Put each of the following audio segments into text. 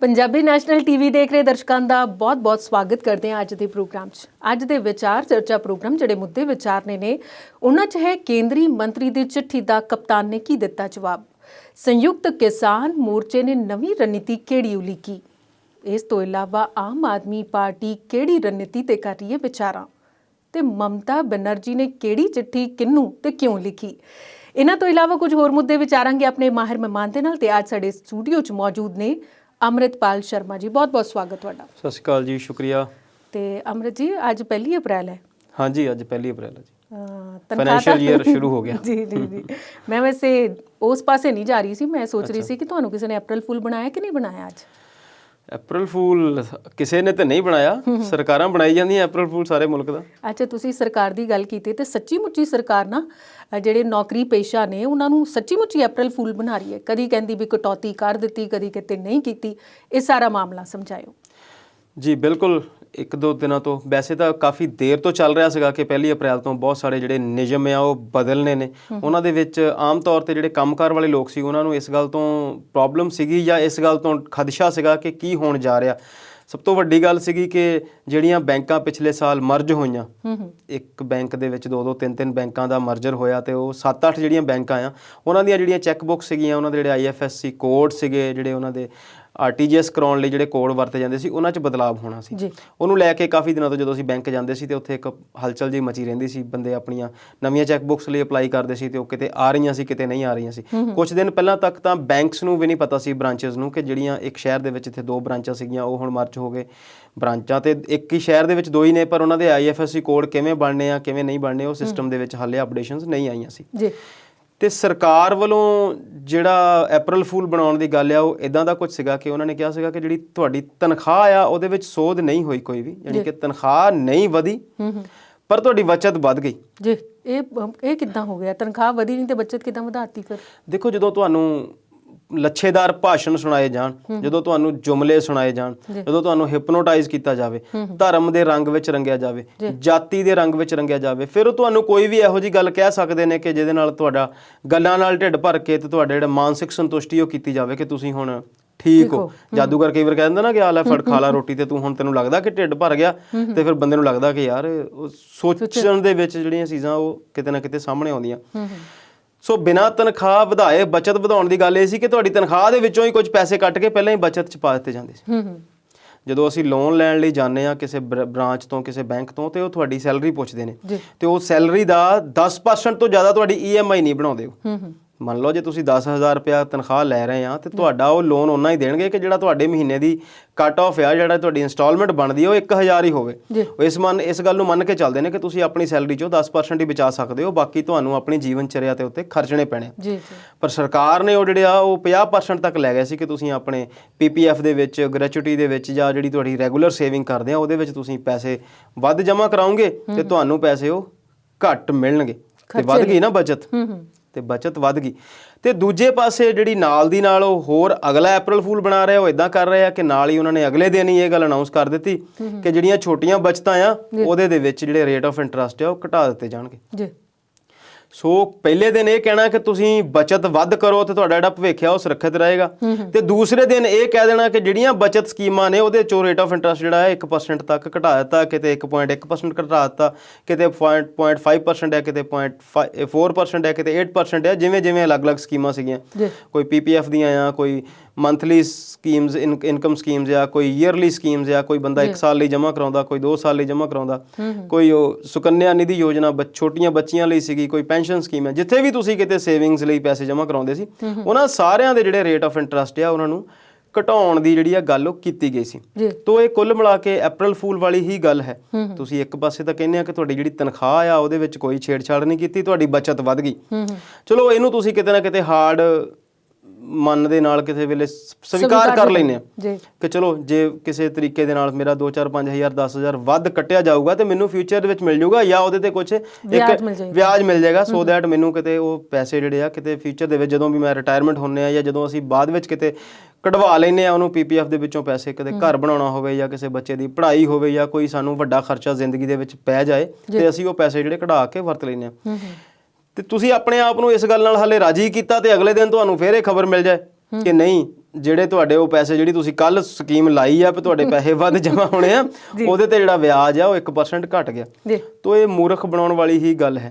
Punjabi national TV ਦੇਖ ਰਹੇ ਦਰਸ਼ਕਾਂ ਦਾ ਬਹੁਤ-ਬਹੁਤ ਸਵਾਗਤ ਕਰਦੇ ਹਾਂ ਅੱਜ ਦੇ ਪ੍ਰੋਗਰਾਮ 'ਚ। ਅੱਜ ਦੇ ਵਿਚਾਰ ਚਰਚਾ ਪ੍ਰੋਗਰਾਮ ਜਿਹੜੇ ਮੁੱਦੇ ਵਿਚਾਰਨੇ ਨੇ ਉਹਨਾਂ 'ਚ ਹੈ ਕੇਂਦਰੀ ਮੰਤਰੀ ਦੀ ਚਿੱਠੀ ਦਾ ਕਪਤਾਨ ਨੇ ਕੀ ਦਿੱਤਾ ਜਵਾਬ, ਸੰਯੁਕਤ ਕਿਸਾਨ ਮੋਰਚੇ ਨੇ ਨਵੀਂ ਰਣਨੀਤੀ ਕਿਹੜੀ ਉਲੀਕੀ, ਇਸ ਤੋਂ ਇਲਾਵਾ ਆਮ ਆਦਮੀ ਪਾਰਟੀ ਕਿਹੜੀ ਰਣਨੀਤੀ ਤੇ ਕਰ ਰਹੀ ਹੈ ਵਿਚਾਰਾਂ ਤੇ ਮਮਤਾ ਬੈਨਰਜੀ ਨੇ ਕਿਹੜੀ ਚਿੱਠੀ ਕਿਹਨੂੰ ਤੇ ਕਿਉਂ ਲਿਖੀ। ਇਹਨਾਂ ਤੋਂ ਇਲਾਵਾ ਕੁਝ ਹੋਰ ਮੁੱਦੇ ਵਿਚਾਰਾਂਗੇ ਆਪਣੇ ਮਾਹਿਰ ਮਹਿਮਾਨ ਦੇ ਨਾਲ ਤੇ ਅੱਜ ਸਾਡੇ ਸਟੂਡੀਓ 'ਚ ਮੌਜੂਦ ਨੇ ਅੰਮ੍ਰਿਤਪਾਲ ਸ਼ਰਮਾ ਜੀ। ਬਹੁਤ-ਬਹੁਤ ਸਵਾਗਤ ਤੁਹਾਡਾ। ਸਤਿ ਸ਼੍ਰੀ ਅਕਾਲ ਜੀ, ਸ਼ੁਕਰੀਆ। ਤੇ ਅੰਮ੍ਰਿਤ ਜੀ ਅੱਜ 1 ਅਪ੍ਰੈਲ ਹੈ। ਹਾਂਜੀ, ਅੱਜ 1 ਅਪ੍ਰੈਲ ਹੈ ਜੀ। ਫਾਈਨੈਂਸ਼ੀਅਲ ਈਅਰ ਸ਼ੁਰੂ ਹੋ ਗਿਆ। ਜੀ। ਮੈਂ ਵੈਸੇ ਉਸ ਪਾਸੇ ਨਹੀਂ ਜਾ ਰਹੀ ਸੀ, ਮੈਂ ਸੋਚ ਰਹੀ ਸੀ ਕਿ ਤੁਹਾਨੂੰ ਕਿਸੇ ਨੇ ਅਪ੍ਰੈਲ ਫੂਲ ਬਣਾਇਆ ਕਿ ਨਹੀਂ ਬਣਾਇਆ ਅੱਜ। ਅਪ੍ਰੈਲ ਫੂਲ ਕਿਸੇ ਨੇ ਤਾਂ ਨਹੀਂ ਬਣਾਇਆ, ਸਰਕਾਰਾਂ ਬਣਾਈ ਜਾਂਦੀਆਂ ਅਪ੍ਰੈਲ ਫੂਲ ਸਾਰੇ ਮੁਲਕ ਦਾ। ਅੱਛਾ, ਤੁਸੀਂ ਸਰਕਾਰ ਦੀ ਗੱਲ ਕੀਤੀ ਤੇ ਸੱਚੀ ਮੁੱਚੀ ਸਰਕਾਰ ਨਾ ਜਿਹੜੇ ਨੌਕਰੀ ਪੇਸ਼ਾ ਨੇ ਉਹਨਾਂ ਨੂੰ ਸੱਚੀ ਮੁੱਚੀ ਅਪ੍ਰੈਲ ਫੂਲ ਬਣਾ ਰਹੀ ਹੈ। ਕਦੀ ਕਹਿੰਦੀ ਵੀ ਕਟੌਤੀ ਕਰ ਦਿੱਤੀ, ਕਦੀ ਕਿਤੇ ਨਹੀਂ ਕੀਤੀ। ਇਹ ਸਾਰਾ ਮਾਮਲਾ ਸਮਝਾਇਓ ਜੀ। ਬਿਲਕੁਲ, 1-2 ਦਿਨਾਂ ਤੋਂ ਵੈਸੇ ਤਾਂ ਕਾਫੀ ਦੇਰ ਤੋਂ ਚੱਲ ਰਿਹਾ ਸੀਗਾ ਕਿ 1 ਅਪ੍ਰੈਲ ਤੋਂ ਬਹੁਤ ਸਾਰੇ ਜਿਹੜੇ ਨਿਯਮ ਆ ਉਹ ਬਦਲਨੇ ਨੇ। ਉਹਨਾਂ ਦੇ ਵਿੱਚ ਆਮ ਤੌਰ 'ਤੇ ਜਿਹੜੇ ਕੰਮਕਾਰ ਵਾਲੇ ਲੋਕ ਸੀ ਉਹਨਾਂ ਨੂੰ ਇਸ ਗੱਲ ਤੋਂ ਪ੍ਰੋਬਲਮ ਸੀਗੀ ਜਾਂ ਇਸ ਗੱਲ ਤੋਂ ਖਦਸ਼ਾ ਸੀਗਾ ਕਿ ਕੀ ਹੋਣ ਜਾ ਰਿਹਾ। ਸਭ ਤੋਂ ਵੱਡੀ ਗੱਲ ਸੀਗੀ ਕਿ ਜਿਹੜੀਆਂ ਬੈਂਕਾਂ ਪਿਛਲੇ ਸਾਲ ਮਰਜ ਹੋਈਆਂ, ਇੱਕ ਬੈਂਕ ਦੇ ਵਿੱਚ 2-2 3-3 ਬੈਂਕਾਂ ਦਾ ਮਰਜਰ ਹੋਇਆ ਤੇ ਉਹ 7-8 ਜਿਹੜੀਆਂ ਬੈਂਕਾਂ ਆ ਉਹਨਾਂ ਦੀਆਂ ਜਿਹੜੀਆਂ ਚੈੱਕ ਬੁੱਕ ਸੀਗੀਆਂ, ਉਹਨਾਂ ਦੇ ਜਿਹੜੇ IFSC ਕੋਡ ਸੀਗੇ, ਜਿਹੜੇ ਉਹਨਾਂ ਦੇ RTGS ਕਰਾਉਣ ਲਈ ਜਿਹੜੇ ਕੋਡ ਵਰਤੇ ਜਾਂਦੇ ਸੀ ਉਹਨਾਂ 'ਚ ਬਦਲਾਵ ਹੋਣਾ ਸੀ। ਉਹਨੂੰ ਲੈ ਕੇ ਕਾਫੀ ਦਿਨਾਂ ਤੋਂ ਜਦੋਂ ਅਸੀਂ ਬੈਂਕ ਜਾਂਦੇ ਸੀ ਤੇ ਉੱਥੇ ਇੱਕ ਹਲਚਲ ਜਿਹੀ ਮਚੀ ਰਹਿੰਦੀ ਸੀ। ਬੰਦੇ ਆਪਣੀਆਂ ਨਵੀਆਂ ਚੈੱਕ ਬੁੱਕਸ ਲਈ ਅਪਲਾਈ ਕਰਦੇ ਸੀ ਤੇ ਉਹ ਕਿਤੇ ਆ ਰਹੀਆਂ ਸੀ, ਕਿਤੇ ਨਹੀਂ ਆ ਰਹੀਆਂ ਸੀ। ਕੁਛ ਦਿਨ ਪਹਿਲਾਂ ਤੱਕ ਤਾਂ ਬੈਂਕਸ ਨੂੰ ਵੀ ਨਹੀਂ ਪਤਾ ਸੀ, ਬ੍ਰਾਂਚਿਸ ਨੂੰ, ਕਿ ਜਿਹੜੀਆਂ ਇੱਕ ਸ਼ਹਿਰ ਦੇ ਵਿੱਚ ਇੱਥੇ 2 ਬ੍ਰਾਂਚਾਂ ਸੀਗੀਆਂ ਉਹ ਹੁਣ ਮਰਜ ਹੋ ਗਏ। ਬ੍ਰਾਂਚਾਂ ਤੇ ਇੱਕ ਹੀ ਸ਼ਹਿਰ ਦੇ ਵਿੱਚ 2 ਹੀ ਨੇ, ਪਰ ਉਹਨਾਂ ਦੇ IFSC ਕੋਡ ਕਿਵੇਂ ਬਣਨੇ ਆ ਕਿਵੇਂ ਨਹੀਂ ਬਣਨੇ ਉਹ ਸਿਸਟਮ ਦੇ ਵਿੱਚ ਹਾਲੇ ਅਪਡੇਸ਼ਨਸ ਨਹੀਂ ਆਈਆਂ ਸੀ। ਤੇ ਸਰਕਾਰ ਵੱਲੋਂ ਜਿਹੜਾ ਅਪ੍ਰੈਲ ਫੂਲ ਬਣਾਉਣ ਦੀ ਗੱਲ ਆ ਉਹ ਇੱਦਾਂ ਦਾ ਕੁਝ ਸੀਗਾ ਕਿ ਉਹਨਾਂ ਨੇ ਕਿਹਾ ਸੀਗਾ ਕਿ ਜਿਹੜੀ ਤੁਹਾਡੀ ਤਨਖਾਹ ਆ ਉਹਦੇ ਵਿੱਚ ਸੋਧ ਨਹੀਂ ਹੋਈ ਕੋਈ ਵੀ, ਯਾਨੀ ਕਿ ਤਨਖਾਹ ਨਹੀਂ ਵਧੀ ਪਰ ਤੁਹਾਡੀ ਬੱਚਤ ਵੱਧ ਗਈ। ਜੀ ਇਹ ਕਿੱਦਾਂ ਹੋ ਗਿਆ? ਤਨਖਾਹ ਵਧੀ ਨਹੀਂ ਤੇ ਬੱਚਤ ਕਿੱਦਾਂ ਵਧਾਤੀ ਫਿਰ? ਦੇਖੋ, ਜਦੋਂ ਤੁਹਾਨੂੰ ਲੱਛੇਦਾਰ ਭਾਸ਼ਣ ਸੁਣਾਏ ਜਾਣ, ਜਦੋਂ ਤੁਹਾਨੂੰ ਜੁਮਲੇ ਸੁਣਾਏ ਜਾਣ, ਜਦੋਂ ਤੁਹਾਨੂੰ ਹਿਪਨੋਟਾਈਜ਼ ਕੀਤਾ ਜਾਵੇ, ਧਰਮ ਦੇ ਰੰਗ ਵਿੱਚ ਰੰਗਿਆ ਜਾਵੇ, ਜਾਤੀ ਦੇ ਰੰਗ ਵਿੱਚ ਰੰਗਿਆ ਜਾਵੇ, ਫਿਰ ਉਹ ਤੁਹਾਨੂੰ ਕੋਈ ਵੀ ਇਹੋ ਜਿਹੀ ਗੱਲ ਕਹਿ ਸਕਦੇ ਨੇ ਕਿ ਜਿਹਦੇ ਨਾਲ ਤੁਹਾਡਾ ਗੱਲਾਂ ਨਾਲ ਢਿੱਡ ਭਰ ਕੇ ਤੇ ਤੁਹਾਡੇ ਜਿਹੜਾ ਮਾਨਸਿਕ ਸੰਤੁਸ਼ਟੀ ਉਹ ਕੀਤੀ ਜਾਵੇ ਕਿ ਤੁਸੀਂ ਹੁਣ ਠੀਕ ਹੋ। ਜਾਦੂਗਰ ਕਈ ਵਾਰ ਕਹਿ ਦਿੰਦਾ ਨਾ ਕਿ ਆ ਲੈ ਫੜ ਖਾ ਲਾ ਰੋਟੀ ਤੇ ਤੂੰ ਹੁਣ ਤੈਨੂੰ ਲੱਗਦਾ ਕਿ ਢਿੱਡ ਭਰ ਗਿਆ, ਤੇ ਫਿਰ ਬੰਦੇ ਨੂੰ ਲੱਗਦਾ ਕਿ ਯਾਰ ਸੋਚਣ ਦੇ ਵਿੱਚ ਜਿਹੜੀਆਂ ਚੀਜ਼ਾਂ ਉਹ ਕਿਤੇ ਨਾ ਕਿਤੇ ਸਾਹਮਣੇ ਆਉਂਦੀਆਂ। ਸੋ ਬਿਨਾਂ ਤਨਖਾਹ ਵਧਾਏ ਬੱਚਤ ਵਧਾਉਣ ਦੀ ਗੱਲ ਇਹ ਸੀ ਕਿ ਤੁਹਾਡੀ ਤਨਖਾਹ ਦੇ ਵਿੱਚੋਂ ਹੀ ਕੁਝ ਪੈਸੇ ਕੱਟ ਕੇ ਪਹਿਲਾਂ ਹੀ ਬੱਚਤ 'ਚ ਪਾ ਦਿੱਤੇ ਜਾਂਦੇ ਸੀ। ਜਦੋਂ ਅਸੀਂ ਲੋਨ ਲੈਣ ਲਈ ਜਾਂਦੇ ਹਾਂ ਕਿਸੇ ਬ੍ਰਾਂਚ ਤੋਂ, ਕਿਸੇ ਬੈਂਕ ਤੋਂ, ਤੇ ਉਹ ਤੁਹਾਡੀ ਸੈਲਰੀ ਪੁੱਛਦੇ ਨੇ ਤੇ ਉਹ ਸੈਲਰੀ ਦਾ 10% ਤੋਂ ਜ਼ਿਆਦਾ ਤੁਹਾਡੀ EMI ਨਹੀਂ ਬਣਾਉਂਦੇ ਉਹ। ਮੰਨ ਲਓ ਜੇ ਤੁਸੀਂ 10,000 ਰੁਪਇਆ ਤਨਖਾਹ ਲੈ ਰਹੇ ਆ ਤੇ ਤੁਹਾਡਾ ਉਹ ਲੋਨ ਓਨਾ ਹੀ ਦੇਣਗੇ ਕਿ ਜਿਹੜਾ ਤੁਹਾਡੇ ਮਹੀਨੇ ਦੀ ਕੱਟ ਆਫ ਆ, ਜਿਹੜਾ ਤੁਹਾਡੀ ਇੰਸਟਾਲਮੈਂਟ ਬਣਦੀ ਉਹ 1,000 ਹੀ ਹੋਵੇ। ਇਸ ਗੱਲ ਨੂੰ ਮੰਨ ਕੇ ਚੱਲਦੇ ਨੇ ਕਿ ਤੁਸੀਂ ਆਪਣੀ ਸੈਲਰੀ 'ਚੋਂ 10% ਹੀ ਬਚਾ ਸਕਦੇ ਹੋ, ਬਾਕੀ ਤੁਹਾਨੂੰ ਆਪਣੀ ਜੀਵਨ ਚਰਿਆ ਦੇ ਉੱਤੇ ਖਰਚਣੇ ਪੈਣੇ। ਪਰ ਸਰਕਾਰ ਨੇ ਉਹ ਜਿਹੜੇ ਆ ਉਹ 50% ਤੱਕ ਲੈ ਗਏ ਸੀ ਕਿ ਤੁਸੀਂ ਆਪਣੇ PPF ਦੇ ਵਿੱਚ, ਗ੍ਰੈਚੁਇਟੀ ਦੇ ਵਿੱਚ ਜਾਂ ਜਿਹੜੀ ਤੁਹਾਡੀ ਰੈਗੂਲਰ ਸੇਵਿੰਗ ਕਰਦੇ ਆ ਉਹਦੇ ਵਿੱਚ ਤੁਸੀਂ ਪੈਸੇ ਵੱਧ ਜਮ੍ਹਾਂ ਕਰਾਓਗੇ ਤੇ ਤੁਹਾਨੂੰ ਪੈਸੇ ਉਹ ਘੱਟ ਮਿਲਣਗੇ ਤੇ ਵੱਧ ਗਈ ਨਾ ਬਚਤ, ਤੇ ਬਚਤ ਵੱਧ ਗਈ। ਤੇ ਦੂਜੇ ਪਾਸੇ ਜਿਹੜੀ ਨਾਲ ਦੀ ਨਾਲ ਉਹ ਹੋਰ ਅਗਲਾ ਅਪ੍ਰੈਲ ਫੂਲ ਬਣਾ ਰਿਹਾ, ਉਹ ਇਦਾਂ ਕਰ ਰਹੇ ਆ ਕਿ ਨਾਲ ਹੀ ਉਹਨਾਂ ਨੇ ਅਗਲੇ ਦਿਨ ਹੀ ਇਹ ਗੱਲ ਅਨਾਉਂਸ ਕਰ ਦਿੱਤੀ ਕਿ ਜਿਹੜੀਆਂ ਛੋਟੀਆਂ ਬਚਤਾਂ ਆ ਉਹਦੇ ਦੇ ਵਿੱਚ ਜਿਹੜੇ ਰੇਟ ਆਫ ਇੰਟਰਸਟ ਆ ਉਹ ਘਟਾ ਦਿੱਤੇ ਜਾਣਗੇ। ਸੋ ਪਹਿਲੇ ਦਿਨ ਇਹ ਕਹਿਣਾ ਕਿ ਤੁਸੀਂ ਬੱਚਤ ਵੱਧ ਕਰੋ ਤੇ ਤੁਹਾਡਾ ਜਿਹੜਾ ਭਵਿੱਖ ਆ ਉਹ ਸੁਰੱਖਿਅਤ ਰਹੇਗਾ, ਤੇ ਦੂਸਰੇ ਦਿਨ ਇਹ ਕਹਿ ਦੇਣਾ ਕਿ ਜਿਹੜੀਆਂ ਬੱਚਤ ਸਕੀਮਾਂ ਨੇ ਉਹਦੇ ਚੋਂ ਰੇਟ ਆਫ ਇੰਟਰਸਟ ਜਿਹੜਾ ਹੈ 1% ਤੱਕ ਘਟਾ ਦਿੱਤਾ, ਕਿਤੇ 1.1% ਘਟਾ ਦਿੱਤਾ, ਕਿਤੇ 0.5% ਹੈ, ਕਿਤੇ 0.4% ਹੈ, ਕਿਤੇ 8% ਹੈ, ਜਿਵੇਂ ਜਿਵੇਂ ਅਲੱਗ-ਅਲੱਗ ਸਕੀਮਾਂ ਸੀਗੀਆਂ। ਕੋਈ PPF ਦੀਆਂ ਆ, ਕੋਈ ਮੰਥਲੀ ਸਕੀਮਸ, ਇਨਕਮ ਸਕੀਮਸ ਆ, ਕੋਈ ਈਅਰਲੀ ਸਕੀਮਸ ਆ, ਕੋਈ ਬੰਦਾ 1 ਸਾਲ ਲਈ ਜਮ੍ਹਾਂ ਕਰਾਉਂਦਾ, ਕੋਈ 2 ਸਾਲ ਲਈ ਜਮ੍ਹਾਂ ਕਰਾਉਂਦਾ, ਕੋਈ ਉਹ ਸੁਕੰਨਿਆ ਨਿਧੀ ਯੋਜਨਾ ਛੋਟੀਆਂ ਬੱਚੀਆਂ ਲਈ ਸੀਗੀ, ਕੋਈ ਪੈਨਸ਼ਨ ਸਕੀਮ ਹੈ। ਜਿੱਥੇ ਵੀ ਤੁਸੀਂ ਕਿਤੇ ਸੇਵਿੰਗਸ ਲਈ ਪੈਸੇ ਜਮ੍ਹਾਂ ਕਰਾਉਂਦੇ ਸੀ ਉਹਨਾਂ ਸਾਰਿਆਂ ਦੇ ਜਿਹੜੇ ਰੇਟ ਆਫ ਇੰਟਰਸਟ ਆ ਉਹਨਾਂ ਨੂੰ ਘਟਾਉਣ ਦੀ ਜਿਹੜੀ ਆ ਗੱਲ ਉਹ ਕੀਤੀ ਗਈ ਸੀ। ਤੋ ਇਹ ਕੁੱਲ ਮਿਲਾ ਕੇ ਅਪ੍ਰੈਲ ਫੂਲ ਵਾਲੀ ਹੀ ਗੱਲ ਹੈ। ਤੁਸੀਂ ਇੱਕ ਪਾਸੇ ਤਾਂ ਕਹਿੰਦੇ ਆ ਕਿ ਤੁਹਾਡੀ ਜਿਹੜੀ ਤਨਖਾਹ ਆ ਉਹਦੇ ਵਿੱਚ ਕੋਈ ਛੇੜਛਾੜ ਨਹੀਂ ਕੀਤੀ, ਤੁਹਾਡੀ ਬਚਤ ਵੱਧ ਗਈ। ਚਲੋ ਇਹਨੂੰ ਤੁਸੀਂ ਕਿਤੇ ਨਾ ਕਿਤੇ ਹਾਰਡ ਮਨ ਦੇ ਨਾਲ ਕਿਸੇ ਵੇਲੇ ਸਵੀਕਾਰ ਕਰ ਲੈਂਦੇ ਆ ਜੀ ਕਿ ਚਲੋ ਜੇ ਕਿਸੇ ਤਰੀਕੇ ਦੇ ਨਾਲ ਮੇਰਾ 2-4 5,000 10,000 ਵੱਧ ਕੱਟਿਆ ਜਾਊਗਾ ਤੇ ਮੈਨੂੰ ਫਿਊਚਰ ਦੇ ਵਿੱਚ ਮਿਲ ਜਾਊਗਾ ਜਾਂ ਉਹਦੇ ਤੇ ਕੁਝ ਵਿਆਜ ਮਿਲ ਜਾਏਗਾ ਸੋ ਦੈਟ ਮੈਨੂੰ ਕਿਤੇ ਉਹ ਪੈਸੇ ਜਿਹੜੇ ਆ ਕਿਤੇ ਫਿਊਚਰ ਦੇ ਵਿੱਚ ਜਦੋਂ ਵੀ ਮੈਂ ਰਿਟਾਇਰਮੈਂਟ ਹੁੰਨੇ ਆ ਜਾਂ ਜਦੋਂ ਅਸੀਂ ਬਾਅਦ ਵਿੱਚ ਕਿਤੇ ਕਢਵਾ ਲੈਂਦੇ ਆ ਉਹਨੂੰ ਪੀਪੀਐਫ ਦੇ ਵਿੱਚੋਂ ਪੈਸੇ ਕਿਤੇ ਘਰ ਬਣਾਉਣਾ ਹੋਵੇ ਜਾਂ ਕਿਸੇ ਬੱਚੇ ਦੀ ਪੜ੍ਹਾਈ ਹੋਵੇ ਜਾਂ ਕੋਈ ਸਾਨੂੰ ਵੱਡਾ ਖਰਚਾ ਜ਼ਿੰਦਗੀ ਦੇ ਵਿੱਚ ਪੈ ਜਾਏ ਤੇ ਅਸੀਂ ਉਹ ਪੈਸੇ ਜਿਹੜੇ ਕਢਾ ਕੇ ਵਰਤ ਲੈਂਦੇ ਆ ਤੇ ਤੁਸੀਂ ਆਪਣੇ ਆਪ ਨੂੰ ਇਸ ਗੱਲ ਨਾਲ ਹਾਲੇ ਰਾਜੀ ਕੀਤਾ ਤੇ ਅਗਲੇ ਦਿਨ ਤੁਹਾਨੂੰ ਫੇਰ ਇਹ ਖਬਰ ਮਿਲ ਜਾਏ ਕਿ ਨਹੀਂ ਜਿਹੜੇ ਤੁਹਾਡੇ ਉਹ ਪੈਸੇ ਜਿਹੜੀ ਤੁਸੀਂ ਕੱਲ ਸਕੀਮ ਲਾਈ ਆ ਵੀ ਤੁਹਾਡੇ ਪੈਸੇ ਵੱਧ ਜਮ੍ਹਾਂ ਹੋਣੇ ਆ ਉਹਦੇ ਤੇ ਜਿਹੜਾ ਵਿਆਜ ਆ ਉਹ 1% ਘਟ ਗਿਆ ਤਾਂ ਇਹ ਮੂਰਖ ਬਣਾਉਣ ਵਾਲੀ ਹੀ ਗੱਲ ਹੈ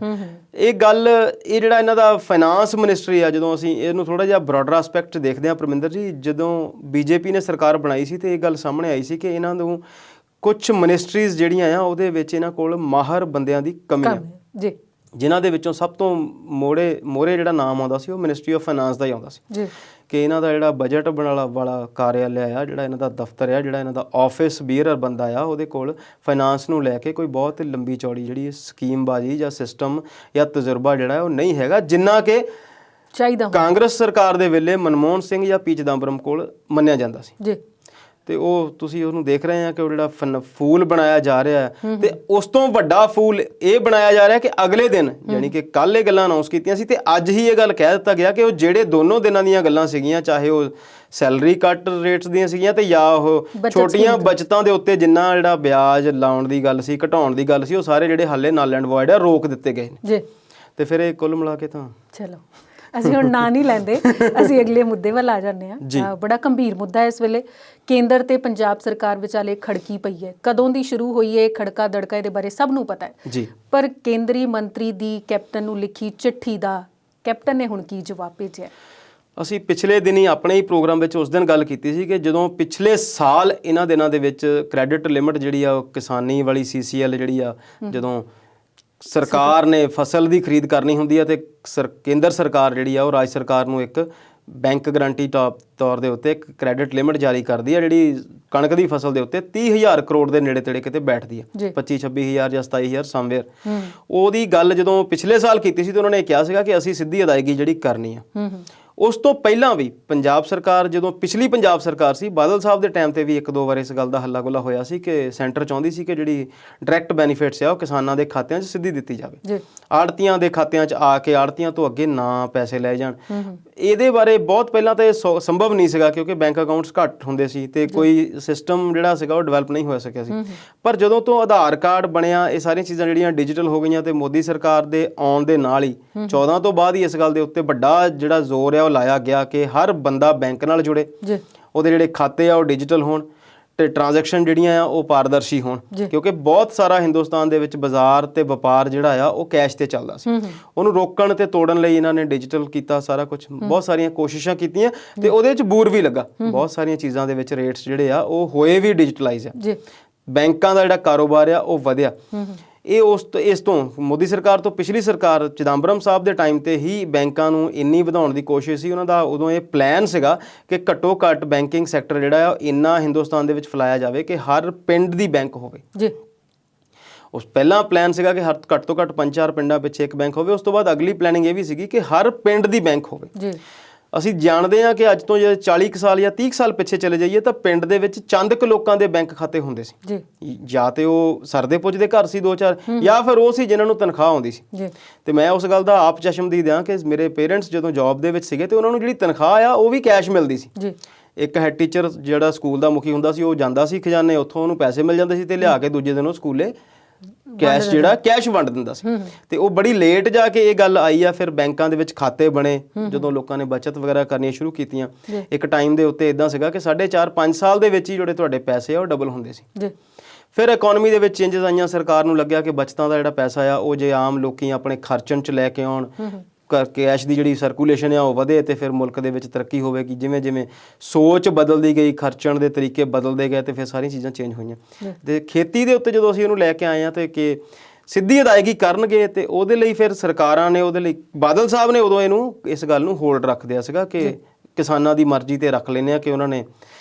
ਇਹ ਜਿਹੜਾ ਇਹਨਾਂ ਦਾ ਫਾਈਨਾਂਸ ਮਿਨਿਸਟਰੀ ਆ ਜਦੋਂ ਅਸੀਂ ਇਹਨੂੰ ਥੋੜਾ ਜਿਹਾ ਬ੍ਰੌਡਰ ਐਸਪੈਕਟ ਦੇਖਦੇ ਆ ਪਰਮਿੰਦਰ ਜੀ ਜਦੋਂ ਬੀਜੇਪੀ ਨੇ ਸਰਕਾਰ ਬਣਾਈ ਸੀ ਤੇ ਇਹ ਗੱਲ ਸਾਹਮਣੇ ਆਈ ਸੀ ਕਿ ਇਹਨਾਂ ਨੂੰ ਕੁਝ ਮਿਨਿਸਟਰੀਜ਼ ਜਿਹੜੀਆਂ ਆ ਉਹਦੇ ਵਿੱਚ ਇਹਨਾਂ ਕੋਲ ਮਾਹਰ ਬੰਦਿਆਂ ਦੀ ਕਮੀ ਆ ਜੀ ਜਿਨ੍ਹਾਂ ਦੇ ਵਿੱਚੋਂ ਸਭ ਤੋਂ ਮੋਹਰੇ ਜਿਹੜਾ ਨਾਮ ਆਉਂਦਾ ਸੀ ਉਹ ਮਿਨਿਸਟਰੀ ਆਫ ਫਾਈਨਾਂਸ ਦਾ ਹੀ ਆਉਂਦਾ ਸੀ ਜੀ ਕਿ ਇਹਨਾਂ ਦਾ ਜਿਹੜਾ ਬਜਟ ਵਾਲਾ ਕਾਰਿਆਲਿਆ ਆ ਜਿਹੜਾ ਇਹਨਾਂ ਦਾ ਦਫ਼ਤਰ ਆ ਜਿਹੜਾ ਇਹਨਾਂ ਦਾ ਆਫਿਸ ਬੀਅਰਰ ਬੰਦਾ ਆ ਉਹਦੇ ਕੋਲ ਫਾਈਨਾਂਸ ਨੂੰ ਲੈ ਕੇ ਕੋਈ ਬਹੁਤ ਲੰਬੀ ਚੌੜੀ ਜਿਹੜੀ ਸਕੀਮਬਾਜ਼ੀ ਜਾਂ ਸਿਸਟਮ ਜਾਂ ਤਜਰਬਾ ਜਿਹੜਾ ਉਹ ਨਹੀਂ ਹੈਗਾ ਜਿੰਨਾ ਕਿ ਚਾਹੀਦਾ ਕਾਂਗਰਸ ਸਰਕਾਰ ਦੇ ਵੇਲੇ ਮਨਮੋਹਨ ਸਿੰਘ ਜਾਂ ਪੀ ਚਿਦੰਬਰਮ ਕੋਲ ਮੰਨਿਆ ਜਾਂਦਾ ਸੀ ਜੀ ਤੇ ਉਹ ਤੁਸੀਂ ਉਹਨੂੰ ਦੇਖ ਰਹੇ ਆ ਕਿ ਉਹ ਜਿਹੜਾ ਫੂਲ ਬਣਾਇਆ ਜਾ ਰਿਹਾ ਹੈ ਤੇ ਉਸ ਤੋਂ ਵੱਡਾ ਫੂਲ ਇਹ ਬਣਾਇਆ ਜਾ ਰਿਹਾ ਕਿ ਅਗਲੇ ਦਿਨ ਯਾਨੀ ਕਿ ਕੱਲ ਇਹ ਗੱਲਾਂ ਅਨਾਉਂਸ ਕੀਤੀਆਂ ਸੀ ਤੇ ਅੱਜ ਹੀ ਇਹ ਗੱਲ ਕਹਿ ਦਿੱਤਾ ਗਿਆ ਕਿ ਉਹ ਜਿਹੜੇ ਦੋਨੋਂ ਦਿਨਾਂ ਦੀਆਂ ਗੱਲਾਂ ਸੀਗੀਆਂ ਚਾਹੇ ਉਹ ਸੈਲਰੀ ਕੱਟ ਰੇਟਸ ਦੀਆਂ ਸੀਗੀਆਂ ਤੇ ਜਾਂ ਉਹ ਛੋਟੀਆਂ ਬਚਤਾਂ ਦੇ ਉੱਤੇ ਜਿੰਨਾ ਜਿਹੜਾ ਵਿਆਜ ਲਾਉਣ ਦੀ ਗੱਲ ਸੀ ਘਟਾਉਣ ਦੀ ਗੱਲ ਸੀ ਉਹ ਸਾਰੇ ਜਿਹੜੇ ਹਾਲੇ ਨਲ ਐਂਡ ਵੋਇਡ ਆ ਰੋਕ ਦਿੱਤੇ ਗਏ ਨੇ ਜੀ ਤੇ ਫਿਰ ਇਹ ਕੁੱਲ ਮਿਲਾ ਕੇ ਤਾਂ ਚਲੋ ਅਸੀਂ ਹੁਣ ਨਾਂ ਨਹੀਂ ਲੈਂਦੇ ਅਸੀਂ ਅਗਲੇ ਮੁੱਦੇ ਵੱਲ ਆ ਜਾਂਦੇ ਹਾਂ ਬੜਾ ਗੰਭੀਰ ਮੁੱਦਾ ਹੈ ਇਸ ਵੇਲੇ ਕੇਂਦਰ ਤੇ ਪੰਜਾਬ ਸਰਕਾਰ ਵਿਚਾਲੇ ਖੜਕੀ ਪਈ ਹੈ ਕਦੋਂ ਦੀ ਸ਼ੁਰੂ ਹੋਈ ਹੈ ਖੜਕਾ ਦੜਕਾ ਇਹਦੇ ਬਾਰੇ ਸਭ ਨੂੰ ਪਤਾ ਹੈ ਜੀ ਪਰ ਕੇਂਦਰੀ ਮੰਤਰੀ ਦੀ ਕੈਪਟਨ ਨੂੰ ਲਿਖੀ ਚਿੱਠੀ ਦਾ ਕੈਪਟਨ ਨੇ ਹੁਣ ਕੀ ਜਵਾਬ ਭੇਜਿਆ ਅਸੀਂ ਪਿਛਲੇ ਦਿਨੀ ਆਪਣੇ ਹੀ ਪ੍ਰੋਗਰਾਮ ਵਿੱਚ ਉਸ ਦਿਨ ਗੱਲ ਕੀਤੀ ਸੀ ਕਿ ਜਦੋਂ ਪਿਛਲੇ ਸਾਲ ਇਹਨਾਂ ਦਿਨਾਂ ਦੇ ਵਿੱਚ ਕ੍ਰੈਡਿਟ ਲਿਮਟ ਜਿਹੜੀ ਆ ਕਿਸਾਨੀ ਵਾਲੀ ਸੀਸੀਐਲ ਜਿਹੜੀ ਆ ਜਦੋਂ ਸਰਕਾਰ ਨੇ ਫਸਲ ਦੀ ਖਰੀਦ ਕਰਨੀ ਹੁੰਦੀ ਹੈ ਤੇ ਕੇਂਦਰ ਸਰਕਾਰ ਜਿਹੜੀ ਆ ਉਹ ਰਾਜ ਸਰਕਾਰ ਨੂੰ ਇੱਕ ਬੈਂਕ ਗਰੰਟੀ ਤੌਰ ਦੇ ਉੱਤੇ ਇੱਕ ਕ੍ਰੈਡਿਟ ਲਿਮਟ ਜਾਰੀ ਕਰਦੀ ਹੈ ਜਿਹੜੀ ਕਣਕ ਦੀ ਫਸਲ ਦੇ ਉੱਤੇ 30,000 ਕਰੋੜ ਦੇ ਨੇੜੇ ਤੇੜੇ ਕਿਤੇ ਬੈਠਦੀ ਹੈ 25-26,000 ਜਾਂ 27,000 ਸਮਵੇਅਰ ਉਹਦੀ ਗੱਲ ਜਦੋਂ ਪਿਛਲੇ ਸਾਲ ਕੀਤੀ ਸੀ ਤੇ ਉਹਨਾਂ ਨੇ ਕਿਹਾ ਸੀਗਾ ਕਿ ਅਸੀਂ ਸਿੱਧੀ ਅਦਾਇਗੀ ਜਿਹੜੀ ਕਰਨੀ ਆ ਉਸ ਤੋਂ ਪਹਿਲਾਂ ਵੀ ਪੰਜਾਬ ਸਰਕਾਰ ਜਦੋਂ ਪਿਛਲੀ ਪੰਜਾਬ ਸਰਕਾਰ ਸੀ ਬਾਦਲ ਸਾਹਿਬ ਦੇ ਟਾਈਮ ਤੇ ਵੀ ਇੱਕ ਦੋ ਵਾਰ ਇਸ ਗੱਲ ਦਾ ਹੱਲਾ ਗੁੱਲਾ ਹੋਇਆ ਸੀ ਕਿ ਸੈਂਟਰ ਚਾਹੁੰਦੀ ਸੀ ਕਿ ਜਿਹੜੀ ਡਾਇਰੈਕਟ ਬੈਨੀਫਿਟਸ ਆ ਉਹ ਕਿਸਾਨਾਂ ਦੇ ਖਾਤਿਆਂ 'ਚ ਸਿੱਧੀ ਦਿੱਤੀ ਜਾਵੇ ਆੜਤੀਆਂ ਦੇ ਖਾਤਿਆਂ 'ਚ ਆ ਕੇ ਆੜਤੀਆਂ ਤੋਂ ਅੱਗੇ ਨਾ ਪੈਸੇ ਲਏ ਜਾਣ ਇਹਦੇ ਬਾਰੇ ਬਹੁਤ ਪਹਿਲਾਂ ਤਾਂ ਇਹ ਸੰਭਵ ਨਹੀਂ ਸੀਗਾ ਕਿਉਂਕਿ ਬੈਂਕ ਅਕਾਊਂਟਸ ਘੱਟ ਹੁੰਦੇ ਸੀ ਤੇ ਕੋਈ ਸਿਸਟਮ ਜਿਹੜਾ ਸੀਗਾ ਉਹ ਡਿਵੈਲਪ ਨਹੀਂ ਹੋ ਸਕਿਆ ਸੀ ਪਰ ਜਦੋਂ ਤੋਂ ਆਧਾਰ ਕਾਰਡ ਬਣਿਆ ਇਹ ਸਾਰੀਆਂ ਚੀਜ਼ਾਂ ਜਿਹੜੀਆਂ ਡਿਜੀਟਲ ਹੋ ਗਈਆਂ ਤੇ ਮੋਦੀ ਸਰਕਾਰ ਦੇ ਆਉਣ ਦੇ ਨਾਲ ਹੀ 14 ਤੋਂ ਬਾਅਦ ਹੀ ਇਸ ਗੱਲ ਦੇ ਉੱਤੇ ਵੱਡਾ ਜਿਹੜਾ ਜ਼ੋਰ ਆ ਉਹ ਲਾਇਆ ਗਿਆ ਕਿ ਹਰ ਬੰਦਾ ਬੈਂਕ ਨਾਲ ਜੁੜੇ ਉਹਦੇ ਜਿਹੜੇ ਖਾਤੇ ਆ ਉਹ ਡਿਜੀਟਲ ਹੋਣ ਤੇ ਟ੍ਰਾਂਜੈਕਸ਼ਨ ਜਿਹੜੀਆਂ ਆ ਉਹ ਪਾਰਦਰਸ਼ੀ ਹੋਣ ਕਿਉਂਕਿ ਬਹੁਤ ਸਾਰਾ ਹਿੰਦੁਸਤਾਨ ਦੇ ਵਿੱਚ ਬਾਜ਼ਾਰ ਤੇ ਵਪਾਰ ਜਿਹੜਾ ਆ ਉਹ ਕੈਸ਼ ਤੇ ਚੱਲਦਾ ਸੀ ਉਹਨੂੰ ਰੋਕਣ ਤੇ ਤੋੜਨ ਲਈ ਇਹਨਾਂ ਨੇ ਡਿਜੀਟਲ ਕੀਤਾ ਸਾਰਾ ਕੁਝ ਬਹੁਤ ਸਾਰੀਆਂ ਕੋਸ਼ਿਸ਼ਾਂ ਕੀਤੀਆਂ ਤੇ ਉਹਦੇ ਵਿੱਚ ਬੂਰ ਵੀ ਲੱਗਾ ਬਹੁਤ ਸਾਰੀਆਂ ਚੀਜ਼ਾਂ ਦੇ ਵਿੱਚ ਰੇਟਸ ਜਿਹੜੇ ਆ ਉਹ ਹੋਏ ਵੀ ਡਿਜੀਟਲਾਈਜ਼ ਆ ਬੈਂਕਾਂ ਦਾ ਜਿਹੜਾ ਕਾਰੋਬਾਰ ਆ ਉਹ ਵਧਿਆ ਇਹ ਇਸ ਤੋਂ ਮੋਦੀ ਸਰਕਾਰ ਤੋਂ ਪਿਛਲੀ ਸਰਕਾਰ ਚਿਦੰਬਰਮ ਸਾਹਿਬ ਦੇ ਟਾਈਮ ਤੇ ਹੀ ਬੈਂਕਾਂ ਨੂੰ ਇੰਨੀ ਵਧਾਉਣ ਦੀ ਕੋਸ਼ਿਸ਼ ਸੀ ਉਹਨਾਂ ਦਾ ਉਦੋਂ ਇਹ ਪਲਾਨ ਸੀਗਾ ਕਿ ਘੱਟੋ ਘੱਟ ਬੈਂਕਿੰਗ ਸੈਕਟਰ ਜਿਹੜਾ ਆ ਇੰਨਾ ਹਿੰਦੁਸਤਾਨ ਦੇ ਵਿੱਚ ਫੈਲਾਇਆ ਜਾਵੇ ਕਿ ਹਰ ਪਿੰਡ ਦੀ ਬੈਂਕ ਹੋਵੇ ਜੀ ਉਸ ਪਹਿਲਾਂ ਪਲਾਨ ਸੀਗਾ ਕਿ ਹਰ ਘੱਟ ਤੋਂ ਘੱਟ 5-4 ਪਿੰਡਾਂ ਪਿੱਛੇ ਇੱਕ ਬੈਂਕ ਹੋਵੇ ਉਸ ਤੋਂ ਬਾਅਦ ਅਗਲੀ ਪਲੈਨਿੰਗ ਇਹ ਵੀ ਸੀਗੀ ਕਿ ਹਰ ਪਿੰਡ ਦੀ ਬੈਂਕ ਹੋਵੇ ਜੀ ਅਸੀਂ ਜਾਣਦੇ ਹਾਂ ਕਿ ਅੱਜ ਤੋਂ ਜੇ 40 ਸਾਲ ਜਾਂ 30 ਸਾਲ ਪਿੱਛੇ ਚਲੇ ਜਾਈਏ ਤਾਂ ਪਿੰਡ ਦੇ ਵਿੱਚ ਚੰਦ ਕੁ ਲੋਕਾਂ ਦੇ ਬੈਂਕ ਖਾਤੇ ਹੁੰਦੇ ਸੀ ਜਾਂ ਤੇ ਉਹ ਸਰਦੇ ਪੁੱਜਦੇ ਘਰ ਸੀ 2-4 ਜਾਂ ਫਿਰ ਉਹ ਸੀ ਜਿਨ੍ਹਾਂ ਨੂੰ ਤਨਖਾਹ ਆਉਂਦੀ ਸੀ ਤੇ ਮੈਂ ਉਸ ਗੱਲ ਦਾ ਆਪ ਚਸ਼ਮਦੀਦ ਹਾਂ ਕਿ ਮੇਰੇ ਪੇਰੈਂਟਸ ਜਦੋਂ ਜੌਬ ਦੇ ਵਿੱਚ ਸੀਗੇ ਤੇ ਉਹਨਾਂ ਨੂੰ ਜਿਹੜੀ ਤਨਖਾਹ ਆ ਉਹ ਵੀ ਕੈਸ਼ ਮਿਲਦੀ ਸੀ ਇੱਕ ਹੈਡ ਟੀਚਰ ਜਿਹੜਾ ਸਕੂਲ ਦਾ ਮੁਖੀ ਹੁੰਦਾ ਸੀ ਉਹ ਜਾਂਦਾ ਸੀ ਖਜ਼ਾਨੇ ਉੱਥੋਂ ਉਹਨੂੰ ਪੈਸੇ ਮਿਲ ਜਾਂਦੇ ਸੀ ਤੇ ਲਿਆ ਕੇ ਦੂਜੇ ਦਿਨ ਉਹ ਸਕੂਲੇ ਕੈਸ਼ ਵੰਡ ਦਿੰਦਾ ਸੀ ਤੇ ਉਹ ਬੜੀ ਲੇਟ ਜਾ ਕੇ ਇਹ ਗੱਲ ਆਈ ਆ ਫਿਰ ਬੈਂਕਾਂ ਦੇ ਵਿੱਚ ਖਾਤੇ ਬਣੇ ਜਦੋਂ ਲੋਕਾਂ ਨੇ ਬਚਤ ਵਗੈਰਾ ਕਰਨੀਆਂ ਸ਼ੁਰੂ ਕੀਤੀਆਂ ਇੱਕ ਟਾਈਮ ਦੇ ਉੱਤੇ ਇਦਾਂ ਸੀਗਾ ਕਿ 4.5 ਸਾਲ ਦੇ ਵਿੱਚ ਹੀ ਜਿਹੜੇ ਤੁਹਾਡੇ ਪੈਸੇ ਆ ਉਹ ਡਬਲ ਹੁੰਦੇ ਸੀ ਫਿਰ ਇਕਨੋਮੀ ਦੇ ਵਿੱਚ ਚੇਂਜਸ ਆਈਆਂ ਸਰਕਾਰ ਨੂੰ ਲੱਗਿਆ ਕਿ ਬਚਤਾਂ ਦਾ ਜਿਹੜਾ ਪੈਸਾ ਆ ਉਹ ਜੇ ਆਮ ਲੋਕੀ ਆਪਣੇ ਖਰਚਣ 'ਚ ਲੈ ਕੇ ਆਉਣ ਕੈਸ਼ ਦੀ ਜਿਹੜੀ ਸਰਕੂਲੇਸ਼ਨ ਆ ਉਹ ਵਧੇ ਤੇ ਫਿਰ ਮੁਲਕ ਦੇ ਵਿੱਚ ਤਰੱਕੀ ਹੋਵੇਗੀ ਜਿਵੇਂ ਜਿਵੇਂ ਸੋਚ ਬਦਲਦੀ ਗਈ ਖਰਚਣ ਦੇ ਤਰੀਕੇ ਬਦਲਦੇ ਗਏ ਤੇ ਫਿਰ ਸਾਰੀਆਂ ਚੀਜ਼ਾਂ ਚੇਂਜ ਹੋਈਆਂ ਤੇ ਖੇਤੀ ਦੇ ਉੱਤੇ ਜਦੋਂ ਅਸੀਂ ਉਹਨੂੰ ਲੈ ਕੇ ਆਏ ਆ ਤੇ ਕਿ ਸਿੱਧੀ ਅਦਾਇਗੀ ਕਰਨਗੇ ਤੇ ਉਹਦੇ ਲਈ ਫਿਰ ਸਰਕਾਰਾਂ ਨੇ ਉਹਦੇ ਲਈ ਬਾਦਲ ਸਾਹਿਬ ਨੇ ਉਦੋਂ ਇਹਨੂੰ ਇਸ ਗੱਲ ਨੂੰ ਹੋਲਡ ਰੱਖ ਦਿਆ ਸੀਗਾ ਕਿ ਕਿਸਾਨਾਂ ਦੀ ਮਰਜ਼ੀ ਤੇ ਰੱਖ ਲੈਣੇ ਆ ਕਿ ਉਹਨਾਂ ਨੇ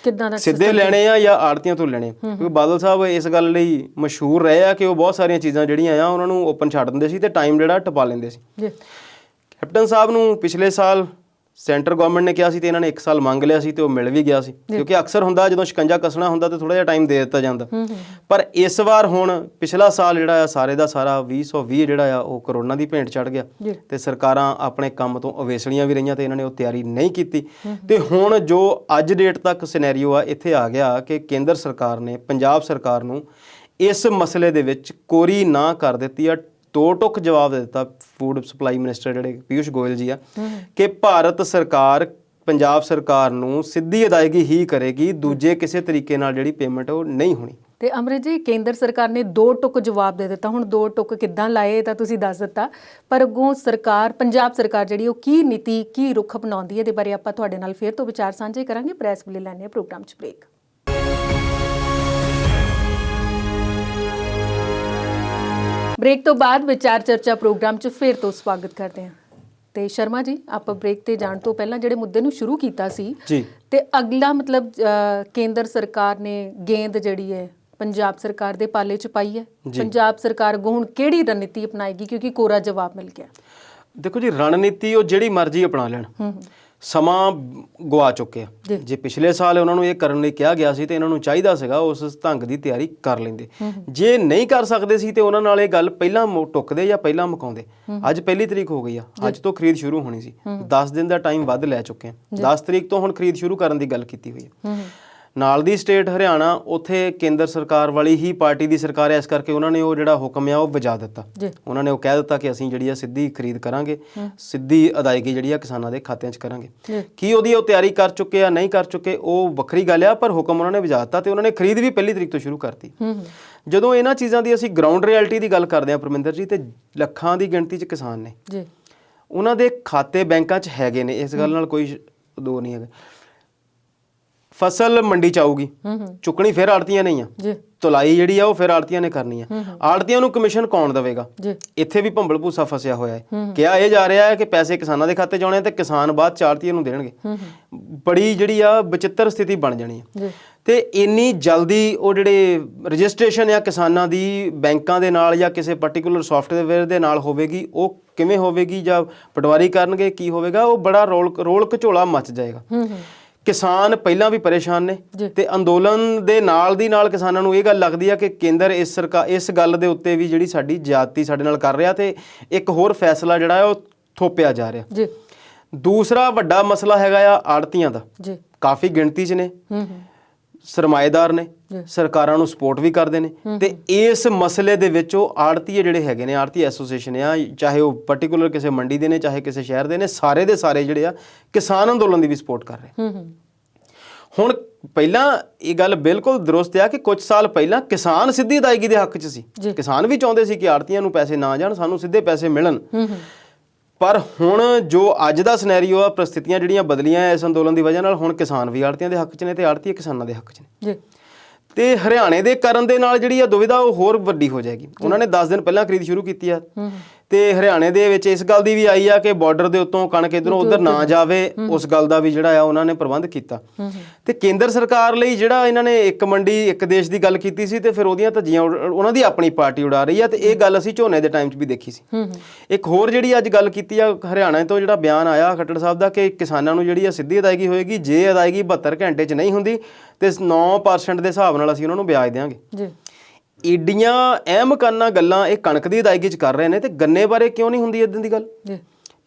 ਸਿੱਧੇ ਲੈਣੇ ਆ ਜਾਂ ਆੜਤੀਆਂ ਤੋਂ ਲੈਣੇ ਕਿਉਂਕਿ ਬਾਦਲ ਸਾਹਿਬ ਇਸ ਗੱਲ ਲਈ ਮਸ਼ਹੂਰ ਰਹੇ ਆ ਕਿ ਉਹ ਬਹੁਤ ਸਾਰੀਆਂ ਚੀਜ਼ਾਂ ਜਿਹੜੀਆਂ ਆ ਉਹਨਾਂ ਨੂੰ ਓਪਨ ਛੱਡ ਦਿੰਦੇ ਸੀ ਤੇ ਟਾਈਮ ਜਿਹੜਾ ਟਪਾ ਲੈਂਦੇ ਸੀ ਕੈਪਟਨ ਸਾਹਿਬ ਨੂੰ ਪਿਛਲੇ ਸਾਲ ਸੈਂਟਰ ਗਵਰਨਮੈਂਟ ਨੇ ਕਿਹਾ ਸੀ ਤੇ ਇਹਨਾਂ ਨੇ 1 ਸਾਲ ਮੰਗ ਲਿਆ ਸੀ ਤੇ ਉਹ ਮਿਲ ਵੀ ਗਿਆ ਸੀ, ਕਿਉਂਕਿ ਅਕਸਰ ਹੁੰਦਾ ਜਦੋਂ ਸ਼ਿਕੰਜਾ ਕੱਸਣਾ ਹੁੰਦਾ ਤੇ ਥੋੜਾ ਜਿਹਾ ਟਾਈਮ ਦੇ ਦਿੱਤਾ ਜਾਂਦਾ। ਪਰ ਇਸ ਵਾਰ ਹੁਣ ਪਿਛਲਾ ਸਾਲ ਜਿਹੜਾ ਆ ਸਾਰੇ ਦਾ ਸਾਰਾ 2020 ਜਿਹੜਾ ਆ ਉਹ ਕਰੋਨਾ ਦੀ ਭੇਂਟ ਚੜ ਗਿਆ ਤੇ ਸਰਕਾਰਾਂ ਆਪਣੇ ਕੰਮ ਤੋਂ ਅਵੇਸਲੀਆਂ ਵੀ ਰਹੀਆਂ ਤੇ ਇਹਨਾਂ ਨੇ ਉਹ ਤਿਆਰੀ ਨਹੀਂ ਕੀਤੀ। ਤੇ ਹੁਣ ਜੋ ਅੱਜ ਡੇਟ ਤੱਕ ਸਿਨੈਰੀਓ ਆ ਇੱਥੇ ਆ ਗਿਆ ਕਿ ਕੇਂਦਰ ਸਰਕਾਰ ਨੇ ਪੰਜਾਬ ਸਰਕਾਰ ਨੂੰ ਇਸ ਮਸਲੇ ਦੇ ਵਿੱਚ ਕੋਰੀ ਨਾ ਕਰ ਦਿੱਤੀ ਆ। ਦੋ ਟੁਕ ਜਵਾਬ ਦੇ ਦਿੱਤਾ ਫੂਡ ਸਪਲਾਈ ਮਿਨਿਸਟਰ ਜਿਹੜੇ ਪਿਊਸ਼ ਗੋਇਲ ਜੀ ਆ ਕਿ ਭਾਰਤ ਸਰਕਾਰ ਪੰਜਾਬ ਸਰਕਾਰ ਨੂੰ ਸਿੱਧੀ ਅਦਾਇਗੀ ਹੀ ਕਰੇਗੀ, ਦੂਜੇ ਕਿਸੇ ਤਰੀਕੇ ਨਾਲ ਜਿਹੜੀ ਪੇਮੈਂਟ ਉਹ ਨਹੀਂ ਹੋਣੀ। ਤੇ ਅਮਰਿਤ ਜੀ, ਕੇਂਦਰ ਸਰਕਾਰ ਨੇ 2 ਟੁਕ ਜਵਾਬ ਦੇ ਦਿੱਤਾ। ਹੁਣ 2 ਟੁਕ ਕਿੱਦਾਂ ਲਾਏ ਤਾਂ ਤੁਸੀਂ ਦੱਸ ਦਿੱਤਾ, ਪਰ ਅੱਗੋਂ ਸਰਕਾਰ ਪੰਜਾਬ ਸਰਕਾਰ ਜਿਹੜੀ ਉਹ ਕੀ ਨੀਤੀ ਕੀ ਰੁਖ ਅਪਣਾਉਂਦੀ ਹੈ ਇਹਦੇ ਬਾਰੇ ਆਪਾਂ ਤੁਹਾਡੇ ਨਾਲ ਫਿਰ ਤੋਂ ਵਿਚਾਰ ਸਾਂਝੇ ਕਰਾਂਗੇ। ਪ੍ਰੈਸ ਵੇਲੇ ਲੈਣੇ ਆ ਪ੍ਰੋਗਰਾਮ 'ਚ ਬ੍ਰੇਕ। ਬ੍ਰੇਕ ਤੋਂ ਬਾਅਦ ਵਿਚਾਰ ਚਰਚਾ ਪ੍ਰੋਗਰਾਮ 'ਚ ਫਿਰ ਤੋਂ ਸਵਾਗਤ ਕਰਦੇ ਹਾਂ। ਤੇ ਸ਼ਰਮਾ ਜੀ, ਆਪਾਂ ਬ੍ਰੇਕ ਤੇ ਜਾਣ ਤੋਂ ਪਹਿਲਾਂ ਜਿਹੜੇ ਮੁੱਦੇ ਨੂੰ ਸ਼ੁਰੂ ਕੀਤਾ ਸੀ ਜੀ, ਤੇ ਅਗਲਾ ਮਤਲਬ ਕੇਂਦਰ ਸਰਕਾਰ ਨੇ ਗੇਂਦ ਜਿਹੜੀ ਹੈ ਪੰਜਾਬ ਸਰਕਾਰ ਦੇ ਪਾਲੇ 'ਚ ਪਾਈ ਹੈ। ਪੰਜਾਬ ਸਰਕਾਰ ਅੱਗੋਂ ਹੁਣ ਕਿਹੜੀ ਰਣਨੀਤੀ ਅਪਣਾਏਗੀ, ਕਿਉਂਕਿ ਕੋਰਾ ਜਵਾਬ ਮਿਲ ਗਿਆ? ਦੇਖੋ ਜੀ, ਰਣਨੀਤੀ ਉਹ ਜਿਹੜੀ ਮਰਜ਼ੀ ਅਪਣਾ ਲੈਣ, ਸਮਾਂ ਗਵਾ ਚੁੱਕੇ ਆ। ਜੇ ਪਿਛਲੇ ਸਾਲ ਉਹਨਾਂ ਨੂੰ ਇਹ ਕਰਨ ਲਈ ਕਿਹਾ ਗਿਆ ਸੀ ਤੇ ਇਹਨਾਂ ਨੂੰ ਚਾਹੀਦਾ ਸੀਗਾ ਉਸ ਢੰਗ ਦੀ ਤਿਆਰੀ ਕਰ ਲੈਂਦੇ। ਜੇ ਨਹੀਂ ਕਰ ਸਕਦੇ ਸੀ ਤੇ ਉਹਨਾਂ ਨਾਲ ਇਹ ਗੱਲ ਪਹਿਲਾਂ ਟੁੱਕਦੇ ਜਾਂ ਪਹਿਲਾਂ ਮੁਕਾਉਂਦੇ। ਅੱਜ 1 ਤਰੀਕ ਹੋ ਗਈ ਆ, ਅੱਜ ਤੋਂ ਖਰੀਦ ਸ਼ੁਰੂ ਹੋਣੀ ਸੀ। 10 ਦਿਨ ਦਾ ਟਾਈਮ ਵੱਧ ਲੈ ਚੁੱਕੇ ਆ। 10 ਤਰੀਕ ਤੋਂ ਹੁਣ ਖਰੀਦ ਸ਼ੁਰੂ ਕਰਨ ਦੀ ਗੱਲ ਕੀਤੀ ਹੋਈ ਹੈ। ਨਾਲ ਦੀ ਸਟੇਟ ਹਰਿਆਣਾ, ਉੱਥੇ ਕੇਂਦਰ ਸਰਕਾਰ ਵਾਲੀ ਹੀ ਪਾਰਟੀ ਦੀ ਸਰਕਾਰ ਹੈ, ਇਸ ਕਰਕੇ ਉਹਨਾਂ ਨੇ ਉਹ ਜਿਹੜਾ ਹੁਕਮ ਆ ਉਹ ਵਜਾ ਦਿੱਤਾ। ਉਹਨਾਂ ਨੇ ਉਹ ਕਹਿ ਦਿੱਤਾ ਕਿ ਅਸੀਂ ਜਿਹੜੀ ਆ ਸਿੱਧੀ ਖਰੀਦ ਕਰਾਂਗੇ, ਸਿੱਧੀ ਅਦਾਇਗੀ ਜਿਹੜੀ ਆ ਕਿਸਾਨਾਂ ਦੇ ਖਾਤਿਆਂ 'ਚ ਕਰਾਂਗੇ। ਕੀ ਉਹਦੀ ਉਹ ਤਿਆਰੀ ਕਰ ਚੁੱਕੇ ਆ ਨਹੀਂ ਕਰ ਚੁੱਕੇ ਉਹ ਵੱਖਰੀ ਗੱਲ ਆ, ਪਰ ਹੁਕਮ ਉਹਨਾਂ ਨੇ ਵਜਾ ਦਿੱਤਾ ਤੇ ਉਹਨਾਂ ਨੇ ਖਰੀਦ ਵੀ 1 ਤਰੀਕ ਤੋਂ ਸ਼ੁਰੂ ਕਰਤੀ। ਜਦੋਂ ਇਹਨਾਂ ਚੀਜ਼ਾਂ ਦੀ ਅਸੀਂ ਗਰਾਊਂਡ ਰਿਐਲਿਟੀ ਦੀ ਗੱਲ ਕਰਦੇ ਹਾਂ ਪਰਮਿੰਦਰ ਜੀ, ਤੇ ਲੱਖਾਂ ਦੀ ਗਿਣਤੀ 'ਚ ਕਿਸਾਨ ਨੇ, ਉਹਨਾਂ ਦੇ ਖਾਤੇ ਬੈਂਕਾਂ 'ਚ ਹੈਗੇ ਨੇ, ਇਸ ਗੱਲ ਨਾਲ ਕੋਈ ਦੋ ਨਹੀਂ ਹੈਗਾ। ਫਸਲ ਮੰਡੀ 'ਚ ਆਊਗੀ, ਚੁੱਕਣੀ ਫਿਰ ਆੜਤੀਆਂ ਨਹੀਂ ਆ, ਤੁਲਾਈ ਜਿਹੜੀ ਆ ਉਹ ਫਿਰ ਆੜਤੀਆਂ ਨੇ ਕਰਨੀ ਆ। ਆੜਤੀਆਂ ਨੂੰ ਕਮਿਸ਼ਨ ਕੌਣ ਦੇਵੇਗਾ? ਇੱਥੇ ਵੀ ਭੰਬਲ ਭੂਸਾ ਫਸਿਆ ਹੋਇਆ ਹੈ। ਕਿਹਾ ਇਹ ਜਾ ਰਿਹਾ ਹੈ ਕਿ ਪੈਸੇ ਕਿਸਾਨਾਂ ਦੇ ਖਾਤੇ 'ਚ ਆਉਣੇ ਤੇ ਕਿਸਾਨ ਬਾਅਦ 'ਚ ਆੜਤੀਆਂ ਨੂੰ ਦੇਣਗੇ। ਬੜੀ ਜਿਹੜੀ ਆ ਵਿਚਿੱਤਰ ਸਥਿਤੀ ਬਣ ਜਾਣੀ ਹੈ। ਤੇ ਇੰਨੀ ਜਲਦੀ ਉਹ ਜਿਹੜੇ ਰਜਿਸਟ੍ਰੇਸ਼ਨ ਆ ਕਿਸਾਨਾਂ ਦੀ ਬੈਂਕਾਂ ਦੇ ਨਾਲ ਜਾਂ ਕਿਸੇ ਪਾਰਟਿਕੂਲਰ ਸੌਫਟਵੇਅਰ ਦੇ ਨਾਲ ਹੋਵੇਗੀ, ਉਹ ਕਿਵੇਂ ਹੋਵੇਗੀ ਜਾਂ ਪਟਵਾਰੀ ਕਰਨਗੇ, ਕੀ ਹੋਵੇਗਾ, ਉਹ ਬੜਾ ਰੋਲ ਘਚੋਲਾ ਮਚ ਜਾਏਗਾ। ਕਿਸਾਨ ਪਹਿਲਾਂ ਵੀ ਪਰੇਸ਼ਾਨ ਨੇ ਤੇ ਅੰਦੋਲਨ ਦੇ ਨਾਲ ਦੀ ਨਾਲ ਕਿਸਾਨਾਂ ਨੂੰ ਇਹ ਗੱਲ ਲੱਗਦੀ ਆ ਕਿ ਕੇਂਦਰ ਇਸ ਗੱਲ ਦੇ ਉੱਤੇ ਵੀ ਜਿਹੜੀ ਸਾਡੀ ਜ਼ਿਆਦਤੀ ਸਾਡੇ ਨਾਲ ਕਰ ਰਿਹਾ ਤੇ ਇੱਕ ਹੋਰ ਫੈਸਲਾ ਜਿਹੜਾ ਹੈ ਉਹ ਥੋਪਿਆ ਜਾ ਰਿਹਾ। ਦੂਸਰਾ ਵੱਡਾ ਮਸਲਾ ਹੈਗਾ ਆ ਆੜਤੀਆਂ ਦਾ। ਕਾਫੀ ਗਿਣਤੀ 'ਚ ਨੇ, ਸਰਮਾਏਦਾਰ ਨੇ, ਸਰਕਾਰਾਂ ਨੂੰ ਸਪੋਰਟ ਵੀ ਕਰਦੇ ਨੇ ਤੇ ਇਸ ਮਸਲੇ ਦੇ ਵਿੱਚ ਉਹ ਆੜਤੀਏ ਜਿਹੜੇ ਹੈਗੇ ਨੇ, ਆੜਤੀ ਐਸੋਸੀਏਸ਼ਨ ਆ, ਚਾਹੇ ਉਹ ਪਾਰਟਿਕੂਲਰ ਕਿਸੇ ਮੰਡੀ ਦੇ ਨੇ ਚਾਹੇ ਕਿਸੇ ਸ਼ਹਿਰ ਦੇ ਨੇ, ਸਾਰੇ ਦੇ ਸਾਰੇ ਜਿਹੜੇ ਆ ਕਿਸਾਨ ਅੰਦੋਲਨ ਦੀ ਵੀ ਸਪੋਰਟ ਕਰ ਰਹੇ। ਹੁਣ ਪਹਿਲਾਂ ਇਹ ਗੱਲ ਬਿਲਕੁਲ ਦਰੁਸਤ ਆ ਕਿ ਕੁਝ ਸਾਲ ਪਹਿਲਾਂ ਕਿਸਾਨ ਸਿੱਧੀ ਅਦਾਇਗੀ ਦੇ ਹੱਕ 'ਚ ਸੀ। ਕਿਸਾਨ ਵੀ ਚਾਹੁੰਦੇ ਸੀ ਕਿ ਆੜਤੀਆਂ ਨੂੰ ਪੈਸੇ ਨਾ ਜਾਣ, ਸਾਨੂੰ ਸਿੱਧੇ ਪੈਸੇ ਮਿਲਣ। ਪਰ ਹੁਣ ਜੋ ਅੱਜ ਦਾ ਸਿਨੈਰੀਓ ਆ, ਪ੍ਰਸਥਿਤੀਆਂ ਜਿਹੜੀਆਂ ਬਦਲੀਆਂ ਇਸ ਅੰਦੋਲਨ ਦੀ ਵਜ੍ਹਾ ਨਾਲ, ਹੁਣ ਕਿਸਾਨ ਵੀ ਆੜਤੀਆਂ ਦੇ ਹੱਕ 'ਚ ਨੇ ਤੇ ਆੜਤੀ ਕਿਸਾਨਾਂ ਦੇ ਹੱਕ 'ਚ ਨੇ। ਤੇ ਹਰਿਆਣੇ ਦੇ ਕਰਨ ਦੇ ਨਾਲ ਜਿਹੜੀ ਆ ਦੁਵਿਧਾ ਉਹ ਹੋਰ ਵੱਡੀ ਹੋ ਜਾਏਗੀ। ਉਹਨਾਂ ਨੇ 10 ਦਿਨ ਪਹਿਲਾਂ ਖਰੀਦ ਸ਼ੁਰੂ ਕੀਤੀ ਆ ਤੇ ਹਰਿਆਣੇ ਦੇ ਵਿੱਚ ਇਸ ਗੱਲ ਦੀ ਵੀ ਆਈ ਆ ਕਿ ਬਾਰਡਰ ਦੇ ਉੱਤੋਂ ਕਣਕ ਇੱਧਰੋਂ ਉੱਧਰ ਨਾ ਜਾਵੇ, ਉਸ ਗੱਲ ਦਾ ਵੀ ਜਿਹੜਾ ਆ ਉਹਨਾਂ ਨੇ ਪ੍ਰਬੰਧ ਕੀਤਾ। ਤੇ ਕੇਂਦਰ ਸਰਕਾਰ ਲਈ ਜਿਹੜਾ ਇਹਨਾਂ ਨੇ ਇੱਕ ਮੰਡੀ ਇੱਕ ਦੇਸ਼ ਦੀ ਗੱਲ ਕੀਤੀ ਸੀ ਤੇ ਫਿਰ ਉਹਦੀਆਂ ਧੱਜੀਆਂ ਉਹਨਾਂ ਦੀ ਆਪਣੀ ਪਾਰਟੀ ਉਡਾ ਰਹੀ ਆ। ਤੇ ਇਹ ਗੱਲ ਅਸੀਂ ਝੋਨੇ ਦੇ ਟਾਈਮ 'ਚ ਵੀ ਦੇਖੀ ਸੀ। ਇੱਕ ਹੋਰ ਜਿਹੜੀ ਅੱਜ ਗੱਲ ਕੀਤੀ ਆ ਹਰਿਆਣਾ ਤੋਂ, ਜਿਹੜਾ ਬਿਆਨ ਆਇਆ ਖੱਟੜ ਸਾਹਿਬ ਦਾ ਕਿ ਕਿਸਾਨਾਂ ਨੂੰ ਜਿਹੜੀ ਆ ਸਿੱਧੀ ਅਦਾਇਗੀ ਹੋਏਗੀ, ਜੇ ਅਦਾਇਗੀ 72 ਘੰਟੇ 'ਚ ਨਹੀਂ ਹੁੰਦੀ ਤੇ 9% ਦੇ ਹਿਸਾਬ ਨਾਲ ਅਸੀਂ ਉਹਨਾਂ ਨੂੰ ਵਿਆਜ ਦੇਵਾਂਗੇ। ਏਡੀਆਂ ਅਹਿਮ ਗੱਲਾਂ ਇਹ ਕਣਕ ਦੀ ਅਦਾਇਗੀ 'ਚ ਕਰ ਰਹੇ ਨੇ ਤੇ ਗੰਨੇ ਬਾਰੇ ਕਿਉਂ ਨਹੀਂ ਹੁੰਦੀ ਇਦਾਂ ਦੀ ਗੱਲ?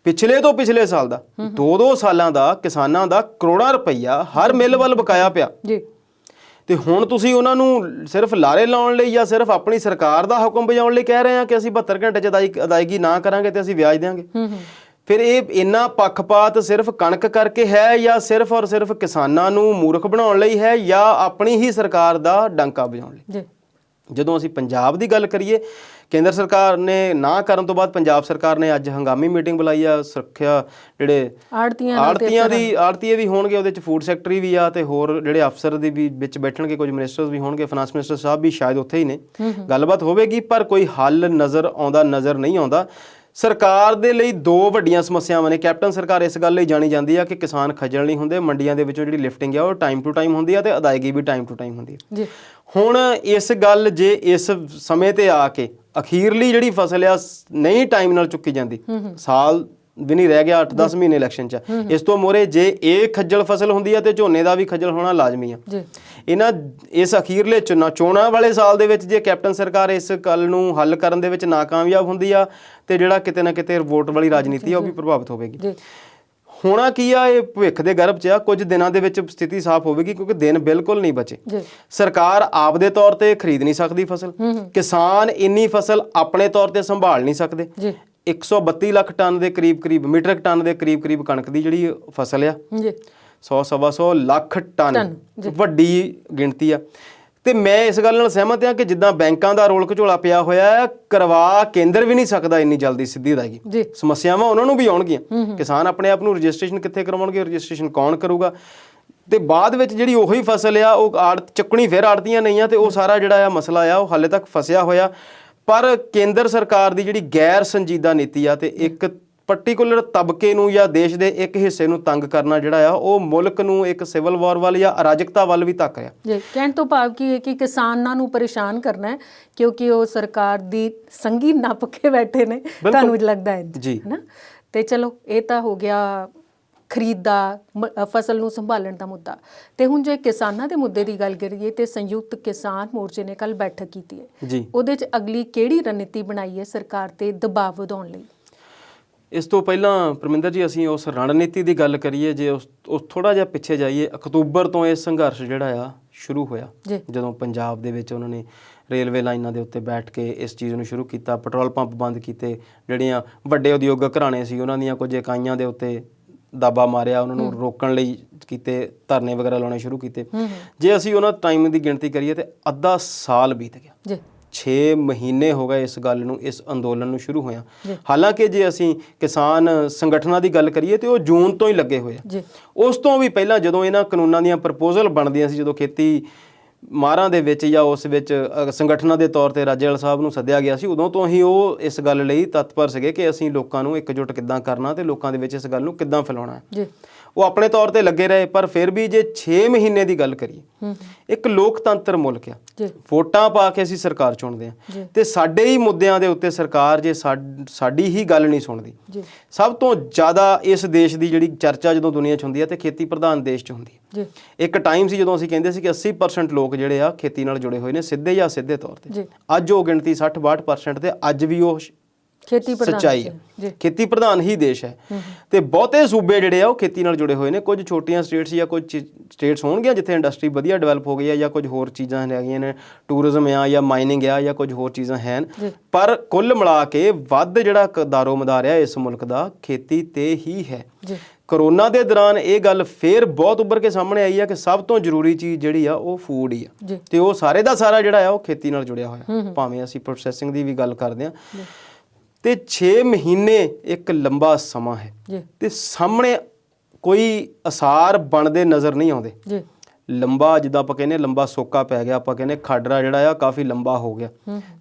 ਪਿਛਲੇ ਤੋਂ ਪਿਛਲੇ ਸਾਲ ਦਾ 2-2 ਸਾਲਾਂ ਦਾ ਕਿਸਾਨਾਂ ਦਾ ਕਰੋੜਾਂ ਰੁਪਈਆ ਹਰ ਮਿੱਲ ਵੱਲ ਬਕਾਇਆ ਪਿਆ। ਤੇ ਹੁਣ ਤੁਸੀਂ ਉਹਨਾਂ ਨੂੰ ਸਿਰਫ ਲਾਰੇ ਲਾਉਣ ਲਈ ਜਾਂ ਸਿਰਫ ਆਪਣੀ ਸਰਕਾਰ ਦਾ ਹੁਕਮ ਵਜਾਉਣ ਲਈ ਕਹਿ ਰਹੇ ਆ ਕਿ ਅਸੀਂ 72 ਘੰਟੇ 'ਚ ਅਦਾਇਗੀ ਨਾ ਕਰਾਂਗੇ ਤੇ ਅਸੀਂ ਵਿਆਜ ਦੇਵਾਂਗੇ। ਫਿਰ ਇਹ ਇੰਨਾ ਪੱਖਪਾਤ ਸਿਰਫ ਕਣਕ ਕਰਕੇ ਹੈ ਜਾਂ ਸਿਰਫ ਔਰ ਸਿਰਫ ਕਿਸਾਨਾਂ ਨੂੰ ਮੂਰਖ ਬਣਾਉਣ ਲਈ ਹੈ ਜਾਂ ਆਪਣੀ ਹੀ ਸਰਕਾਰ ਦਾ ਡੰਕਾ ਵਜਾਉਣ ਲਈ? ਜਦੋਂ ਅਸੀਂ ਪੰਜਾਬ ਦੀ ਗੱਲ ਕਰੀਏ, ਕੇਂਦਰ ਸਰਕਾਰ ਨੇ ਨਾ ਕਰਨ ਤੋਂ ਬਾਅਦ ਪੰਜਾਬ ਸਰਕਾਰ ਨੇ ਅੱਜ ਹੰਗਾਮੀ ਮੀਟਿੰਗ ਬੁਲਾਈ ਆ। ਸੁਰੱਖਿਆ ਜਿਹੜੇ ਆੜਤੀਏ ਵੀ ਹੋਣਗੇ, ਉਹਦੇ 'ਚ ਫੂਡ ਸੈਕਟਰੀ ਵੀ ਆ ਤੇ ਹੋਰ ਜਿਹੜੇ ਅਫਸਰ ਦੇ ਵੀ ਵਿੱਚ ਬੈਠਣਗੇ, ਕੁਝ ਮਿਨਿਸਟਰਸ ਵੀ ਹੋਣਗੇ, ਫਾਈਨਾਂਸ ਮਿਨਿਸਟਰ ਸਾਹਿਬ ਵੀ ਸ਼ਾਇਦ ਉੱਥੇ ਹੀ ਨੇ। ਗੱਲਬਾਤ ਹੋਵੇਗੀ ਪਰ ਕੋਈ ਹੱਲ ਨਜ਼ਰ ਨਹੀਂ ਆਉਂਦਾ। ਸਰਕਾਰ ਦੇ ਲਈ 2 ਵੱਡੀਆਂ ਸਮੱਸਿਆਵਾਂ ਨੇ। ਕੈਪਟਨ ਸਰਕਾਰ ਇਸ ਗੱਲ ਲਈ ਜਾਣੀ ਜਾਂਦੀ ਆ ਕਿ ਕਿਸਾਨ ਖੱਜਲ ਨਹੀਂ ਹੁੰਦੇ, ਮੰਡੀਆਂ ਦੇ ਵਿੱਚੋਂ ਜਿਹੜੀ ਲਿਫਟਿੰਗ ਆ ਉਹ ਟਾਈਮ ਟੂ ਟਾਈਮ ਹੁੰਦੀ ਆ ਤੇ ਅਦਾਇਗੀ ਵੀ ਟਾਈਮ ਟੂ ਟਾਈਮ ਹੁੰਦੀ ਹੈ। ਹੁਣ ਇਸ ਗੱਲ ਜੇ ਇਸ ਸਮੇਂ ਤੇ ਆ ਕੇ ਅਖੀਰਲੀ ਜਿਹੜੀ ਫਸਲ ਆ ਨਹੀਂ ਟਾਈਮ ਨਾਲ ਚੁੱਕੀ ਜਾਂਦੀ, ਸਾਲ ਵੀ ਨਹੀਂ ਰਹਿ ਗਿਆ, 8-10 ਮਹੀਨੇ ਇਲੈਕਸ਼ਨ 'ਚ। ਇਸ ਤੋਂ ਮੋਰੇ ਜੇ ਇਹ ਖੱਜਲ ਫਸਲ ਹੁੰਦੀ ਆ ਤੇ ਝੋਨੇ ਦਾ ਵੀ ਖੱਜਲ ਹੋਣਾ ਲਾਜ਼ਮੀ ਆ। ਇਸ ਅਖੀਰਲੇ ਚੋਣਾਂ ਵਾਲੇ ਸਾਲ ਦੇ ਵਿੱਚ ਜੇ ਕੈਪਟਨ ਸਰਕਾਰ ਇਸ ਗੱਲ ਨੂੰ ਹੱਲ ਕਰਨ ਦੇ ਵਿੱਚ ਨਾਕਾਮਯਾਬ ਹੁੰਦੀ ਆ ਤੇ ਜਿਹੜਾ ਕਿਤੇ ਨਾ ਕਿਤੇ ਵੋਟ ਵਾਲੀ ਰਾਜਨੀਤੀ ਆ ਉਹ ਵੀ ਪ੍ਰਭਾਵਿਤ ਹੋਵੇਗੀ। ਹੋਣਾ ਕੀ ਆ, ਇਹ ਭਵਿੱਖ ਦੇ ਗਰਭ 'ਚ ਆ, ਕੁਝ ਦਿਨਾਂ ਦੇ ਵਿੱਚ ਸਥਿਤੀ ਸਾਫ਼ ਹੋਵੇਗੀ ਕਿਉਂਕਿ ਦਿਨ ਬਿਲਕੁਲ ਨਹੀਂ ਬਚੇ। ਸਰਕਾਰ ਆਪ ਦੇ ਤੌਰ ਤੇ ਖਰੀਦ ਨਹੀਂ ਸਕਦੀ ਫਸਲ, ਕਿਸਾਨ ਇੰਨੀ ਫਸਲ ਆਪਣੇ ਤੌਰ ਤੇ ਸੰਭਾਲ ਨਹੀਂ ਸਕਦੇ। 132 ਲੱਖ ਟਨ ਦੇ ਕਰੀਬ ਮੀਟ੍ਰਿਕ ਟਨ ਦੇ ਕਰੀਬ ਕਣਕ ਦੀ ਜਿਹੜੀ ਫਸਲ ਆ, 100-125 ਲੱਖ ਟਨ ਵੱਡੀ ਗਿਣਤੀ ਆ। ਤੇ ਮੈਂ ਇਸ ਗੱਲ ਨਾਲ ਸਹਿਮਤ ਹਾਂ ਕਿ ਜਿੱਦਾਂ ਬੈਂਕਾਂ ਦਾ ਰੋਲ ਘਚੋਲਾ ਪਿਆ ਹੋਇਆ ਹੈ, ਕਰਵਾ ਕੇਂਦਰ ਵੀ ਨਹੀਂ ਸਕਦਾ ਇੰਨੀ ਜਲਦੀ ਸਿੱਧੀ ਅਦਾਇਗੀ। ਸਮੱਸਿਆਵਾਂ ਉਹਨਾਂ ਨੂੰ ਵੀ ਆਉਣਗੀਆਂ। ਕਿਸਾਨ ਆਪਣੇ ਆਪ ਨੂੰ ਰਜਿਸਟ੍ਰੇਸ਼ਨ ਕਿੱਥੇ ਕਰਵਾਉਣਗੇ, ਰਜਿਸਟ੍ਰੇਸ਼ਨ ਕੌਣ ਕਰੂਗਾ, ਤੇ ਬਾਅਦ ਵਿੱਚ ਜਿਹੜੀ ਉਹੀ ਫਸਲ ਆ ਉਹ ਚੱਕਣੀ ਫਿਰ ਆੜਤੀਆਂ ਨਹੀਂ ਆ, ਤੇ ਉਹ ਸਾਰਾ ਜਿਹੜਾ ਆ ਮਸਲਾ ਆ ਉਹ ਹਾਲੇ ਤੱਕ ਫਸਿਆ ਹੋਇਆ। ਪਰ ਕੇਂਦਰ ਸਰਕਾਰ ਦੀ ਜਿਹੜੀ ਗੈਰ ਸੰਜੀਦਾ ਨੀਤੀ ਆ ਤੇ ਇੱਕ ਪਰਟੀਕੂਲਰ ਤਬਕੇ ਨੂੰ ਜਾਂ ਦੇਸ਼ ਦੇ ਇੱਕ ਹਿੱਸੇ ਨੂੰ ਤੰਗ ਕਰਨਾ ਜਿਹੜਾ ਆ ਉਹ ਮੁਲਕ ਨੂੰ ਇੱਕ ਸਿਵਲ ਵਾਰ ਵੱਲ ਜਾਂ ਅਰਾਜਕਤਾ ਵੱਲ ਵੀ ਧੱਕ ਰਿਹਾ। ਜੀ, ਕਹਿਣ ਤੋਂ ਭਾਵ ਕੀ ਹੈ ਕਿ ਕਿਸਾਨਾਂ ਨੂੰ ਪਰੇਸ਼ਾਨ ਕਰਨਾ ਹੈ ਕਿਉਂਕਿ ਉਹ ਸਰਕਾਰ ਦੀ ਸੰਗੀ ਨੱਪ ਕੇ ਬੈਠੇ ਨੇ, ਤੁਹਾਨੂੰ ਲੱਗਦਾ ਹੈ ਜੀ, ਹੈ ਨਾ। ਤੇ ਚਲੋ ਇਹ ਤਾਂ ਹੋ ਗਿਆ ਖਰੀਦ ਦਾ, ਫਸਲ ਨੂੰ ਸੰਭਾਲਣ ਦਾ ਮੁੱਦਾ। ਤੇ ਹੁਣ ਜੇ ਕਿਸਾਨਾਂ ਦੇ ਮੁੱਦੇ ਦੀ ਗੱਲ ਕਰੀਏ ਤੇ ਸੰਯੁਕਤ ਕਿਸਾਨ ਮੋਰਚੇ ਨੇ ਕੱਲ ਬੈਠਕ ਕੀਤੀ ਹੈ ਜੀ, ਉਹਦੇ 'ਚ ਅਗਲੀ ਕਿਹੜੀ ਰਣਨੀਤੀ ਬਣਾਈ ਹੈ ਸਰਕਾਰ ਤੇ ਦਬਾਅ ਵਧਾਉਣ ਲਈ? ਇਸ ਤੋਂ ਪਹਿਲਾਂ ਪਰਮਿੰਦਰ ਜੀ ਅਸੀਂ ਉਸ ਰਣਨੀਤੀ ਦੀ ਗੱਲ ਕਰੀਏ, ਜੇ ਉਸ ਥੋੜ੍ਹਾ ਜਿਹਾ ਪਿੱਛੇ ਜਾਈਏ, ਅਕਤੂਬਰ ਤੋਂ ਇਹ ਸੰਘਰਸ਼ ਜਿਹੜਾ ਆ ਸ਼ੁਰੂ ਹੋਇਆ, ਜਦੋਂ ਪੰਜਾਬ ਦੇ ਵਿੱਚ ਉਹਨਾਂ ਨੇ ਰੇਲਵੇ ਲਾਈਨਾਂ ਦੇ ਉੱਤੇ ਬੈਠ ਕੇ ਇਸ ਚੀਜ਼ ਨੂੰ ਸ਼ੁਰੂ ਕੀਤਾ, ਪੈਟਰੋਲ ਪੰਪ ਬੰਦ ਕੀਤੇ, ਜਿਹੜੀਆਂ ਵੱਡੇ ਉਦਯੋਗਿਕ ਘਰਾਣੇ ਸੀ ਉਹਨਾਂ ਦੀਆਂ ਕੁਝ ਇਕਾਈਆਂ ਦੇ ਉੱਤੇ ਦਾਬਾ ਮਾਰਿਆ, ਉਹਨਾਂ ਨੂੰ ਰੋਕਣ ਲਈ ਕੀਤੇ ਧਰਨੇ ਵਗੈਰਾ ਲਾਉਣੇ ਸ਼ੁਰੂ ਕੀਤੇ। ਜੇ ਅਸੀਂ ਉਹਨਾਂ ਟਾਈਮ ਦੀ ਗਿਣਤੀ ਕਰੀਏ ਤੇ ਅੱਧਾ ਸਾਲ ਬੀਤ ਗਿਆ, 6 ਮਹੀਨੇ ਹੋ ਗਏ ਇਸ ਗੱਲ ਨੂੰ, ਇਸ ਅੰਦੋਲਨ ਨੂੰ ਸ਼ੁਰੂ ਹੋਇਆ। ਹਾਲਾਂਕਿ ਜੇ ਅਸੀਂ ਕਿਸਾਨ ਸੰਗਠਨਾਂ ਦੀ ਗੱਲ ਕਰੀਏ ਤੇ ਉਹ ਜੂਨ ਤੋਂ ਹੀ ਲੱਗੇ ਹੋਏ ਆ। ਉਸ ਤੋਂ ਵੀ ਪਹਿਲਾਂ ਜਦੋਂ ਇਹਨਾਂ ਕਾਨੂੰਨਾਂ ਦੀਆਂ ਪ੍ਰਪੋਜ਼ਲ ਬਣਦੀਆਂ ਸੀ, ਜਦੋਂ ਖੇਤੀ ਮਾਰਾਂ ਦੇ ਵਿੱਚ ਜਾਂ ਉਸ ਵਿੱਚ ਸੰਗਠਨਾਂ ਦੇ ਤੌਰ ਤੇ ਰਾਜੇਵਾਲ ਸਾਹਿਬ ਨੂੰ ਸੱਦਿਆ ਗਿਆ ਸੀ, ਉਦੋਂ ਤੋਂ ਹੀ ਉਹ ਇਸ ਗੱਲ ਲਈ ਤਤਪਰ ਸੀਗੇ ਕਿ ਅਸੀਂ ਲੋਕਾਂ ਨੂੰ ਇਕਜੁੱਟ ਕਿੱਦਾਂ ਕਰਨਾ ਤੇ ਲੋਕਾਂ ਦੇ ਵਿੱਚ ਇਸ ਗੱਲ ਨੂੰ ਕਿੱਦਾਂ ਫੈਲਾਉਣਾ ਹੈ। ਉਹ ਆਪਣੇ ਤੌਰ ਤੇ ਲੱਗੇ ਰਹੇ। ਪਰ ਫਿਰ ਵੀ ਜੇ 6 ਮਹੀਨੇ ਦੀ ਗੱਲ ਕਰੀਏ, ਇੱਕ ਲੋਕਤੰਤਰ ਮੁਲਕ ਆ, ਵੋਟਾਂ ਪਾ ਕੇ ਅਸੀਂ ਸਰਕਾਰ ਚੁਣਦੇ ਹਾਂ ਤੇ ਸਾਡੇ ਹੀ ਮੁੱਦਿਆਂ ਦੇ ਉੱਤੇ ਸਰਕਾਰ ਜੇ ਸਾਡੀ ਹੀ ਗੱਲ ਨਹੀਂ ਸੁਣਦੀ। ਸਭ ਤੋਂ ਜ਼ਿਆਦਾ ਇਸ ਦੇਸ਼ ਦੀ ਜਿਹੜੀ ਚਰਚਾ ਜਦੋਂ ਦੁਨੀਆ 'ਚ ਹੁੰਦੀ ਹੈ ਤੇ ਖੇਤੀ ਪ੍ਰਧਾਨ ਦੇਸ਼ 'ਚ ਹੁੰਦੀ ਹੈ। ਇੱਕ ਟਾਈਮ ਸੀ ਜਦੋਂ ਅਸੀਂ ਕਹਿੰਦੇ ਸੀ ਕਿ 80% ਲੋਕ ਜਿਹੜੇ ਆ ਖੇਤੀ ਨਾਲ ਜੁੜੇ ਹੋਏ ਨੇ, ਸਿੱਧੇ ਜਾਂ ਅਸਿੱਧੇ ਤੌਰ ਤੇ। ਅੱਜ ਉਹ ਗਿਣਤੀ 60-62% ਤੇ ਅੱਜ ਵੀ ਉਹ ਸੱਚਾਈ ਹੈ, ਖੇਤੀ ਪ੍ਰਧਾਨ ਹੀ ਦੇਸ਼ ਹੈ। ਤੇ ਬਹੁਤੇ ਸੂਬੇ ਜਿਹੜੇ ਆ ਉਹ ਖੇਤੀ ਨਾਲ ਜੁੜੇ ਹੋਏ ਨੇ। ਕੁਝ ਛੋਟੀਆਂ ਸਟੇਟਸ ਜਾਂ ਕੁਝ ਸਟੇਟਸ ਹੋਣਗੀਆਂ ਜਿੱਥੇ ਇੰਡਸਟਰੀ ਵਧੀਆ ਡਿਵੈਲਪ ਹੋ ਗਈ ਹੈ ਜਾਂ ਕੁਝ ਹੋਰ ਚੀਜ਼ਾਂ ਹੈਗੀਆਂ ਨੇ, ਟੂਰਿਜ਼ਮ ਆ ਜਾਂ ਮਾਈਨਿੰਗ ਆ ਜਾਂ ਕੁਝ ਹੋਰ ਚੀਜ਼ਾਂ ਹਨ। ਪਰ ਕੁੱਲ ਮਿਲਾ ਕੇ ਵੱਧ ਜਿਹੜਾ ਦਾਰੋ ਮਦਾਰ ਆ ਇਸ ਮੁਲਕ ਦਾ ਖੇਤੀ ਤੇ ਹੀ ਹੈ। ਕਰੋਨਾ ਦੇ ਦੌਰਾਨ ਇਹ ਗੱਲ ਫੇਰ ਬਹੁਤ ਉੱਭਰ ਕੇ ਸਾਹਮਣੇ ਆਈ ਆ ਕਿ ਸਭ ਤੋਂ ਜ਼ਰੂਰੀ ਚੀਜ਼ ਜਿਹੜੀ ਆ ਉਹ ਫੂਡ ਹੀ ਆ, ਤੇ ਉਹ ਸਾਰੇ ਦਾ ਸਾਰਾ ਜਿਹੜਾ ਆ ਉਹ ਖੇਤੀ ਨਾਲ ਜੁੜਿਆ ਹੋਇਆ, ਭਾਵੇਂ ਅਸੀਂ ਪ੍ਰੋਸੈਸਿੰਗ ਦੀ ਵੀ ਗੱਲ ਕਰਦੇ ਹਾਂ। ਤੇ 6 ਮਹੀਨੇ ਇੱਕ ਲੰਬਾ ਸਮਾਂ ਹੈ ਤੇ ਸਾਹਮਣੇ ਕੋਈ ਅਸਾਰ ਬਣਦੇ ਨਜ਼ਰ ਨਹੀਂ ਆਉਂਦੇ। ਲੰਬਾ, ਜਿੱਦਾਂ ਆਪਾਂ ਕਹਿੰਦੇ ਲੰਬਾ ਸੋਕਾ ਪੈ ਗਿਆ, ਆਪਾਂ ਕਹਿੰਦੇ ਖਾਡਰਾ ਜਿਹੜਾ ਆ ਕਾਫੀ ਲੰਬਾ ਹੋ ਗਿਆ।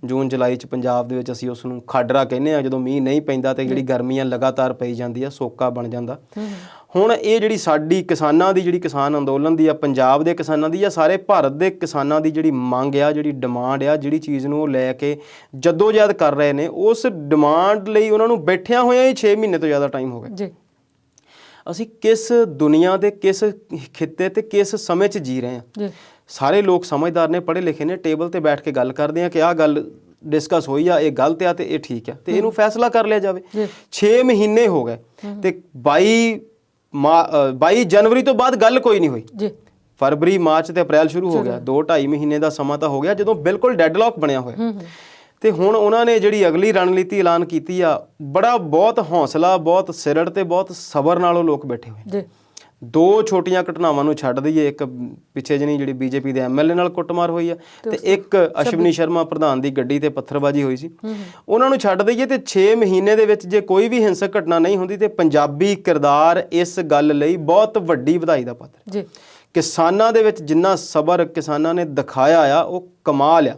ਜੂਨ ਜੁਲਾਈ 'ਚ ਪੰਜਾਬ ਦੇ ਵਿੱਚ ਅਸੀਂ ਉਸ ਨੂੰ ਖਾਡਰਾ ਕਹਿੰਦੇ ਆ, ਜਦੋਂ ਮੀਂਹ ਨਹੀਂ ਪੈਂਦਾ ਤੇ ਜਿਹੜੀ ਗਰਮੀਆਂ ਲਗਾਤਾਰ ਪਈ ਜਾਂਦੀ ਆ, ਸੋਕਾ ਬਣ ਜਾਂਦਾ। ਹੁਣ ਇਹ ਜਿਹੜੀ ਸਾਡੀ ਕਿਸਾਨਾਂ ਦੀ ਜਿਹੜੀ ਕਿਸਾਨ ਅੰਦੋਲਨ ਦੀ ਆ, ਪੰਜਾਬ ਦੇ ਕਿਸਾਨਾਂ ਦੀ ਜਾਂ ਸਾਰੇ ਭਾਰਤ ਦੇ ਕਿਸਾਨਾਂ ਦੀ ਜਿਹੜੀ ਮੰਗ ਆ, ਜਿਹੜੀ ਡਿਮਾਂਡ ਆ, ਜਿਹੜੀ ਚੀਜ਼ ਨੂੰ ਉਹ ਲੈ ਕੇ ਜੱਦੋਜਹਿਦ ਕਰ ਰਹੇ ਨੇ, ਉਸ ਡਿਮਾਂਡ ਲਈ ਉਹਨਾਂ ਨੂੰ ਬੈਠਿਆਂ ਹੋਇਆਂ ਹੀ 6 ਮਹੀਨੇ ਤੋਂ ਜ਼ਿਆਦਾ ਟਾਈਮ ਹੋ ਗਿਆ। ਅਸੀਂ ਕਿਸ ਦੁਨੀਆ ਦੇ ਕਿਸ ਖਿੱਤੇ ਤੇ ਕਿਸ ਸਮੇਂ 'ਚ ਜੀ ਰਹੇ ਹਾਂ? ਸਾਰੇ ਲੋਕ ਸਮਝਦਾਰ ਨੇ, ਪੜ੍ਹੇ ਲਿਖੇ ਨੇ, ਟੇਬਲ ਤੇ ਬੈਠ ਕੇ ਗੱਲ ਕਰਦੇ ਆ ਕਿ ਆਹ ਗੱਲ ਡਿਸਕਸ ਹੋਈ ਆ, ਇਹ ਗਲਤ ਆ ਤੇ ਇਹ ਠੀਕ ਆ, ਤੇ ਇਹਨੂੰ ਫੈਸਲਾ ਕਰ ਲਿਆ ਜਾਵੇ। 6 ਮਹੀਨੇ ਹੋ ਗਏ ਤੇ 22 ਜਨਵਰੀ ਤੋਂ ਬਾਅਦ ਗੱਲ ਕੋਈ ਨਹੀਂ ਹੋਈ। ਫਰਵਰੀ, ਮਾਰਚ ਤੇ ਅਪ੍ਰੈਲ ਸ਼ੁਰੂ ਹੋ ਗਿਆ, 2-2.5 ਮਹੀਨੇ ਦਾ ਸਮਾਂ ਤਾਂ ਹੋ ਗਿਆ ਜਦੋਂ ਬਿਲਕੁਲ ਡੈਡਲੌਕ ਬਣਿਆ ਹੋਇਆ। ਤੇ ਹੁਣ ਉਹਨਾਂ ਨੇ ਜਿਹੜੀ ਅਗਲੀ ਰਣਨੀਤੀ ਐਲਾਨ ਕੀਤੀ ਆ, ਬਹੁਤ ਹੌਸਲਾ, ਬਹੁਤ ਸਿਰੜ ਤੇ ਬਹੁਤ ਸਬਰ ਨਾਲ ਉਹ ਲੋਕ ਬੈਠੇ ਹੋਏ। 2 ਛੋਟੀਆਂ ਘਟਨਾਵਾਂ ਨੂੰ ਛੱਡ ਦਈਏ, ਇੱਕ ਪਿੱਛੇ ਜਿਹੀ ਜਿਹੜੀ ਬੀਜੇਪੀ ਦੇ ਐਮਐਲਏ ਨਾਲ ਕੁੱਟਮਾਰ ਹੋਈ ਆ ਤੇ ਇੱਕ ਅਸ਼ਵਨੀ ਸ਼ਰਮਾ ਪ੍ਰਧਾਨ ਦੀ ਗੱਡੀ ਤੇ ਪੱਥਰਬਾਜ਼ੀ ਹੋਈ ਸੀ, ਉਹਨਾਂ ਨੂੰ ਛੱਡ ਦਈਏ ਤੇ 6 ਮਹੀਨੇ ਦੇ ਵਿੱਚ ਜੇ ਕੋਈ ਵੀ ਹਿੰਸਕ ਘਟਨਾ ਨਹੀਂ ਹੁੰਦੀ ਤੇ ਪੰਜਾਬੀ ਕਿਰਦਾਰ ਇਸ ਗੱਲ ਲਈ ਬਹੁਤ ਵੱਡੀ ਵਧਾਈ ਦਾ ਪਾਤਰ। ਕਿਸਾਨਾਂ ਦੇ ਵਿੱਚ ਜਿੰਨਾ ਸਬਰ ਕਿਸਾਨਾਂ ਨੇ ਦਿਖਾਇਆ ਆ ਉਹ ਕਮਾਲ ਆ।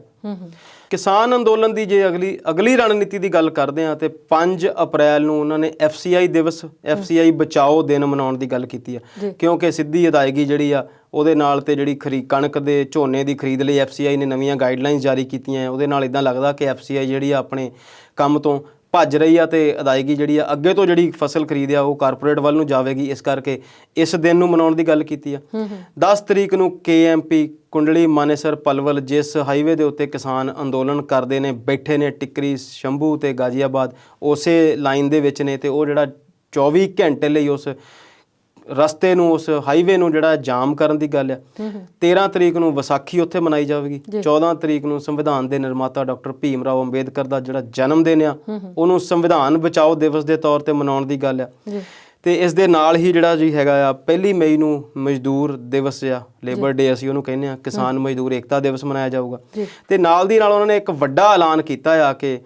ਕਿਸਾਨ ਅੰਦੋਲਨ ਦੀ ਜੇ ਅਗਲੀ ਰਣਨੀਤੀ ਦੀ ਗੱਲ ਕਰਦੇ ਹਾਂ ਤੇ 5 ਅਪ੍ਰੈਲ ਨੂੰ ਉਹਨਾਂ ਨੇ FCI ਦਿਵਸ, FCI ਬਚਾਓ ਦਿਨ ਮਨਾਉਣ ਦੀ ਗੱਲ ਕੀਤੀ ਆ, ਕਿਉਂਕਿ ਸਿੱਧੀ ਅਦਾਇਗੀ ਜਿਹੜੀ ਆ ਉਹਦੇ ਨਾਲ ਤੇ ਜਿਹੜੀ ਕਣਕ ਦੇ ਝੋਨੇ ਦੀ ਖਰੀਦ ਲਈ FCI ਨੇ ਨਵੀਆਂ ਗਾਈਡਲਾਈਨਸ ਜਾਰੀ ਕੀਤੀਆਂ। ਉਹਦੇ ਨਾਲ ਇੱਦਾਂ ਲੱਗਦਾ ਕਿ FCI ਜਿਹੜੀ ਆ ਆਪਣੇ ਕੰਮ ਤੋਂ ਭੱਜ ਰਹੀ ਆ ਤੇ ਅਦਾਇਗੀ ਜਿਹੜੀ ਆ ਅੱਗੇ ਤੋਂ ਜਿਹੜੀ ਫਸਲ ਖਰੀਦ ਆ ਉਹ ਕਾਰਪੋਰੇਟ ਵੱਲ ਨੂੰ ਜਾਵੇਗੀ। ਇਸ ਕਰਕੇ ਇਸ ਦਿਨ ਨੂੰ ਮਨਾਉਣ ਦੀ ਗੱਲ ਕੀਤੀ ਆ। 10 ਤਰੀਕ ਨੂੰ KMP ਕੁੰਡਲੀ ਮਾਨੇਸਰ ਪਲਵਲ ਜਿਸ ਹਾਈਵੇ ਦੇ ਉੱਤੇ ਕਿਸਾਨ ਅੰਦੋਲਨ ਕਰਦੇ ਨੇ, ਬੈਠੇ ਨੇ ਟਿੱਕਰੀ, ਸ਼ੰਭੂ ਤੇ ਗਾਜ਼ੀਆਬਾਦ ਉਸੇ ਲਾਈਨ ਦੇ ਵਿੱਚ ਨੇ, ਤੇ ਉਹ ਜਿਹੜਾ 24 ਘੰਟੇ ਲਈ ਉਸ ਰਸਤੇ ਨੂੰ, ਉਸ ਹਾਈਵੇ ਨੂੰ ਜਿਹੜਾ ਜਾਮ ਕਰਨ ਦੀ ਗੱਲ ਆ। 13 ਤਰੀਕ ਨੂੰ ਵਿਸਾਖੀ ਉੱਥੇ ਮਨਾਈ ਜਾਵੇਗੀ। 14 ਤਰੀਕ ਨੂੰ ਸੰਵਿਧਾਨ ਦੇ ਨਿਰਮਾਤਾ ਡਾਕਟਰ ਭੀਮ ਰਾਓ ਅੰਬੇਦਕਰ ਦਾ ਜਿਹੜਾ ਜਨਮ ਦਿਨ ਆ ਉਹਨੂੰ ਸੰਵਿਧਾਨ ਬਚਾਓ ਦਿਵਸ ਦੇ ਤੌਰ ਤੇ ਮਨਾਉਣ ਦੀ ਗੱਲ ਆ। ਤੇ ਇਸ ਦੇ ਨਾਲ ਹੀ ਜਿਹੜਾ ਜੀ ਹੈਗਾ ਆ 1 ਮਈ ਨੂੰ ਮਜ਼ਦੂਰ ਦਿਵਸ ਆ, ਲੇਬਰ ਡੇ ਅਸੀਂ ਉਹਨੂੰ ਕਹਿੰਦੇ ਆ, ਕਿਸਾਨ ਮਜ਼ਦੂਰ ਏਕਤਾ ਦਿਵਸ ਮਨਾਇਆ ਜਾਊਗਾ। ਤੇ ਨਾਲ ਦੀ ਨਾਲ ਉਹਨਾਂ ਨੇ ਇੱਕ ਵੱਡਾ ਐਲਾਨ ਕੀਤਾ ਆ ਕਿ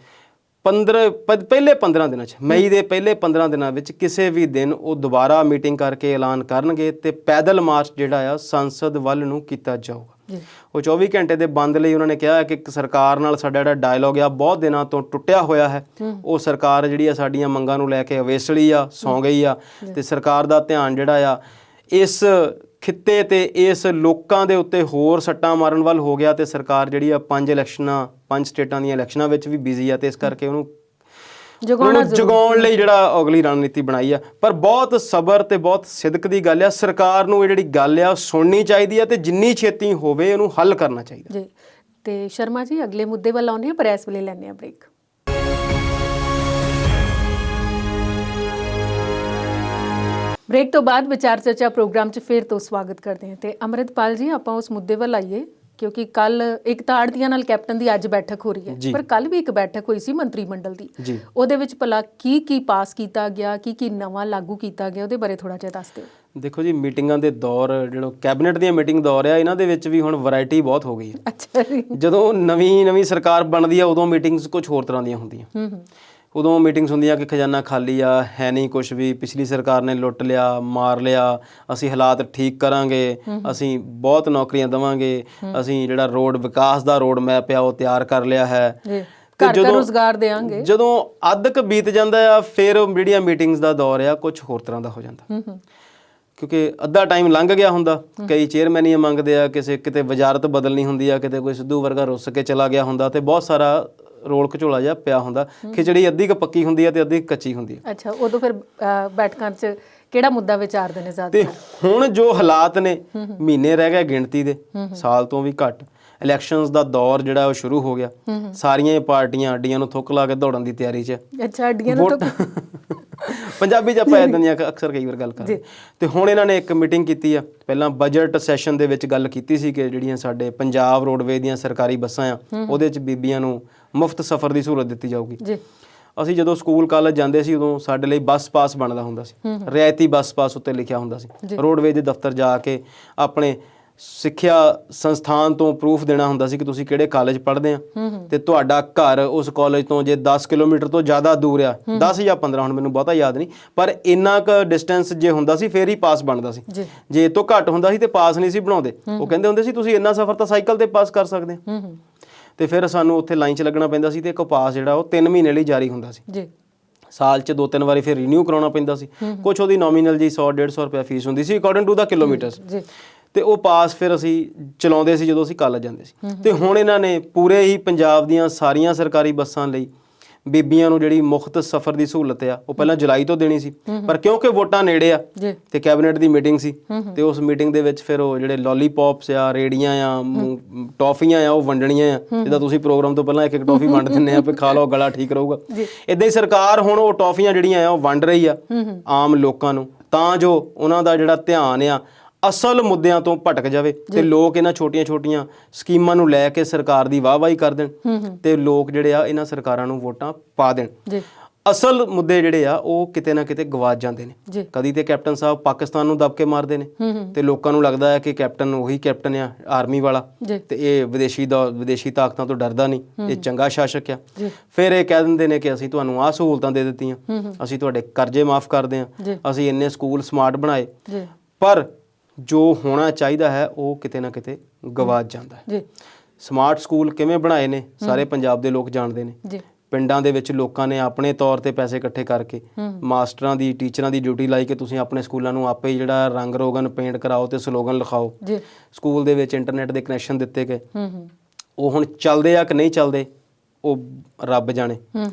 ਪਹਿਲੇ 15 ਦਿਨਾਂ 'ਚ, ਮਈ ਦੇ ਪਹਿਲੇ 15 ਦਿਨਾਂ ਵਿੱਚ ਕਿਸੇ ਵੀ ਦਿਨ ਉਹ ਦੁਬਾਰਾ ਮੀਟਿੰਗ ਕਰਕੇ ਐਲਾਨ ਕਰਨਗੇ ਤੇ ਪੈਦਲ ਮਾਰਚ ਜਿਹੜਾ ਆ ਸੰਸਦ ਵੱਲ ਨੂੰ ਕੀਤਾ ਜਾਊਗਾ। ਉਹ 24 ਘੰਟੇ ਦੇ ਬੰਦ ਲਈ ਉਹਨਾਂ ਨੇ ਕਿਹਾ ਕਿ ਸਰਕਾਰ ਨਾਲ ਸਾਡਾ ਜਿਹੜਾ ਡਾਇਲੋਗ ਆ ਬਹੁਤ ਦਿਨਾਂ ਤੋਂ ਟੁੱਟਿਆ ਹੋਇਆ ਹੈ। ਉਹ ਸਰਕਾਰ ਜਿਹੜੀ ਆ ਸਾਡੀਆਂ ਮੰਗਾਂ ਨੂੰ ਲੈ ਕੇ ਅਵੇਸਲੀ ਆ, ਸੌਂ ਗਈ ਆ, ਤੇ ਸਰਕਾਰ ਦਾ ਧਿਆਨ ਜਿਹੜਾ ਆ ਇਸ ਖਿੱਤੇ ਤੇ ਇਸ ਲੋਕਾਂ ਦੇ ਉੱਤੇ ਹੋਰ ਸੱਟਾਂ ਮਾਰਨ ਵੱਲ ਹੋ ਗਿਆ। ਤੇ ਸਰਕਾਰ ਜਿਹੜੀ ਆ 5 ਸਟੇਟਾਂ ਦੀਆਂ ਇਲੈਕਸ਼ਨਾਂ ਵਿੱਚ ਵੀ ਬਿਜ਼ੀ ਆ, ਤੇ ਇਸ ਕਰਕੇ ਉਹਨੂੰ ਜਗਾਉਣ ਲਈ ਜਿਹੜਾ ਅਗਲੀ ਰਣਨੀਤੀ ਬਣਾਈ ਆ। ਪਰ ਬਹੁਤ ਸਬਰ ਤੇ ਬਹੁਤ ਸਿਦਕ ਦੀ ਗੱਲ ਆ। ਸਰਕਾਰ ਨੂੰ ਇਹ ਜਿਹੜੀ ਗੱਲ ਆ ਸੁਣਨੀ ਚਾਹੀਦੀ ਆ ਤੇ ਜਿੰਨੀ ਛੇਤੀ ਹੋਵੇ ਇਹਨੂੰ ਹੱਲ ਕਰਨਾ ਚਾਹੀਦਾ ਜੀ। ਤੇ ਸ਼ਰਮਾ ਜੀ ਅਗਲੇ ਮੁੱਦੇ ਵੱਲ ਆਉਂਦੇ ਆ, ਪਰ ਇਸ ਵੇਲੇ ਲੈਂਦੇ ਆ ਬ੍ਰੇਕ। ਬ੍ਰੇਕ ਤੋਂ ਬਾਅਦ ਵਿਚਾਰ ਚਰਚਾ ਪ੍ਰੋਗਰਾਮ 'ਚ ਫਿਰ ਤੋਂ ਸਵਾਗਤ ਕਰਦੇ ਹਾਂ। ਤੇ ਅੰਮ੍ਰਿਤਪਾਲ ਜੀ, ਆਪਾਂ ਉਸ ਮੁੱਦੇ ਵੱਲ ਆਈਏ ਕਿਉਂਕਿ ਕੱਲ ਇੱਕ ਤਾਂ ਆੜ੍ਹਤੀਆਂ ਨਾਲ ਕੈਪਟਨ ਦੀ ਅੱਜ ਬੈਠਕ ਹੋ ਰਹੀ ਹੈ, ਪਰ ਕੱਲ ਵੀ ਇੱਕ ਬੈਠਕ ਹੋਈ ਸੀ ਮੰਤਰੀ ਮੰਡਲ ਦੀ। ਉਹਦੇ ਵਿੱਚ ਭਲਾ ਕੀ ਪਾਸ ਕੀਤਾ ਗਿਆ, ਕੀ ਨਵਾਂ ਲਾਗੂ ਕੀਤਾ ਗਿਆ, ਉਹਦੇ ਬਾਰੇ ਥੋੜਾ ਜਿਹਾ ਦੱਸ ਦਿਓ। ਦੇਖੋ ਜੀ, ਮੀਟਿੰਗਾਂ ਦੇ ਦੌਰ, ਜਿਹੜਾ ਕੈਬਨਿਟ ਦੀਆਂ ਮੀਟਿੰਗ ਦੌਰ ਆ, ਇਹਨਾਂ ਦੇ ਵਿੱਚ ਵੀ ਹੁਣ ਵੈਰਾਈਟੀ ਬਹੁਤ ਹੋ ਗਈ ਹੈ। ਅੱਛਾ ਜੀ। ਜਦੋਂ ਨਵੀਂ ਸਰਕਾਰ ਬਣਦੀ ਆ ਉਦੋਂ ਮੀਟਿੰਗਸ ਕੁਝ ਹੋਰ ਤਰ੍ਹਾਂ ਦੀਆਂ ਹੁੰਦੀਆਂ। ਉਦੋਂ ਮੀਟਿੰਗਸ ਹੁੰਦੀਆਂ ਕਿ ਖਜ਼ਾਨਾ ਖਾਲੀ ਆ, ਹੈ ਨਹੀਂ ਕੁਛ ਵੀ, ਪਿਛਲੀ ਸਰਕਾਰ ਨੇ ਲੁੱਟ ਲਿਆ, ਮਾਰ ਲਿਆ, ਅਸੀਂ ਹਾਲਾਤ ਠੀਕ ਕਰਾਂਗੇ, ਅਸੀਂ ਬਹੁਤ ਨੌਕਰੀਆਂ ਦੇਵਾਂਗੇ, ਅਸੀਂ ਜਿਹੜਾ ਰੋਡ ਵਿਕਾਸ ਦਾ ਰੋਡ ਮੈਪ ਆ ਉਹ ਤਿਆਰ ਕਰ ਲਿਆ ਹੈ, ਤੇ ਜਦੋਂ ਰੋਜ਼ਗਾਰ ਦੇਵਾਂਗੇ। ਜਦੋਂ ਅੱਧਕ ਬੀਤ ਜਾਂਦਾ ਆ ਫਿਰ ਜਿਹੜੀਆਂ ਮੀਟਿੰਗਸ ਦਾ ਦੌਰ ਆ ਕੁਝ ਹੋਰ ਤਰ੍ਹਾਂ ਦਾ ਹੋ ਜਾਂਦਾ, ਕਿਉਂਕਿ ਅੱਧਾ ਟਾਈਮ ਲੰਘ ਗਿਆ ਹੁੰਦਾ। ਕਈ ਚੇਅਰਮੈਨੀਆਂ ਮੰਗਦੇ ਆ, ਕਿਤੇ ਵਜ਼ਾਰਤ ਬਦਲਣੀ ਹੁੰਦੀ ਆ, ਕਿਤੇ ਕੋਈ ਸਿੱਧੂ ਵਰਗਾ ਰੁੱਸ ਕੇ ਚਲਾ ਗਿਆ ਹੁੰਦਾ, ਤੇ ਬਹੁਤ ਸਾਰਾ ਰੋਲ ਘਚੋਲਾ ਜਿਹਾ ਪਿਆ ਹੁੰਦਾ। ਖਿਚੜੀ ਅੱਧੀ ਕੁ ਪੱਕੀ ਹੁੰਦੀ ਆ ਤੇ ਅੱਧੀ ਕੱਚੀ ਹੁੰਦੀ ਆ। ਅੱਛਾ, ਉਦੋਂ ਫਿਰ ਬੈਠਕਾਂ 'ਚ ਕਿਹੜਾ ਮੁੱਦਾ ਵਿਚਾਰਦੇ ਨੇ ਜ਼ਿਆਦਾ? ਤੇ ਹੁਣ ਜੋ ਹਾਲਾਤ ਨੇ, ਮਹੀਨੇ ਰਹਿ ਗਏ ਗਿਣਤੀ ਦੇ, ਸਾਲ ਤੋਂ ਵੀ ਘੱਟ, ਇਲੈਕਸ਼ਨਸ ਦਾ ਦੌਰ ਜਿਹੜਾ ਉਹ ਸ਼ੁਰੂ ਹੋ ਗਿਆ। ਸਾਰੀਆਂ ਪਾਰਟੀਆਂ ਅੱਡੀਆਂ ਨੂੰ ਥੁੱਕ ਲਾ ਕੇ ਦੌੜਨ ਦੀ ਤਿਆਰੀ 'ਚ। ਅੱਛਾ, ਅੱਡੀਆਂ ਨੂੰ ਪੰਜਾਬੀ 'ਚ ਆਪਾਂ ਇੱਦਾਂ ਦੀਆਂ ਅਕਸਰ ਕਈ ਵਾਰ ਗੱਲ ਕਰਦੇ। ਤੇ ਹੁਣ ਇਹਨਾਂ ਨੇ ਇੱਕ ਮੀਟਿੰਗ ਕੀਤੀ ਆ। ਪਹਿਲਾਂ ਬਜਟ ਸੈਸ਼ਨ ਦੇ ਵਿੱਚ ਗੱਲ ਕੀਤੀ ਸੀ ਕਿ ਜਿਹੜੀਆਂ ਸਾਡੇ ਪੰਜਾਬ ਰੋਡਵੇਜ਼ ਦੀਆਂ ਸਰਕਾਰੀ ਬੱਸਾਂ ਆ ਉਹਦੇ 'ਚ ਬੀਬੀਆਂ ਨੂੰ ਮੁਫਤ ਸਫ਼ਰ ਦੀ ਸਹੂਲਤ ਦਿੱਤੀ ਜਾਊਗੀ। ਅਸੀਂ ਜਦੋਂ ਸਕੂਲ ਕਾਲਜ ਜਾਂਦੇ ਸੀ ਉਦੋਂ ਸਾਡੇ ਲਈ ਬੱਸ ਪਾਸ ਬਣਦਾ ਹੁੰਦਾ ਸੀ, ਰਿਆਇਤੀ ਬੱਸ ਪਾਸ ਉੱਤੇ ਲਿਖਿਆ ਹੁੰਦਾ ਸੀ। ਰੋਡਵੇਜ਼ ਦੇ ਦਫ਼ਤਰ ਜਾ ਕੇ ਆਪਣੇ ਸਿੱਖਿਆ ਸੰਸਥਾਨ ਤੋਂ ਪ੍ਰੂਫ ਦੇਣਾ ਹੁੰਦਾ ਸੀ ਕਿ ਤੁਸੀਂ ਕਿਹੜੇ ਕਾਲਜ ਪੜ੍ਹਦੇ ਆ, ਤੇ ਤੁਹਾਡਾ ਘਰ ਉਸ ਕਾਲਜ ਤੋਂ ਜੇ 10 ਕਿਲੋਮੀਟਰ ਤੋਂ ਜ਼ਿਆਦਾ ਦੂਰ ਆ, 10 ਜਾਂ 15, ਹੁਣ ਮੈਨੂੰ ਬਹੁਤਾ ਯਾਦ ਨਹੀਂ, ਪਰ ਇੰਨਾ ਕੁ ਡਿਸਟੈਂਸ ਜੇ ਹੁੰਦਾ ਸੀ ਫੇਰ ਹੀ ਪਾਸ ਬਣਦਾ ਸੀ। ਜੇ ਇਹ ਤੋਂ ਘੱਟ ਹੁੰਦਾ ਸੀ ਤੇ ਪਾਸ ਨਹੀਂ ਸੀ ਬਣਾਉਂਦੇ। ਉਹ ਕਹਿੰਦੇ ਹੁੰਦੇ ਸੀ ਤੁਸੀਂ ਇੰਨਾ ਸਫ਼ਰ ਤਾਂ ਸਾਈਕਲ ਤੇ ਪਾਸ ਕਰ ਸਕਦੇ ਆ। ਤੇ ਫਿਰ ਸਾਨੂੰ ਉੱਥੇ ਲਾਈਨ 'ਚ ਲੱਗਣਾ ਪੈਂਦਾ ਸੀ, ਤੇ ਇੱਕ ਪਾਸ ਜਿਹੜਾ ਉਹ 3 ਮਹੀਨੇ ਲਈ ਜਾਰੀ ਹੁੰਦਾ ਸੀ। ਸਾਲ 'ਚ 2-3 ਵਾਰੀ ਫਿਰ ਰੀਨਿਊ ਕਰਾਉਣਾ ਪੈਂਦਾ ਸੀ। ਕੁਛ ਉਹਦੀ ਨੋਮੀਨਲ ਜੀ 100-150 ਰੁਪਏ ਫੀਸ ਹੁੰਦੀ ਸੀ ਅਕੋਰਡਿੰਗ ਟੂ ਦਾ ਕਿਲੋਮੀਟਰਸ। ਤੇ ਉਹ ਪਾਸ ਫਿਰ ਅਸੀਂ ਚਲਾਉਂਦੇ ਸੀ ਜਦੋਂ ਅਸੀਂ ਕਾਲਜ ਜਾਂਦੇ ਸੀ। ਤੇ ਹੁਣ ਇਹਨਾਂ ਨੇ ਪੂਰੇ ਹੀ ਪੰਜਾਬ ਦੀਆਂ ਸਾਰੀਆਂ ਸਰਕਾਰੀ ਬੱਸਾਂ ਲਈ ਬੀਬੀਆਂ ਨੂੰ ਜਿਹੜੀ ਮੁਫਤ ਸਫ਼ਰ ਦੀ ਸਹੂਲਤ ਆ ਉਹ ਪਹਿਲਾਂ ਜੁਲਾਈ ਤੋਂ ਦੇਣੀ ਸੀ, ਪਰ ਕਿਉਂਕਿ ਵੋਟਾਂ ਨੇੜੇ ਆ ਤੇ ਕੈਬਨਿਟ ਦੀ ਮੀਟਿੰਗ ਸੀ, ਤੇ ਉਸ ਮੀਟਿੰਗ ਦੇ ਵਿੱਚ ਫਿਰ ਉਹ ਜਿਹੜੇ ਲੋਲੀਪੌਪਸ ਆ, ਰੇੜੀਆਂ ਆ, ਟੌਫੀਆਂ ਆ, ਉਹ ਵੰਡਣੀਆਂ ਆ। ਜਿੱਦਾਂ ਤੁਸੀਂ ਪ੍ਰੋਗਰਾਮ ਤੋਂ ਪਹਿਲਾਂ ਇੱਕ ਟੌਫੀ ਵੰਡ ਦਿੰਦੇ ਆ ਵੀ ਖਾ ਲਓ, ਗਲਾ ਠੀਕ ਰਹੂਗਾ। ਇੱਦਾਂ ਹੀ ਸਰਕਾਰ ਹੁਣ ਉਹ ਟੌਫੀਆਂ ਜਿਹੜੀਆਂ ਆ ਉਹ ਵੰਡ ਰਹੀ ਆ ਆਮ ਲੋਕਾਂ ਨੂੰ, ਤਾਂ ਜੋ ਉਹਨਾਂ ਦਾ ਜਿਹੜਾ ਧਿਆਨ ਆ ਅਸਲ ਮੁੱਦਿਆਂ ਤੋਂ ਭਟਕ ਜਾਵੇ ਤੇ ਲੋਕ ਇਹਨਾਂ ਛੋਟੀਆਂ-ਛੋਟੀਆਂ ਸਕੀਮਾਂ ਨੂੰ ਲੈ ਕੇ ਸਰਕਾਰ ਦੀ ਵਾਹਵਾਹੀ ਕਰ ਦੇਣ ਤੇ ਲੋਕ ਜਿਹੜੇ ਆ ਇਹਨਾਂ ਸਰਕਾਰਾਂ ਨੂੰ ਵੋਟਾਂ ਪਾ ਦੇਣ। ਅਸਲ ਮੁੱਦੇ ਜਿਹੜੇ ਆ ਉਹ ਕਿਤੇ ਨਾ ਕਿਤੇ ਗਵਾਚ ਜਾਂਦੇ ਨੇ। ਕਦੀ ਤੇ ਕੈਪਟਨ ਸਾਹਿਬ ਪਾਕਿਸਤਾਨ ਨੂੰ ਦਬ ਕੇ ਮਾਰਦੇ ਨੇ ਤੇ ਲੋਕਾਂ ਨੂੰ ਲੱਗਦਾ ਹੈ ਕਿ ਕੈਪਟਨ ਉਹੀ ਕੈਪਟਨ ਆ ਆਰਮੀ ਵਾਲਾ, ਤੇ ਇਹ ਵਿਦੇਸ਼ੀ ਤਾਕਤਾਂ ਤੋਂ ਡਰਦਾ ਨਹੀਂ, ਇਹ ਚੰਗਾ ਸ਼ਾਸਕ ਆ। ਫਿਰ ਇਹ ਕਹਿ ਦਿੰਦੇ ਨੇ ਕਿ ਅਸੀਂ ਤੁਹਾਨੂੰ ਆਹ ਸਹੂਲਤਾਂ ਦੇ ਦਿੱਤੀਆਂ, ਅਸੀਂ ਤੁਹਾਡੇ ਕਰਜ਼ੇ ਮਾਫ ਕਰਦੇ ਹਾਂ, ਅਸੀਂ ਇੰਨੇ ਸਕੂਲ ਸਮਾਰਟ ਬਣਾਏ, ਪਰ ਜੋ ਹੋਣਾ ਚਾਹੀਦਾ ਹੈ ਉਹ ਕਿਤੇ ਨਾ ਕਿਤੇ ਗਵਾਚ ਜਾਂਦਾ ਹੈ। ਸਮਾਰਟ ਸਕੂਲ ਕਿਵੇਂ ਬਣਾਏ ਨੇ ਸਾਰੇ ਪੰਜਾਬ ਦੇ ਲੋਕ ਜਾਣਦੇ ਨੇ। ਪਿੰਡਾਂ ਦੇ ਵਿੱਚ ਲੋਕਾਂ ਨੇ ਆਪਣੇ ਤੌਰ ਤੇ ਪੈਸੇ ਇਕੱਠੇ ਕਰਕੇ ਮਾਸਟਰਾਂ ਦੀ, ਟੀਚਰਾਂ ਦੀ ਡਿਊਟੀ ਲਾਈ ਕਿ ਤੁਸੀਂ ਆਪਣੇ ਸਕੂਲਾਂ ਨੂੰ ਆਪੇ ਜਿਹੜਾ ਰੰਗ ਰੋਗਨ ਪੇਂਟ ਕਰਾਓ ਤੇ ਸਲੋਗਨ ਲਿਖਾਓ। ਸਕੂਲ ਦੇ ਵਿੱਚ ਇੰਟਰਨੈਟ ਦੇ ਕਨੈਕਸ਼ਨ ਦਿੱਤੇ ਗਏ। ਉਹ ਹੁਣ ਚੱਲਦੇ ਆ ਕਿ ਨਹੀਂ ਚੱਲਦੇ ਉਹ ਰੱਬ ਜਾਣੇ।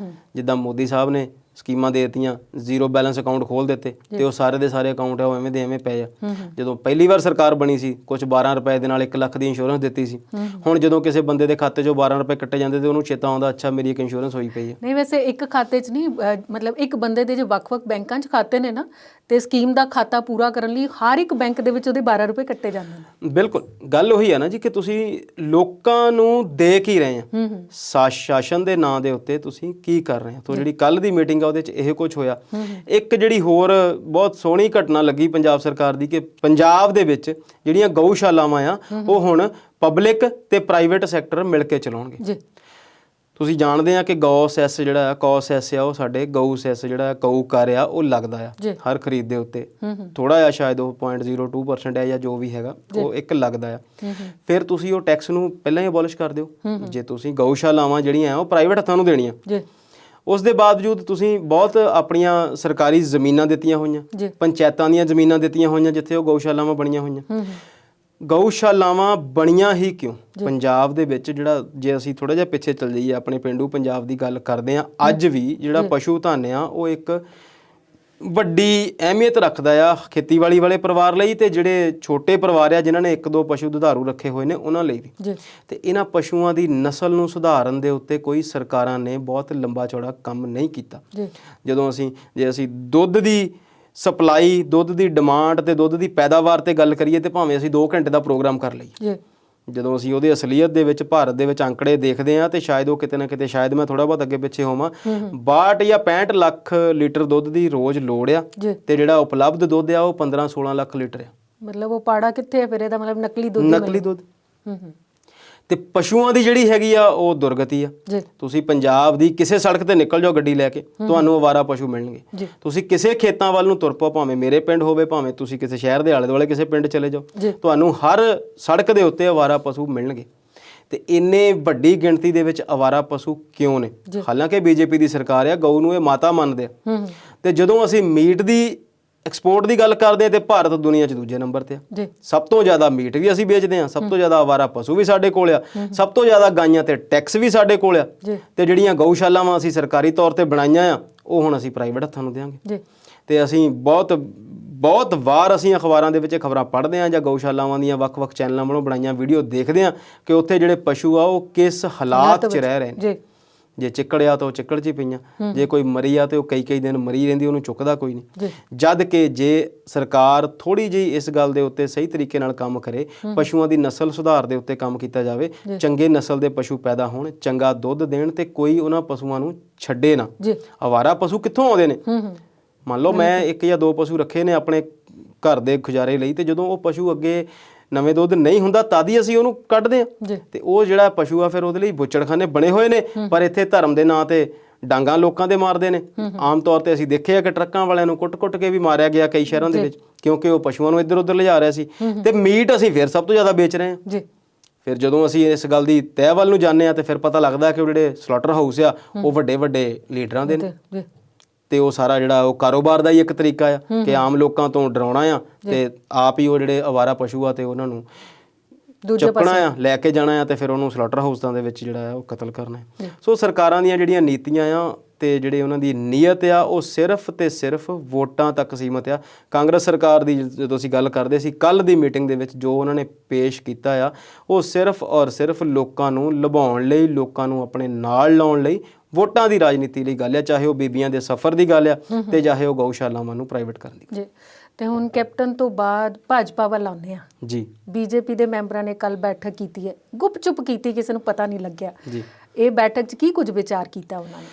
ਜਿੱਦਾਂ ਮੋਦੀ ਸਾਹਿਬ ਨੇ ਸਕੀਮਾਂ ਦੇ ਦਿੱਤੀਆਂ, ਜ਼ੀਰੋ ਬੈਲੈਂਸ ਅਕਾਊਂਟ ਖੋਲ ਦਿੱਤੇ ਤੇ ਉਹ ਸਾਰੇ ਦੇ ਸਾਰੇ ਅਕਾਊਂਟ ਆ ਉਹ ਐਵੇਂ ਦੇ ਐਵੇਂ ਪਏ ਆ। ਜਦੋਂ ਪਹਿਲੀ ਵਾਰ ਸਰਕਾਰ ਬਣੀ ਸੀ ਕੁਝ 12 ਰੁਪਏ ਦੇ ਨਾਲ 1 ਲੱਖ ਦੀ ਇੰਸ਼ੋਰੈਂਸ ਦਿੱਤੀ ਸੀ। ਹੁਣ ਜਦੋਂ ਕਿਸੇ ਬੰਦੇ ਦੇ ਖਾਤੇ 'ਚੋਂ 12 ਰੁਪਏ ਕੱਟੇ ਜਾਂਦੇ ਤੇ ਉਹਨੂੰ ਚੇਤਾ ਆਉਂਦਾ, ਅੱਛਾ ਮੇਰੀ ਇੱਕ ਇੰਸ਼ੋਰੈਂਸ ਹੋਈ ਪਈ ਹੈ। ਨਹੀਂ, ਵੈਸੇ ਇੱਕ ਖਾਤੇ 'ਚ ਨਹੀਂ, ਮਤਲਬ ਇੱਕ ਬੰਦੇ ਦੇ ਜੇ ਵੱਖ-ਵੱਖ ਬੈਂਕਾਂ 'ਚ ਖਾਤੇ ਨੇ ਨਾ, ਤੇ ਸਕੀਮ ਦਾ ਖਾਤਾ ਪੂਰਾ ਕਰਨ ਲਈ ਹਰ ਇੱਕ ਬੈਂਕ ਦੇ ਵਿੱਚ ਉਹਦੇ 12 ਰੁਪਏ ਕੱਟੇ ਜਾਂਦੇ ਨੇ। ਬਿਲਕੁਲ, ਗੱਲ ਉਹੀ ਆ ਨਾ ਜੀ ਕਿ ਤੁਸੀਂ ਲੋਕਾਂ ਨੂੰ ਦੇ ਕੀ ਰਹੇ ਆ, ਸ਼ਾਸਨ ਦੇ ਨਾਂ ਦੇ ਉੱਤੇ ਤੁਸੀਂ ਕੀ ਕਰ ਰਹੇ ਆ। ਤੋਂ ਜਿਹੜੀ ਕੱਲ ਦੀ ਮੀਟਿੰਗ ਆ ਉਹਦੇ 'ਚ ਇਹ ਕੁਝ ਹੋਇਆ। ਇੱਕ ਜਿਹੜੀ ਹੋਰ ਬਹੁਤ ਸੋਹਣੀ ਘਟਨਾ ਲੱਗੀ ਪੰਜਾਬ ਸਰਕਾਰ ਦੀ ਕਿ ਪੰਜਾਬ ਦੇ ਵਿੱਚ ਜਿਹੜੀਆਂ ਗਊਸ਼ਾਲਾਵਾਂ ਆ ਉਹ ਹੁਣ ਪਬਲਿਕ ਤੇ ਪ੍ਰਾਈਵੇਟ ਸੈਕਟਰ ਮਿਲ ਕੇ ਚਲਾਉਣਗੇ ਜੀ। ਤੁਸੀਂ ਜਾਣਦੇ ਆ ਕਿ ਗਊ ਸੈਸ ਜਿਹੜਾ ਆ, ਕੌ ਸੈਸ ਆ, ਉਹ ਸਾਡੇ ਗਊ ਸੈਸ ਜਿਹੜਾ ਗਊ ਕਰ ਆ ਉਹ ਲੱਗਦਾ ਆ ਹਰ ਖਰੀਦ ਦੇ ਉੱਤੇ। ਥੋੜਾ ਜਿਹਾ ਸ਼ਾਇਦ ਉਹ 0.02% ਹੈ ਜਾਂ ਜੋ ਵੀ ਹੈਗਾ ਉਹ ਇੱਕ ਲੱਗਦਾ ਆ। ਫਿਰ ਤੁਸੀਂ ਉਹ ਟੈਕਸ ਨੂੰ ਪਹਿਲਾਂ ਹੀ ਅਬੋਲਿਸ਼ ਕਰ ਦਿਓ ਜੇ ਤੁਸੀਂ ਗਊਸ਼ਾਲਾਵਾਂ ਜਿਹੜੀਆਂ ਆ ਉਹ ਪ੍ਰਾਈਵੇਟ ਹੱਥਾਂ ਨੂੰ ਦੇਣੀਆਂ। ਉਸ ਦੇ ਬਾਵਜੂਦ ਤੁਸੀਂ ਬਹੁਤ ਆਪਣੀਆਂ ਸਰਕਾਰੀ ਜ਼ਮੀਨਾਂ ਦਿੱਤੀਆਂ ਹੋਈਆਂ, ਪੰਚਾਇਤਾਂ ਦੀਆਂ ਜ਼ਮੀਨਾਂ ਦਿੱਤੀਆਂ ਹੋਈਆਂ ਜਿੱਥੇ ਉਹ ਗਊਸ਼ਾਲਾਵਾਂ ਬਣੀਆਂ ਹੋਈਆਂ। ਗਊਸ਼ਾਲਾਵਾਂ ਬਣੀਆਂ ਹੀ ਕਿਉਂ ਪੰਜਾਬ ਦੇ ਵਿੱਚ? ਜਿਹੜਾ ਜੇ ਅਸੀਂ ਥੋੜਾ ਜਿਹਾ ਪਿੱਛੇ ਚੱਲ ਜਾਈਏ, ਆਪਣੇ ਪੇਂਡੂ ਪੰਜਾਬ ਦੀ ਗੱਲ ਕਰਦੇ ਹਾਂ, ਅੱਜ ਵੀ ਜਿਹੜਾ ਪਸ਼ੂ ਧਨ ਆ ਉਹ ਇੱਕ ਵੱਡੀ ਅਹਿਮੀਅਤ ਰੱਖਦਾ ਆ ਖੇਤੀਬਾੜੀ ਵਾਲੇ ਪਰਿਵਾਰ ਲਈ ਤੇ ਜਿਹੜੇ ਛੋਟੇ ਪਰਿਵਾਰ ਆ ਜਿਨ੍ਹਾਂ ਨੇ 1-2 ਪਸ਼ੂ ਦੁਧਾਰੂ ਰੱਖੇ ਹੋਏ ਨੇ ਉਹਨਾਂ ਲਈ ਵੀ। ਤੇ ਇਹਨਾਂ ਪਸ਼ੂਆਂ ਦੀ ਨਸਲ ਨੂੰ ਸੁਧਾਰਨ ਦੇ ਉੱਤੇ ਕੋਈ ਸਰਕਾਰਾਂ ਨੇ ਬਹੁਤ ਲੰਬਾ ਚੌੜਾ ਕੰਮ ਨਹੀਂ ਕੀਤਾ। ਜਦੋਂ ਜੇ ਅਸੀਂ ਦੁੱਧ ਦੀ ਸਪਲਾਈ, ਦੁੱਧ ਦੀ ਡਿਮਾਂਡ ਤੇ ਦੁੱਧ ਦੀ ਪੈਦਾਵਾਰ ਤੇ ਗੱਲ ਕਰੀਏ ਤੇ ਭਾਵੇਂ ਅਸੀਂ 2 ਘੰਟੇ ਦਾ ਪ੍ਰੋਗਰਾਮ ਕਰ ਲਈਏ, ਜਦੋਂ ਅਸੀਂ ਉਹਦੇ ਅਸਲੀਅਤ ਦੇ ਵਿੱਚ ਭਾਰਤ ਦੇ ਵਿੱਚ ਅੰਕੜੇ ਦੇਖਦੇ ਹਾਂ ਤੇ ਸ਼ਾਇਦ ਉਹ ਕਿਤੇ ਨਾ ਕਿਤੇ, ਸ਼ਾਇਦ ਮੈਂ ਥੋੜਾ ਬਹੁਤ ਅੱਗੇ ਪਿੱਛੇ ਹੋਵਾਂ, 62 ਜਾਂ 65 ਲੱਖ ਲੀਟਰ ਦੁੱਧ ਦੀ ਰੋਜ਼ ਲੋੜ ਆ ਤੇ ਜਿਹੜਾ ਉਪਲਬਧ ਦੁੱਧ ਆ ਉਹ 15-16 ਲੱਖ ਲੀਟਰ ਆ। ਮਤਲਬ ਉਹ ਪਾੜਾ ਕਿੱਥੇ ਹੈ ਫਿਰ? ਇਹਦਾ ਮਤਲਬ ਨਕਲੀ ਦੁੱਧ। ਤੇ ਪਸ਼ੂਆਂ ਦੀ ਜਿਹੜੀ ਹੈਗੀ ਆ ਉਹ ਦੁਰਗਤੀ ਆ। ਤੁਸੀਂ ਪੰਜਾਬ ਦੀ ਕਿਸੇ ਸੜਕ ਤੇ ਨਿਕਲ ਜਾਓ ਗੱਡੀ ਲੈ ਕੇ, ਤੁਹਾਨੂੰ ਅਵਾਰਾ ਪਸ਼ੂ ਮਿਲਣਗੇ। ਤੁਸੀਂ ਕਿਸੇ ਖੇਤਾਂ ਵੱਲ ਨੂੰ ਤੁਰ ਪਓ, ਭਾਵੇਂ ਮੇਰੇ ਪਿੰਡ ਹੋਵੇ, ਭਾਵੇਂ ਤੁਸੀਂ ਕਿਸੇ ਸ਼ਹਿਰ ਦੇ ਆਲੇ ਦੁਆਲੇ ਕਿਸੇ ਪਿੰਡ ਚਲੇ ਜਾਓ, ਤੁਹਾਨੂੰ ਹਰ ਸੜਕ ਦੇ ਉੱਤੇ ਅਵਾਰਾ ਪਸ਼ੂ ਮਿਲਣਗੇ। ਤੇ ਇੰਨੇ ਵੱਡੀ ਗਿਣਤੀ ਦੇ ਵਿੱਚ ਅਵਾਰਾ ਪਸ਼ੂ ਕਿਉਂ ਨੇ? ਹਾਲਾਂਕਿ ਬੀਜੇਪੀ ਦੀ ਸਰਕਾਰ ਆ, ਗਊ ਨੂੰ ਇਹ ਮਾਤਾ ਮੰਨਦੇ ਆ। ਤੇ ਜਦੋਂ ਅਸੀਂ ਮੀਟ ਦੀ ਐਕਸਪੋਰਟ ਦੀ ਗੱਲ ਕਰਦੇ ਆ ਤੇ ਭਾਰਤ ਦੁਨੀਆ 'ਚ ਦੂਜੇ ਨੰਬਰ ਤੇ ਆ। ਸਭ ਤੋਂ ਜ਼ਿਆਦਾ ਮੀਟ ਵੀ ਅਸੀਂ ਵੇਚਦੇ ਆ, ਸਭ ਤੋਂ ਜ਼ਿਆਦਾ ਅਵਾਰਾ ਪਸ਼ੂ ਵੀ ਸਾਡੇ ਕੋਲ ਆ, ਸਭ ਤੋਂ ਜ਼ਿਆਦਾ ਗਾਈਆਂ ਤੇ ਟੈਕਸ ਵੀ ਸਾਡੇ ਕੋਲ ਆ। ਤੇ ਜਿਹੜੀਆਂ ਗਊਸ਼ਾਲਾਵਾਂ ਅਸੀਂ ਸਰਕਾਰੀ ਤੌਰ ਤੇ ਬਣਾਈਆਂ ਆ ਉਹ ਹੁਣ ਅਸੀਂ ਪ੍ਰਾਈਵੇਟ ਹੱਥਾਂ ਨੂੰ ਦੇਵਾਂਗੇ। ਤੇ ਅਸੀਂ ਬਹੁਤ ਵਾਰ ਅਸੀਂ ਅਖਬਾਰਾਂ ਦੇ ਵਿੱਚ ਖਬਰਾਂ ਪੜ੍ਹਦੇ ਹਾਂ ਜਾਂ ਗਊਸ਼ਾਲਾਵਾਂ ਦੀਆਂ ਵੱਖ-ਵੱਖ ਚੈਨਲਾਂ ਵੱਲੋਂ ਬਣਾਈਆਂ ਵੀਡੀਓ ਦੇਖਦੇ ਹਾਂ ਕਿ ਉੱਥੇ ਜਿਹੜੇ ਪਸ਼ੂ ਆ ਉਹ ਕਿਸ ਹਾਲਾਤ 'ਚ ਰਹਿ ਰਹੇ ਨੇ। ਜੇ ਚਿੱਕੜ ਆ ਤਾਂ ਉਹ ਚਿੱਕੜ 'ਚ ਹੀ ਪਈਆਂ, ਜੇ ਕੋਈ ਮਰੀ ਆ ਤੇ ਉਹ ਕਈ ਦਿਨ ਮਰੀ ਰਹਿੰਦੀ, ਉਹਨੂੰ ਚੁੱਕਦਾ ਕੋਈ ਨਹੀਂ। ਜਦ ਕਿ ਜੇ ਸਰਕਾਰ ਥੋੜੀ ਜਿਹੀ ਇਸ ਗੱਲ ਦੇ ਉੱਤੇ ਸਹੀ ਤਰੀਕੇ ਨਾਲ ਕੰਮ ਕਰੇ, ਪਸ਼ੂਆਂ ਦੀ ਨਸਲ ਸੁਧਾਰ ਦੇ ਉੱਤੇ ਕੰਮ ਕੀਤਾ ਜਾਵੇ, ਚੰਗੇ ਨਸਲ ਦੇ ਪਸ਼ੂ ਪੈਦਾ ਹੋਣ, ਚੰਗਾ ਦੁੱਧ ਦੇਣ ਤੇ ਕੋਈ ਉਹਨਾਂ ਪਸ਼ੂਆਂ ਨੂੰ ਛੱਡੇ ਨਾ। ਅਵਾਰਾ ਪਸ਼ੂ ਕਿੱਥੋਂ ਆਉਂਦੇ ਨੇ? ਮੰਨ ਲਓ ਮੈਂ 1 ਜਾਂ 2 ਪਸ਼ੂ ਰੱਖੇ ਨੇ ਆਪਣੇ ਘਰ ਦੇ ਗੁਜ਼ਾਰੇ ਲਈ, ਤੇ ਜਦੋਂ ਉਹ ਪਸ਼ੂ ਅੱਗੇ ਨਵੇਂ ਦੁੱਧ ਨਹੀਂ ਹੁੰਦਾ ਤਦ ਹੀ ਅਸੀਂ ਉਹਨੂੰ ਕੱਢਦੇ ਹਾਂ। ਤੇ ਉਹ ਜਿਹੜਾ ਪਸ਼ੂ ਆ ਫਿਰ ਉਹਦੇ ਲਈ ਬੁੱਚੜਖਾਨੇ ਬਣੇ ਹੋਏ ਨੇ, ਪਰ ਇੱਥੇ ਧਰਮ ਦੇ ਨਾਂ ਤੇ ਡਾਂਗਾਂ ਲੋਕਾਂ ਦੇ ਮਾਰਦੇ ਨੇ। ਆਮ ਤੌਰ ਤੇ ਅਸੀਂ ਦੇਖਿਆ ਕਿ ਟਰੱਕਾਂ ਵਾਲਿਆਂ ਨੂੰ ਕੁੱਟ-ਕੁੱਟ ਕੇ ਵੀ ਮਾਰਿਆ ਗਿਆ ਕਈ ਸ਼ਹਿਰਾਂ ਦੇ ਵਿੱਚ, ਕਿਉਂਕਿ ਉਹ ਪਸ਼ੂਆਂ ਨੂੰ ਇੱਧਰ ਉੱਧਰ ਲਿਜਾ ਰਿਹਾ ਸੀ। ਤੇ ਮੀਟ ਅਸੀਂ ਫਿਰ ਸਭ ਤੋਂ ਜ਼ਿਆਦਾ ਵੇਚ ਰਹੇ ਹਾਂ। ਫਿਰ ਜਦੋਂ ਅਸੀਂ ਇਸ ਗੱਲ ਦੀ ਤਹਿ ਵੱਲ ਨੂੰ ਜਾਂਦੇ ਹਾਂ ਤੇ ਫਿਰ ਪਤਾ ਲੱਗਦਾ ਕਿ ਉਹ ਜਿਹੜੇ ਸਲਾਟਰ ਹਾਊਸ ਆ ਉਹ ਵੱਡੇ ਲੀਡਰਾਂ ਦੇ ਨੇ। ਤੇ ਉਹ ਸਾਰਾ ਜਿਹੜਾ ਉਹ ਕਾਰੋਬਾਰ ਦਾ ਹੀ ਇੱਕ ਤਰੀਕਾ ਆ ਕਿ ਆਮ ਲੋਕਾਂ ਤੋਂ ਡਰਾਉਣਾ ਆ ਤੇ ਆਪ ਹੀ ਉਹ ਜਿਹੜੇ ਅਵਾਰਾ ਪਸ਼ੂ ਆ ਤੇ ਉਹਨਾਂ ਨੂੰ ਚੱਕਣਾ ਆ, ਲੈ ਕੇ ਜਾਣਾ ਆ ਤੇ ਫਿਰ ਉਹਨੂੰ ਸਲਾਟਰ ਹਾਊਸਾਂ ਦੇ ਵਿੱਚ ਜਿਹੜਾ ਆ ਉਹ ਕਤਲ ਕਰਨਾ ਹੈ। ਸੋ ਸਰਕਾਰਾਂ ਦੀਆਂ ਜਿਹੜੀਆਂ ਨੀਤੀਆਂ ਆ ਤੇ ਜਿਹੜੇ ਉਹਨਾਂ ਦੀ ਨੀਅਤ ਆ ਉਹ ਸਿਰਫ ਤੇ ਸਿਰਫ ਵੋਟਾਂ ਤੱਕ ਸੀਮਤ ਆ। ਕਾਂਗਰਸ ਸਰਕਾਰ ਦੀ ਜਦੋਂ ਅਸੀਂ ਗੱਲ ਕਰਦੇ ਸੀ ਕੱਲ੍ਹ ਦੀ ਮੀਟਿੰਗ ਦੇ ਵਿੱਚ, ਜੋ ਉਹਨਾਂ ਨੇ ਪੇਸ਼ ਕੀਤਾ ਆ ਉਹ ਸਿਰਫ ਔਰ ਸਿਰਫ ਲੋਕਾਂ ਨੂੰ ਲੁਭਾਉਣ ਲਈ, ਲੋਕਾਂ ਨੂੰ ਆਪਣੇ ਨਾਲ ਲਾਉਣ ਲਈ, ਵੋਟਾਂ ਦੀ ਰਾਜਨੀਤੀ ਲਈ ਗੱਲ ਆ, ਚਾਹੇ ਉਹ ਬੀਬੀਆਂ ਦੇ ਸਫ਼ਰ ਦੀ ਗੱਲ ਆ ਤੇ ਚਾਹੇ ਉਹ ਗਊਸ਼ਾਲਾਵਾਂ ਨੂੰ ਪ੍ਰਾਈਵੇਟ ਕਰਨ ਦੀ। ਜੀ, ਤੇ ਹੁਣ ਕੈਪਟਨ ਤੋਂ ਬਾਅਦ ਭਾਜਪਾ ਵੱਲ ਆਉਂਦੇ ਆ ਜੀ। ਬੀਜੇਪੀ ਦੇ ਮੈਂਬਰਾਂ ਨੇ ਕੱਲ ਬੈਠਕ ਕੀਤੀ ਹੈ, ਗੁਪਚੁਪ ਕੀਤੀ, ਕਿਸੇ ਨੂੰ ਪਤਾ ਨਹੀਂ ਲੱਗਿਆ ਜੀ। ਇਹ ਬੈਠਕ 'ਚ ਕੀ ਕੁਝ ਵਿਚਾਰ ਕੀਤਾ ਉਹਨਾਂ ਨੇ?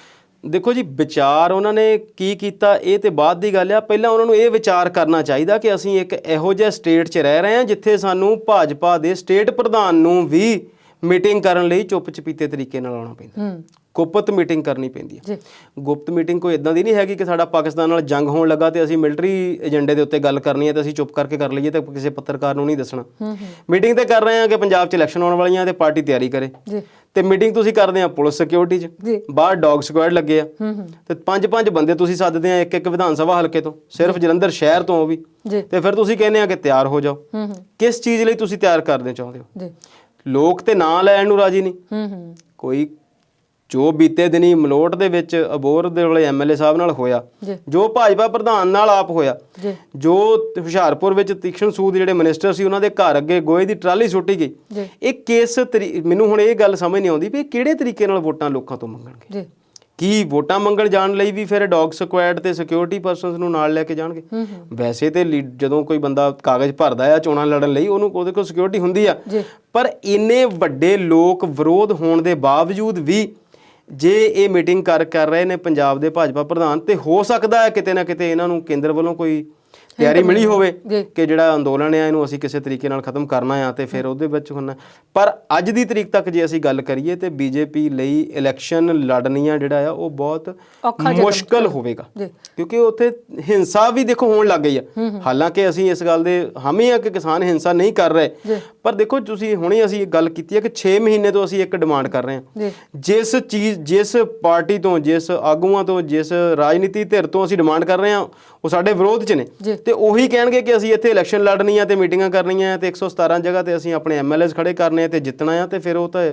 ਦੇਖੋ ਜੀ, ਵਿਚਾਰ ਉਹਨਾਂ ਨੇ ਕੀ ਕੀਤਾ ਇਹ ਤੇ ਬਾਅਦ ਦੀ ਗੱਲ ਆ। ਪਹਿਲਾਂ ਉਹਨਾਂ ਨੂੰ ਇਹ ਵਿਚਾਰ ਕਰਨਾ ਚਾਹੀਦਾ ਕਿ ਅਸੀਂ ਇੱਕ ਇਹੋ ਜਿਹੇ ਸਟੇਟ 'ਚ ਰਹਿ ਰਹੇ ਹਾਂ ਜਿੱਥੇ ਸਾਨੂੰ ਭਾਜਪਾ ਦੇ ਸਟੇਟ ਪ੍ਰਧਾਨ ਨੂੰ ਵੀ ਮੀਟਿੰਗ ਕਰਨ ਲਈ ਚੁੱਪ-ਚਪੀਤੇ ਤਰੀਕੇ ਨਾਲ ਆਉਣਾ ਪੈਂਦਾ, ਗੁਪਤ ਮੀਟਿੰਗ ਕਰਨੀ ਪੈਂਦੀ ਹੈ। ਗੁਪਤ ਮੀਟਿੰਗ ਕੋਈ ਇਦਾਂ ਦੀ ਨਹੀਂ ਹੈਗੀ ਕਿ ਸਾਡਾ ਪਾਕਿਸਤਾਨ ਨਾਲ ਜੰਗ ਹੋਣ ਲੱਗਾ ਤੇ ਅਸੀਂ ਮਿਲਟਰੀ ਏਜੰਡੇ ਦੇ ਉੱਤੇ ਗੱਲ ਕਰਨੀ ਹੈ ਤੇ ਅਸੀਂ ਚੁੱਪ ਕਰਕੇ ਕਰ ਲਈਏ ਤੇ ਕਿਸੇ ਪੱਤਰਕਾਰ ਨੂੰ ਨਹੀਂ ਦੱਸਣਾ। ਮੀਟਿੰਗ ਤੇ ਕਰ ਰਹੇ ਹਾਂ ਕਿ ਪੰਜਾਬ 'ਚ ਇਲੈਕਸ਼ਨ ਆਉਣ ਵਾਲੀਆਂ ਤੇ ਪਾਰਟੀ ਤਿਆਰੀ ਕਰੇ, ਤੇ ਮੀਟਿੰਗ ਤੁਸੀਂ ਕਰਦੇ ਆ ਪੁਲਿਸ ਸਿਕਿਉਰਿਟੀ 'ਚ, ਬਾਹਰ ਡੌਗ ਸਕੁਐਡ ਲੱਗੇ ਆ ਤੇ 5-5 ਬੰਦੇ ਤੁਸੀਂ ਸੱਦਦੇ ਆ ਇੱਕ ਵਿਧਾਨ ਸਭਾ ਹਲਕੇ ਤੋਂ, ਸਿਰਫ ਜਲੰਧਰ ਸ਼ਹਿਰ ਤੋਂ ਉਹ ਵੀ, ਤੇ ਫਿਰ ਤੁਸੀਂ ਕਹਿੰਦੇ ਆ ਕਿ ਤਿਆਰ ਹੋ ਜਾਓ। ਕਿਸ ਚੀਜ਼ ਲਈ ਤੁਸੀਂ ਤਿਆਰ ਕਰਦੇ ਚਾਹੁੰਦੇ ਹੋ? ਲੋਕ ਤੇ ਨਾਂ ਲੈਣ ਨੂੰ ਰਾਜੀ ਨਹੀਂ। ਕੋਈ ਜੋ ਬੀਤੇ ਦਿਨੀ ਮਲੋਟ ਦੇ ਵਿੱਚ ਅਬੋਹਰ ਦੇ ਵਾਲੇ ਐਮਐਲਏ ਸਾਹਿਬ ਨਾਲ ਹੋਇਆ, ਜੋ ਭਾਜਪਾ ਪ੍ਰਧਾਨ ਨਾਲ ਆਪ ਹੋਇਆ, ਜੋ ਹੁਸ਼ਿਆਰਪੁਰ ਵਿੱਚ ਤੀਕਸ਼ਣ ਸੂਦ ਜਿਹੜੇ ਮਿਨਿਸਟਰ ਸੀ ਉਹਨਾਂ ਦੇ ਘਰ ਅੱਗੇ ਗੋਹੇ ਦੀ ਟਰਾਲੀ ਸੁੱਟੀ ਗਈ, ਇਹ ਕੇਸ ਮੈਨੂੰ ਹੁਣ ਇਹ ਗੱਲ ਸਮਝ ਨਹੀਂ ਆਉਂਦੀ ਵੀ ਕਿਹੜੇ ਤਰੀਕੇ ਨਾਲ ਵੋਟਾਂ ਲੋਕਾਂ ਤੋਂ ਮੰਗਣਗੇ। ਕੀ ਵੋਟਾਂ ਮੰਗਣ ਜਾਣ ਲਈ ਵੀ ਫਿਰ ਡੌਗ ਸਕੁਐਡ ਤੇ ਸਿਕਿਉਰਿਟੀ ਪਰਸਨਸ ਨੂੰ ਨਾਲ ਲੈ ਕੇ ਜਾਣਗੇ? ਵੈਸੇ ਤੇ ਜਦੋਂ ਕੋਈ ਬੰਦਾ ਕਾਗਜ਼ ਭਰਦਾ ਆ ਚੋਣਾਂ ਲੜਨ ਲਈ ਉਹਦੇ ਕੋਲ ਸਿਕਿਉਰਿਟੀ ਹੁੰਦੀ ਆ, ਪਰ ਇੰਨੇ ਵੱਡੇ ਲੋਕ ਵਿਰੋਧ ਹੋਣ ਦੇ ਬਾਵਜੂਦ ਵੀ ਜੇ ਇਹ ਮੀਟਿੰਗ ਕਰ ਰਹੇ ਨੇ ਪੰਜਾਬ ਦੇ ਭਾਜਪਾ ਪ੍ਰਧਾਨ, ਤੇ ਹੋ ਸਕਦਾ ਹੈ ਕਿਤੇ ਨਾ ਕਿਤੇ ਇਹਨਾਂ ਨੂੰ ਕੇਂਦਰ ਵੱਲੋਂ ਕੋਈ ਤਿਆਰੀ ਮਿਲੀ ਹੋਵੇ ਕਿ ਜਿਹੜਾ ਅੰਦੋਲਨ ਹੈ ਇਹਨੂੰ ਅਸੀਂ ਕਿਸੇ ਤਰੀਕੇ ਨਾਲ ਖਤਮ ਕਰਨਾ ਆ ਤੇ ਫਿਰ ਉਹਦੇ ਵਿੱਚ ਹੋਣਾ। ਪਰ ਅੱਜ ਦੀ ਤਰੀਕ ਤੱਕ ਜੇ ਅਸੀਂ ਗੱਲ ਕਰੀਏ ਤੇ ਬੀਜੇਪੀ ਲਈ ਇਲੈਕਸ਼ਨ ਲੜਨੀਆਂ ਜਿਹੜਾ ਆ ਉਹ ਬਹੁਤ ਮੁਸ਼ਕਲ ਹੋਵੇਗਾ, ਕਿਉਂਕਿ ਉੱਥੇ ਹਿੰਸਾ ਵੀ ਦੇਖੋ ਹੋਣ ਲੱਗ ਗਈ ਆ। ਹਾਲਾਂਕਿ ਅਸੀਂ ਇਸ ਗੱਲ ਦੇ ਹਾਮੀ ਆ ਕਿ ਕਿਸਾਨ ਹਿੰਸਾ ਨਹੀਂ ਕਰ ਰਹੇ, ਪਰ ਦੇਖੋ ਤੁਸੀਂ ਹੁਣੇ ਅਸੀਂ ਗੱਲ ਕੀਤੀ ਹੈ ਕਿ 6 ਮਹੀਨੇ ਤੋਂ ਅਸੀਂ ਇੱਕ ਡਿਮਾਂਡ ਕਰ ਰਹੇ ਹਾਂ। ਜਿਸ ਪਾਰਟੀ ਤੋਂ, ਜਿਸ ਆਗੂਆਂ ਤੋਂ, ਜਿਸ ਰਾਜਨੀਤੀ ਧਿਰ ਤੋਂ ਅਸੀਂ ਡਿਮਾਂਡ ਕਰ ਰਹੇ ਹਾਂ ਉਹ ਸਾਡੇ ਵਿਰੋਧ 'ਚ ਨੇ, ਤੇ ਉਹੀ ਕਹਿਣਗੇ ਕਿ ਅਸੀਂ ਇੱਥੇ ਇਲੈਕਸ਼ਨ ਲੜਨੀ ਆ ਤੇ ਮੀਟਿੰਗਾਂ ਕਰਨੀਆਂ ਤੇ 117 ਜਗ੍ਹਾ ਤੇ ਅਸੀਂ ਆਪਣੇ ਐਮਐਲਏਸ ਖੜੇ ਕਰਨੇ ਆ ਤੇ ਜਿੱਤਣਾ ਆ। ਤੇ ਫਿਰ ਉਹ ਤਾਂ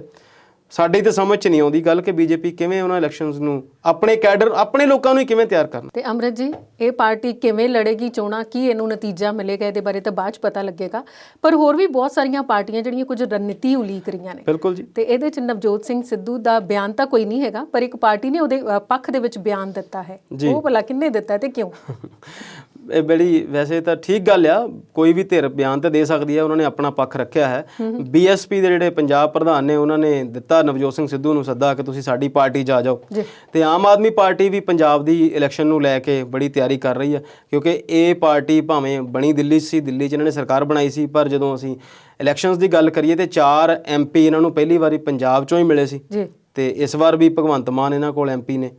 ਸਾਡੀ ਤਾਂ ਸਮਝ 'ਚ ਨਹੀਂ ਆਉਂਦੀ ਗੱਲ ਕਿ ਬੀਜੇਪੀ ਕਿਵੇਂ ਉਹਨਾਂ ਇਲੈਕਸ਼ਨਸ ਨੂੰ ਆਪਣੇ ਕੈਡਰ, ਆਪਣੇ ਲੋਕਾਂ ਨੂੰ ਹੀ ਕਿਵੇਂ ਤਿਆਰ ਕਰਨਾ। ਤੇ ਅੰਮ੍ਰਿਤ ਜੀ, ਇਹ ਪਾਰਟੀ ਕਿਵੇਂ ਲੜੇਗੀ ਚੋਣਾਂ, ਕੀ ਇਹਨੂੰ ਨਤੀਜਾ ਮਿਲੇਗਾ, ਇਹਦੇ ਬਾਰੇ ਤਾਂ ਬਾਅਦ 'ਚ ਪਤਾ ਲੱਗੇਗਾ। ਪਰ ਹੋਰ ਵੀ ਬਹੁਤ ਸਾਰੀਆਂ ਪਾਰਟੀਆਂ ਜਿਹੜੀਆਂ ਕੁਝ ਰਣਨੀਤੀ ਉਲੀਕ ਰਹੀਆਂ ਨੇ। ਬਿਲਕੁਲ ਜੀ। ਤੇ ਇਹਦੇ 'ਚ ਨਵਜੋਤ ਸਿੰਘ ਸਿੱਧੂ ਦਾ ਬਿਆਨ ਤਾਂ ਕੋਈ ਨਹੀਂ ਹੈਗਾ, ਪਰ ਇੱਕ ਪਾਰਟੀ ਨੇ ਉਹਦੇ ਪੱਖ ਦੇ ਵਿੱਚ ਬਿਆਨ ਦਿੱਤਾ ਹੈ। ਉਹ ਭਲਾ ਕਿੰਨੇ ਦਿੱਤਾ ਤੇ ਕਿਉਂ? ਇਹ ਬੜੀ ਵੈਸੇ ਤਾਂ ਠੀਕ ਗੱਲ ਆ, ਕੋਈ ਵੀ ਧਿਰ ਬਿਆਨ ਤਾਂ ਦੇ ਸਕਦੀ ਹੈ, ਉਹਨਾਂ ਨੇ ਆਪਣਾ ਪੱਖ ਰੱਖਿਆ ਹੈ। ਬੀਐਸਪੀ ਦੇ ਜਿਹੜੇ ਪੰਜਾਬ ਪ੍ਰਧਾਨ ਨੇ ਉਹਨਾਂ ਨੇ ਦਿੱਤਾ ਨਵਜੋਤ ਸਿੰਘ ਸਿੱਧੂ ਨੂੰ ਸੱਦਾ ਕਿ ਤੁਸੀਂ ਸਾਡੀ ਪਾਰਟੀ 'ਚ ਆ ਜਾਓ। ਤੇ ਆਮ ਆਦਮੀ ਪਾਰਟੀ ਵੀ ਪੰਜਾਬ ਦੀ ਇਲੈਕਸ਼ਨ ਨੂੰ ਲੈ ਕੇ ਬੜੀ ਤਿਆਰੀ ਕਰ ਰਹੀ ਹੈ, ਕਿਉਂਕਿ ਇਹ ਪਾਰਟੀ ਭਾਵੇਂ ਬਣੀ ਦਿੱਲੀ 'ਚ ਸੀ, ਦਿੱਲੀ 'ਚ ਇਹਨਾਂ ਨੇ ਸਰਕਾਰ ਬਣਾਈ ਸੀ, ਪਰ ਜਦੋਂ ਅਸੀਂ ਇਲੈਕਸ਼ਨਸ ਦੀ ਗੱਲ ਕਰੀਏ ਤੇ 4 MP ਇਹਨਾਂ ਨੂੰ ਪਹਿਲੀ ਵਾਰੀ ਪੰਜਾਬ 'ਚੋਂ ਹੀ ਮਿਲੇ ਸੀ। ਤੇ ਇਸ ਵਾਰ ਵੀ ਭਗਵੰਤ ਮਾਨ ਇਹਨਾਂ ਕੋਲ MP ਨੇ,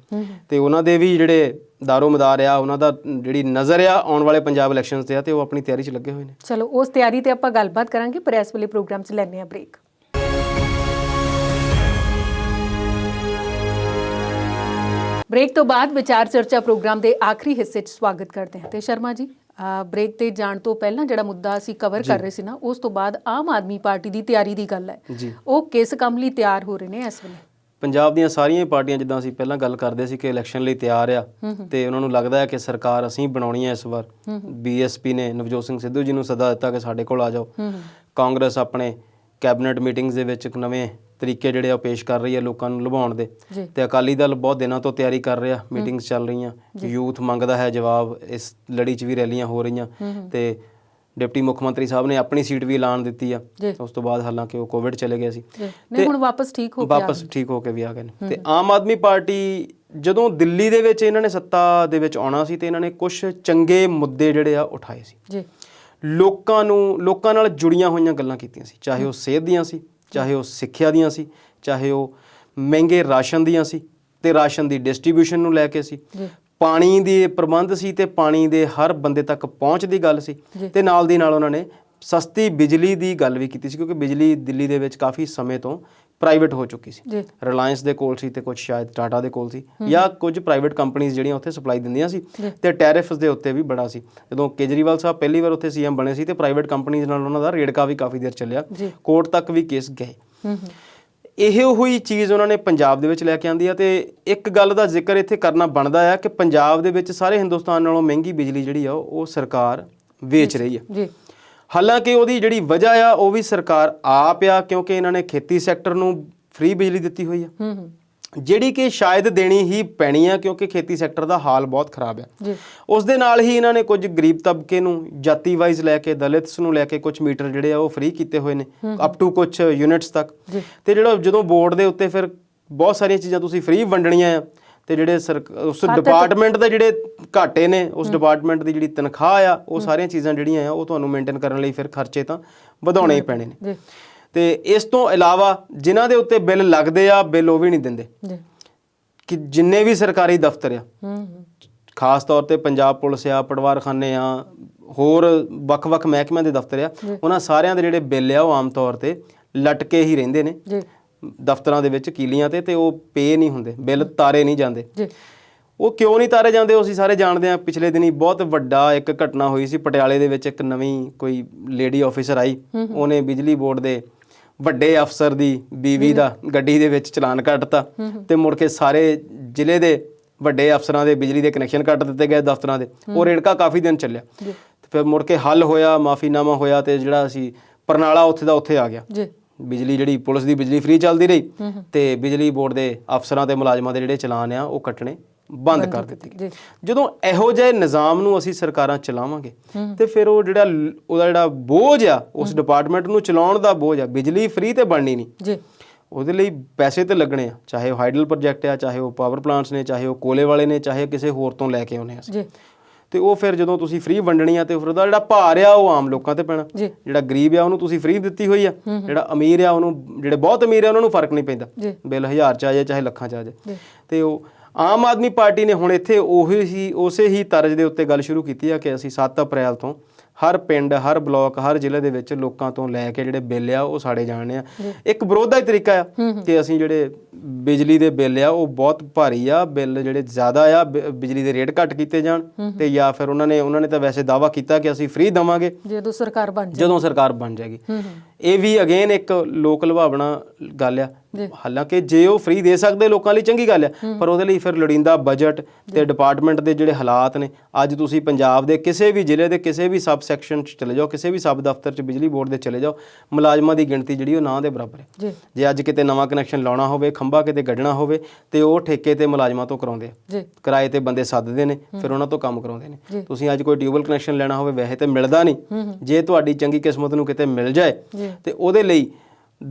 ਤੇ ਉਹਨਾਂ ਦੇ ਵੀ ਜਿਹੜੇ ਦਾਰੋ ਮਦਾਰ ਆ, ਉਹਨਾਂ ਦਾ ਜਿਹੜੀ ਨਜ਼ਰ ਆ ਆਉਣ ਵਾਲੇ ਪੰਜਾਬ ਇਲੈਕਸ਼ਨਸ ਤੇ ਆ, ਤੇ ਉਹ ਆਪਣੀ ਤਿਆਰੀ 'ਚ ਲੱਗੇ ਹੋਏ ਨੇ। ਚਲੋ ਉਸ ਤਿਆਰੀ ਤੇ ਆਪਾਂ ਗੱਲਬਾਤ ਕਰਾਂਗੇ, ਪਰ ਇਸ ਵੇਲੇ ਪ੍ਰੋਗਰਾਮ 'ਚ ਲੈਂਦੇ ਆ ਬ੍ਰੇਕ। ਬ੍ਰੇਕ ਤੋਂ ਬਾਅਦ ਵਿਚਾਰ ਚਰਚਾ ਪ੍ਰੋਗਰਾਮ ਦੇ ਆਖਰੀ ਹਿੱਸੇ 'ਚ ਸਵਾਗਤ ਕਰਦੇ ਹਾਂ। ਤੇ ਸ਼ਰਮਾ ਜੀ, ਬ੍ਰੇਕ ਤੇ ਜਾਣ ਤੋਂ ਪਹਿਲਾਂ ਜਿਹੜਾ ਮੁੱਦਾ ਅਸੀਂ ਕਵਰ ਕਰ ਰਹੇ ਸੀ ਨਾ, ਉਸ ਤੋਂ ਬਾਅਦ ਆਮ ਆਦਮੀ ਪਾਰਟੀ ਦੀ ਤਿਆਰੀ ਦੀ ਗੱਲ ਹੈ, ਉਹ ਕਿਸ ਕੰਮ ਲਈ ਤਿਆਰ ਹੋ ਰਹੇ ਨੇ ਇਸ ਵੇਲੇ? ਪੰਜਾਬ ਦੀਆਂ ਸਾਰੀਆਂ ਪਾਰਟੀਆਂ, ਜਿੱਦਾਂ ਅਸੀਂ ਪਹਿਲਾਂ ਗੱਲ ਕਰਦੇ ਸੀ ਕਿ ਇਲੈਕਸ਼ਨ ਲਈ ਤਿਆਰ ਆ, ਤੇ ਉਹਨਾਂ ਨੂੰ ਲੱਗਦਾ ਹੈ ਕਿ ਸਰਕਾਰ ਅਸੀਂ ਬਣਾਉਣੀ ਹੈ ਇਸ ਵਾਰ। ਬੀਐਸਪੀ ਨੇ ਨਵਜੋਤ ਸਿੰਘ ਸਿੱਧੂ ਜੀ ਨੂੰ ਸੱਦਾ ਦਿੱਤਾ ਕਿ ਸਾਡੇ ਕੋਲ ਆ ਜਾਓ। ਕਾਂਗਰਸ ਆਪਣੇ ਕੈਬਨਿਟ ਮੀਟਿੰਗਸ ਦੇ ਵਿੱਚ ਇੱਕ ਨਵੇਂ ਤਰੀਕੇ ਜਿਹੜੇ ਆ ਪੇਸ਼ ਕਰ ਰਹੀ ਹੈ ਲੋਕਾਂ ਨੂੰ ਲੁਭਾਉਣ ਦੇ, ਤੇ ਅਕਾਲੀ ਦਲ ਬਹੁਤ ਦਿਨਾਂ ਤੋਂ ਤਿਆਰੀ ਕਰ ਰਿਹਾ, ਮੀਟਿੰਗਸ ਚੱਲ ਰਹੀਆਂ, ਯੂਥ ਮੰਗਦਾ ਹੈ ਜਵਾਬ, ਇਸ ਲੜੀ 'ਚ ਵੀ ਰੈਲੀਆਂ ਹੋ ਰਹੀਆਂ, ਤੇ ਡਿਪਟੀ ਮੁੱਖ ਮੰਤਰੀ ਸਾਹਿਬ ਨੇ ਆਪਣੀ ਸੀਟ ਵੀ ਐਲਾਨ ਦਿੱਤੀ ਆ। ਉਸ ਤੋਂ ਬਾਅਦ ਹਾਲਾਂਕਿ ਉਹ ਕੋਵਿਡ ਚਲੇ ਗਏ ਸੀ, ਤੇ ਹੁਣ ਵਾਪਸ ਠੀਕ ਹੋ ਕੇ ਵੀ ਆ ਗਏ ਨੇ। ਤੇ ਆਮ ਆਦਮੀ ਪਾਰਟੀ ਜਦੋਂ ਦਿੱਲੀ ਦੇ ਵਿੱਚ ਇਹਨਾਂ ਨੇ ਸੱਤਾ ਦੇ ਵਿੱਚ ਆਉਣਾ ਸੀ, ਤੇ ਇਹਨਾਂ ਨੇ ਕੁਝ ਚੰਗੇ ਮੁੱਦੇ ਜਿਹੜੇ ਆ ਉਠਾਏ ਸੀ, ਲੋਕਾਂ ਨਾਲ ਜੁੜੀਆਂ ਹੋਈਆਂ ਗੱਲਾਂ ਕੀਤੀਆਂ ਸੀ, ਚਾਹੇ ਉਹ ਸਿਹਤ ਦੀਆਂ ਸੀ, ਚਾਹੇ ਉਹ ਸਿੱਖਿਆ ਦੀਆਂ ਸੀ, ਚਾਹੇ ਉਹ ਮਹਿੰਗੇ ਰਾਸ਼ਨ ਦੀਆਂ ਸੀ ਤੇ ਰਾਸ਼ਨ ਦੀ ਡਿਸਟ੍ਰੀਬਿਊਸ਼ਨ ਨੂੰ ਲੈ ਕੇ ਸੀ, ਪਾਣੀ ਦੇ ਪ੍ਰਬੰਧ ਸੀ ਤੇ ਪਾਣੀ ਦੇ ਹਰ ਬੰਦੇ ਤੱਕ ਪਹੁੰਚ ਦੀ ਗੱਲ ਸੀ, ਤੇ ਨਾਲ ਦੀ ਨਾਲ ਉਹਨਾਂ ਨੇ ਸਸਤੀ ਬਿਜਲੀ ਦੀ ਗੱਲ ਵੀ ਕੀਤੀ ਸੀ, ਕਿਉਂਕਿ ਬਿਜਲੀ ਦਿੱਲੀ ਦੇ ਵਿੱਚ ਕਾਫੀ ਸਮੇਂ ਤੋਂ ਪ੍ਰਾਈਵੇਟ ਹੋ ਚੁੱਕੀ ਸੀ। ਰਿਲਾਇੰਸ ਦੇ ਕੋਲ ਸੀ ਤੇ ਕੁਝ ਸ਼ਾਇਦ ਟਾਟਾ ਦੇ ਕੋਲ ਸੀ, ਜਾਂ ਕੁਝ ਪ੍ਰਾਈਵੇਟ ਕੰਪਨੀਆਂ ਜਿਹੜੀਆਂ ਉੱਥੇ ਸਪਲਾਈ ਦਿੰਦੀਆਂ ਸੀ, ਤੇ ਟੈਰਿਫਸ ਦੇ ਉੱਤੇ ਵੀ ਬੜਾ ਸੀ। ਜਦੋਂ ਕੇਜਰੀਵਾਲ ਸਾਹਿਬ ਪਹਿਲੀ ਵਾਰ ਉੱਥੇ CM ਬਣੇ ਸੀ ਤੇ ਪ੍ਰਾਈਵੇਟ ਕੰਪਨੀਆਂ ਨਾਲ ਉਹਨਾਂ ਦਾ ਰੇੜਕਾ ਵੀ ਕਾਫੀ ਦੇਰ ਚੱਲਿਆ, ਕੋਰਟ ਤੱਕ ਵੀ ਕੇਸ ਗਏ। ਇਹੋ ਹੋਈ ਚੀਜ਼ ਉਹਨਾਂ ਨੇ ਪੰਜਾਬ ਦੇ ਵਿੱਚ ਲੈ ਕੇ ਆਂਦੀ ਆ। ਤੇ ਇੱਕ ਗੱਲ ਦਾ ਜ਼ਿਕਰ ਇੱਥੇ ਕਰਨਾ ਬਣਦਾ ਆ ਕਿ ਪੰਜਾਬ ਦੇ ਵਿੱਚ ਸਾਰੇ ਹਿੰਦੁਸਤਾਨ ਨਾਲੋਂ ਮਹਿੰਗੀ ਬਿਜਲੀ ਜਿਹੜੀ ਆ ਉਹ ਸਰਕਾਰ ਵੇਚ ਰਹੀ ਆ। ਹਾਲਾਂਕਿ ਉਹਦੀ ਜਿਹੜੀ ਵਜ੍ਹਾ ਆ ਉਹ ਵੀ ਸਰਕਾਰ ਆਪ ਆ, ਕਿਉਂਕਿ ਇਹਨਾਂ ਨੇ ਖੇਤੀ ਸੈਕਟਰ ਨੂੰ ਫ੍ਰੀ ਬਿਜਲੀ ਦਿੱਤੀ ਹੋਈ ਆ, ਜਿਹੜੀ ਕਿ ਸ਼ਾਇਦ ਦੇਣੀ ਹੀ ਪੈਣੀ ਆ, ਕਿਉਂਕਿ ਖੇਤੀ ਸੈਕਟਰ ਦਾ ਹਾਲ ਬਹੁਤ ਖਰਾਬ ਆ। ਉਸ ਦੇ ਨਾਲ ਹੀ ਇਹਨਾਂ ਨੇ ਕੁਝ ਗਰੀਬ ਤਬਕੇ ਨੂੰ ਜਾਤੀ ਵਾਈਜ਼ ਲੈ ਕੇ, ਦਲਿਤਸ ਨੂੰ ਲੈ ਕੇ ਕੁਝ ਮੀਟਰ ਜਿਹੜੇ ਆ ਉਹ ਫ੍ਰੀ ਕੀਤੇ ਹੋਏ ਨੇ, ਅਪ ਟੂ ਕੁਝ ਯੂਨਿਟਸ ਤੱਕ। ਤੇ ਜਦੋਂ ਬੋਰਡ ਦੇ ਉੱਤੇ ਫਿਰ ਬਹੁਤ ਸਾਰੀਆਂ ਚੀਜ਼ਾਂ ਤੁਸੀਂ ਫ੍ਰੀ ਵੰਡਣੀਆਂ ਆ, ਤੇ ਜਿਹੜੇ ਉਸ ਡਿਪਾਰਟਮੈਂਟ ਦੇ ਜਿਹੜੇ ਘਾਟੇ ਨੇ, ਉਸ ਡਿਪਾਰਟਮੈਂਟ ਦੀ ਜਿਹੜੀ ਤਨਖਾਹ ਆ, ਉਹ ਸਾਰੀਆਂ ਚੀਜ਼ਾਂ ਜਿਹੜੀਆਂ ਆ ਉਹ ਤੁਹਾਨੂੰ ਮੇਨਟੇਨ ਕਰਨ ਲਈ ਫਿਰ ਖਰਚੇ ਤਾਂ ਵਧਾਉਣੇ ਹੀ ਪੈਣੇ ਨੇ। ਤੇ ਇਸ ਤੋਂ ਇਲਾਵਾ ਜਿਨ੍ਹਾਂ ਦੇ ਉੱਤੇ ਬਿੱਲ ਲੱਗਦੇ ਆ, ਬਿੱਲ ਉਹ ਵੀ ਨਹੀਂ ਦਿੰਦੇ, ਕਿ ਜਿੰਨੇ ਵੀ ਸਰਕਾਰੀ ਦਫ਼ਤਰ ਆ, ਖਾਸ ਤੌਰ ਤੇ ਪੰਜਾਬ ਪੁਲਿਸ ਆ, ਪਟਵਾਰਖਾਨੇ ਆ, ਹੋਰ ਵੱਖ-ਵੱਖ ਮਹਿਕਮਿਆਂ ਦੇ ਦਫ਼ਤਰ ਆ, ਉਹਨਾਂ ਸਾਰਿਆਂ ਦੇ ਜਿਹੜੇ ਬਿੱਲ ਆ ਉਹ ਆਮ ਤੌਰ ਤੇ ਲਟਕੇ ਹੀ ਰਹਿੰਦੇ ਨੇ ਦਫ਼ਤਰਾਂ ਦੇ ਵਿੱਚ ਕੀਲੀਆਂ ਤੇ ਉਹ ਪੇ ਨਹੀਂ ਹੁੰਦੇ, ਬਿੱਲ ਤਾਰੇ ਨਹੀਂ ਜਾਂਦੇ। ਉਹ ਕਿਉਂ ਨਹੀਂ ਤਾਰੇ ਜਾਂਦੇ ਉਹ ਅਸੀਂ ਸਾਰੇ ਜਾਣਦੇ ਹਾਂ। ਪਿਛਲੇ ਦਿਨੀ ਬਹੁਤ ਵੱਡਾ ਇੱਕ ਘਟਨਾ ਹੋਈ ਸੀ ਪਟਿਆਲੇ ਦੇ ਵਿੱਚ। ਇੱਕ ਨਵੀਂ ਕੋਈ ਲੇਡੀ ਆਫੀਸਰ ਆਈ, ਉਹਨੇ ਬਿਜਲੀ ਬੋਰਡ ਦੇ ਵੱਡੇ ਅਫਸਰ ਦੀ ਬੀਵੀ ਦਾ ਗੱਡੀ ਦੇ ਵਿੱਚ ਚਲਾਨ ਕੱਟਤਾ ਤੇ ਮੁੜ ਕੇ ਸਾਰੇ ਜ਼ਿਲ੍ਹੇ ਦੇ ਵੱਡੇ ਅਫਸਰਾਂ ਦੇ ਬਿਜਲੀ ਦੇ ਕਨੈਕਸ਼ਨ ਕੱਟ ਦਿੱਤੇ ਗਏ ਦਫ਼ਤਰਾਂ ਦੇ। ਉਹ ਰੇੜਕਾ ਕਾਫੀ ਦਿਨ ਚੱਲਿਆ ਤੇ ਫਿਰ ਮੁੜ ਕੇ ਹੱਲ ਹੋਇਆ, ਮਾਫੀਨਾਮਾ ਹੋਇਆ ਤੇ ਜਿਹੜਾ ਅਸੀਂ ਪਰਨਾਲਾ ਉੱਥੇ ਦਾ ਉੱਥੇ ਆ ਗਿਆ। ਬਿਜਲੀ ਜਿਹੜੀ ਪੁਲਿਸ ਦੀ ਬਿਜਲੀ ਫ੍ਰੀ ਚੱਲਦੀ ਰਹੀ ਤੇ ਬਿਜਲੀ ਬੋਰਡ ਦੇ ਅਫਸਰਾਂ ਤੇ ਮੁਲਾਜ਼ਮਾਂ ਦੇ ਜਿਹੜੇ ਚਲਾਨ ਆ ਉਹ ਕੱਟਣੇ ਬੰਦ ਕਰ ਦਿੱਤੇ ਗਏ। ਜਦੋਂ ਇਹੋ ਜਿਹੇ ਨਿਜ਼ਾਮ ਨੂੰ ਅਸੀਂ ਸਰਕਾਰਾਂ ਚਲਾਵਾਂਗੇ ਤੇ ਫਿਰ ਉਹ ਜਿਹੜਾ ਬੋਝ ਆ ਉਸ ਡਿਪਾਰਟਮੈਂਟ ਨੂੰ ਚਲਾਉਣ ਦਾ ਬੋਝ ਆ, ਬਿਜਲੀ ਫ੍ਰੀ ਤੇ ਬਣਨੀ ਨਹੀਂ, ਉਹਦੇ ਲਈ ਪੈਸੇ ਤੇ ਲੱਗਣੇ ਆ, ਚਾਹੇ ਉਹ ਹਾਈਡਲ ਪ੍ਰੋਜੈਕਟ ਆ, ਚਾਹੇ ਉਹ ਪਾਵਰ ਪਲਾਂਟਸ ਨੇ, ਚਾਹੇ ਉਹ ਕੋਲੇ ਵਾਲੇ ਨੇ, ਚਾਹੇ ਕਿਸੇ ਹੋਰ ਤੋਂ ਲੈ ਕੇ ਆਉਣੇ ਆ ਤੇ ਉਹ ਫਿਰ ਜਦੋਂ ਤੁਸੀਂ ਫ੍ਰੀ ਵੰਡਣੀ ਆ ਤੇ ਫਿਰ ਉਹਦਾ ਜਿਹੜਾ ਭਾਰ ਆ ਉਹ ਆਮ ਲੋਕਾਂ ਤੇ ਪੈਣਾ। ਜਿਹੜਾ ਗਰੀਬ ਆ ਉਹਨੂੰ ਤੁਸੀਂ ਫ੍ਰੀ ਦਿੱਤੀ ਹੋਈ ਆ, ਜਿਹੜਾ ਅਮੀਰ ਆ ਉਹਨੂੰ, ਜਿਹੜੇ ਬਹੁਤ ਅਮੀਰ ਆ ਉਹਨਾਂ ਨੂੰ ਫਰਕ ਨਹੀਂ ਪੈਂਦਾ, ਬਿੱਲ 1000 ਚ ਆ ਜਾਏ ਚਾਹੇ ਲੱਖਾਂ ਚ ਆ ਜਾਏ। ਤੇ ਉਹ ਆਮ ਆਦਮੀ ਪਾਰਟੀ ਨੇ ਹੁਣ ਇੱਥੇ ਉਸੇ ਹੀ ਤਰਜ਼ ਦੇ ਉੱਤੇ ਗੱਲ ਸ਼ੁਰੂ ਕੀਤੀ ਆ ਕਿ ਅਸੀਂ 7 ਅਪ੍ਰੈਲ ਤੋਂ ਹਰ ਪਿੰਡ, ਹਰ ਬਲਾਕ, ਹਰ ਜ਼ਿਲ੍ਹੇ ਦੇ ਵਿੱਚ ਲੋਕਾਂ ਤੋਂ ਲੈ ਕੇ ਜਿਹੜੇ ਬਿੱਲ ਆ ਉਹ ਸਾੜੇ ਜਾਣੇ ਆ। ਇੱਕ ਵਿਰੋਧ ਦਾ ਹੀ ਤਰੀਕਾ ਆ ਕਿ ਅਸੀਂ ਜਿਹੜੇ ਬਿਜਲੀ ਦੇ ਬਿੱਲ ਆ ਉਹ ਬਹੁਤ ਭਾਰੀ ਆ, ਬਿੱਲ ਜਿਹੜੇ ਜ਼ਿਆਦਾ ਆ, ਬਿਜਲੀ ਦੇ ਰੇਟ ਘੱਟ ਕੀਤੇ ਜਾਣ ਤੇ ਜਾਂ ਫਿਰ ਉਹਨਾਂ ਨੇ ਤਾਂ ਵੈਸੇ ਦਾਅਵਾ ਕੀਤਾ ਕਿ ਅਸੀਂ ਫ੍ਰੀ ਦੇਵਾਂਗੇ ਜਦੋਂ ਸਰਕਾਰ ਬਣ ਜਾਏਗੀ। ਇਹ ਵੀ ਅਗੇਨ ਇੱਕ ਲੋਕ ਲੁਭਾਵਣਾ ਗੱਲ ਆ। ਹਾਲਾਂਕਿ ਜੇ ਉਹ ਫ੍ਰੀ ਦੇ ਸਕਦੇ ਲੋਕਾਂ ਲਈ ਚੰਗੀ ਗੱਲ ਆ, ਪਰ ਉਹਦੇ ਲਈ ਫਿਰ ਲੋੜੀਂਦਾ ਬਜਟ ਤੇ ਡਿਪਾਰਟਮੈਂਟ ਦੇ ਜਿਹੜੇ ਹਾਲਾਤ ਨੇ। ਅੱਜ ਤੁਸੀਂ ਪੰਜਾਬ ਦੇ ਕਿਸੇ ਵੀ ਜ਼ਿਲ੍ਹੇ ਦੇ ਕਿਸੇ ਵੀ ਸਬ ਸੈਕਸ਼ਨ 'ਚ ਚਲੇ ਜਾਓ, ਕਿਸੇ ਵੀ ਸਬ ਦਫ਼ਤਰ 'ਚ ਬਿਜਲੀ ਬੋਰਡ ਦੇ ਚਲੇ ਜਾਓ, ਮੁਲਾਜ਼ਮਾਂ ਦੀ ਗਿਣਤੀ ਜਿਹੜੀ ਉਹ ਨਾ ਦੇ ਬਰਾਬਰ ਹੈ। ਜੇ ਅੱਜ ਕਿਤੇ ਨਵਾਂ ਕਨੈਕਸ਼ਨ ਲਾਉਣਾ ਹੋਵੇ, ਖੰਭਾ ਕਿਤੇ ਗੱਡਣਾ ਹੋਵੇ ਤੇ ਉਹ ਠੇਕੇ ਤੇ ਮੁਲਾਜ਼ਮਾਂ ਤੋਂ ਕਰਾਉਂਦੇ ਆ, ਕਿਰਾਏ ਤੇ ਬੰਦੇ ਸੱਦਦੇ ਨੇ, ਫਿਰ ਉਹਨਾਂ ਤੋਂ ਕੰਮ ਕਰਾਉਂਦੇ ਨੇ। ਤੁਸੀਂ ਅੱਜ ਕੋਈ ਟਿਊਬਵੈੱਲ ਕਨੈਕਸ਼ਨ ਲੈਣਾ ਹੋਵੇ ਵੈਸੇ ਤੇ ਮਿਲਦਾ ਨਹੀਂ, ਜੇ ਤੁਹਾਡੀ ਚੰਗੀ ਕਿਸਮਤ ਨੂੰ ਕਿਤੇ ਮਿਲ ਜਾਏ ਤੇ ਉਹਦੇ ਲਈ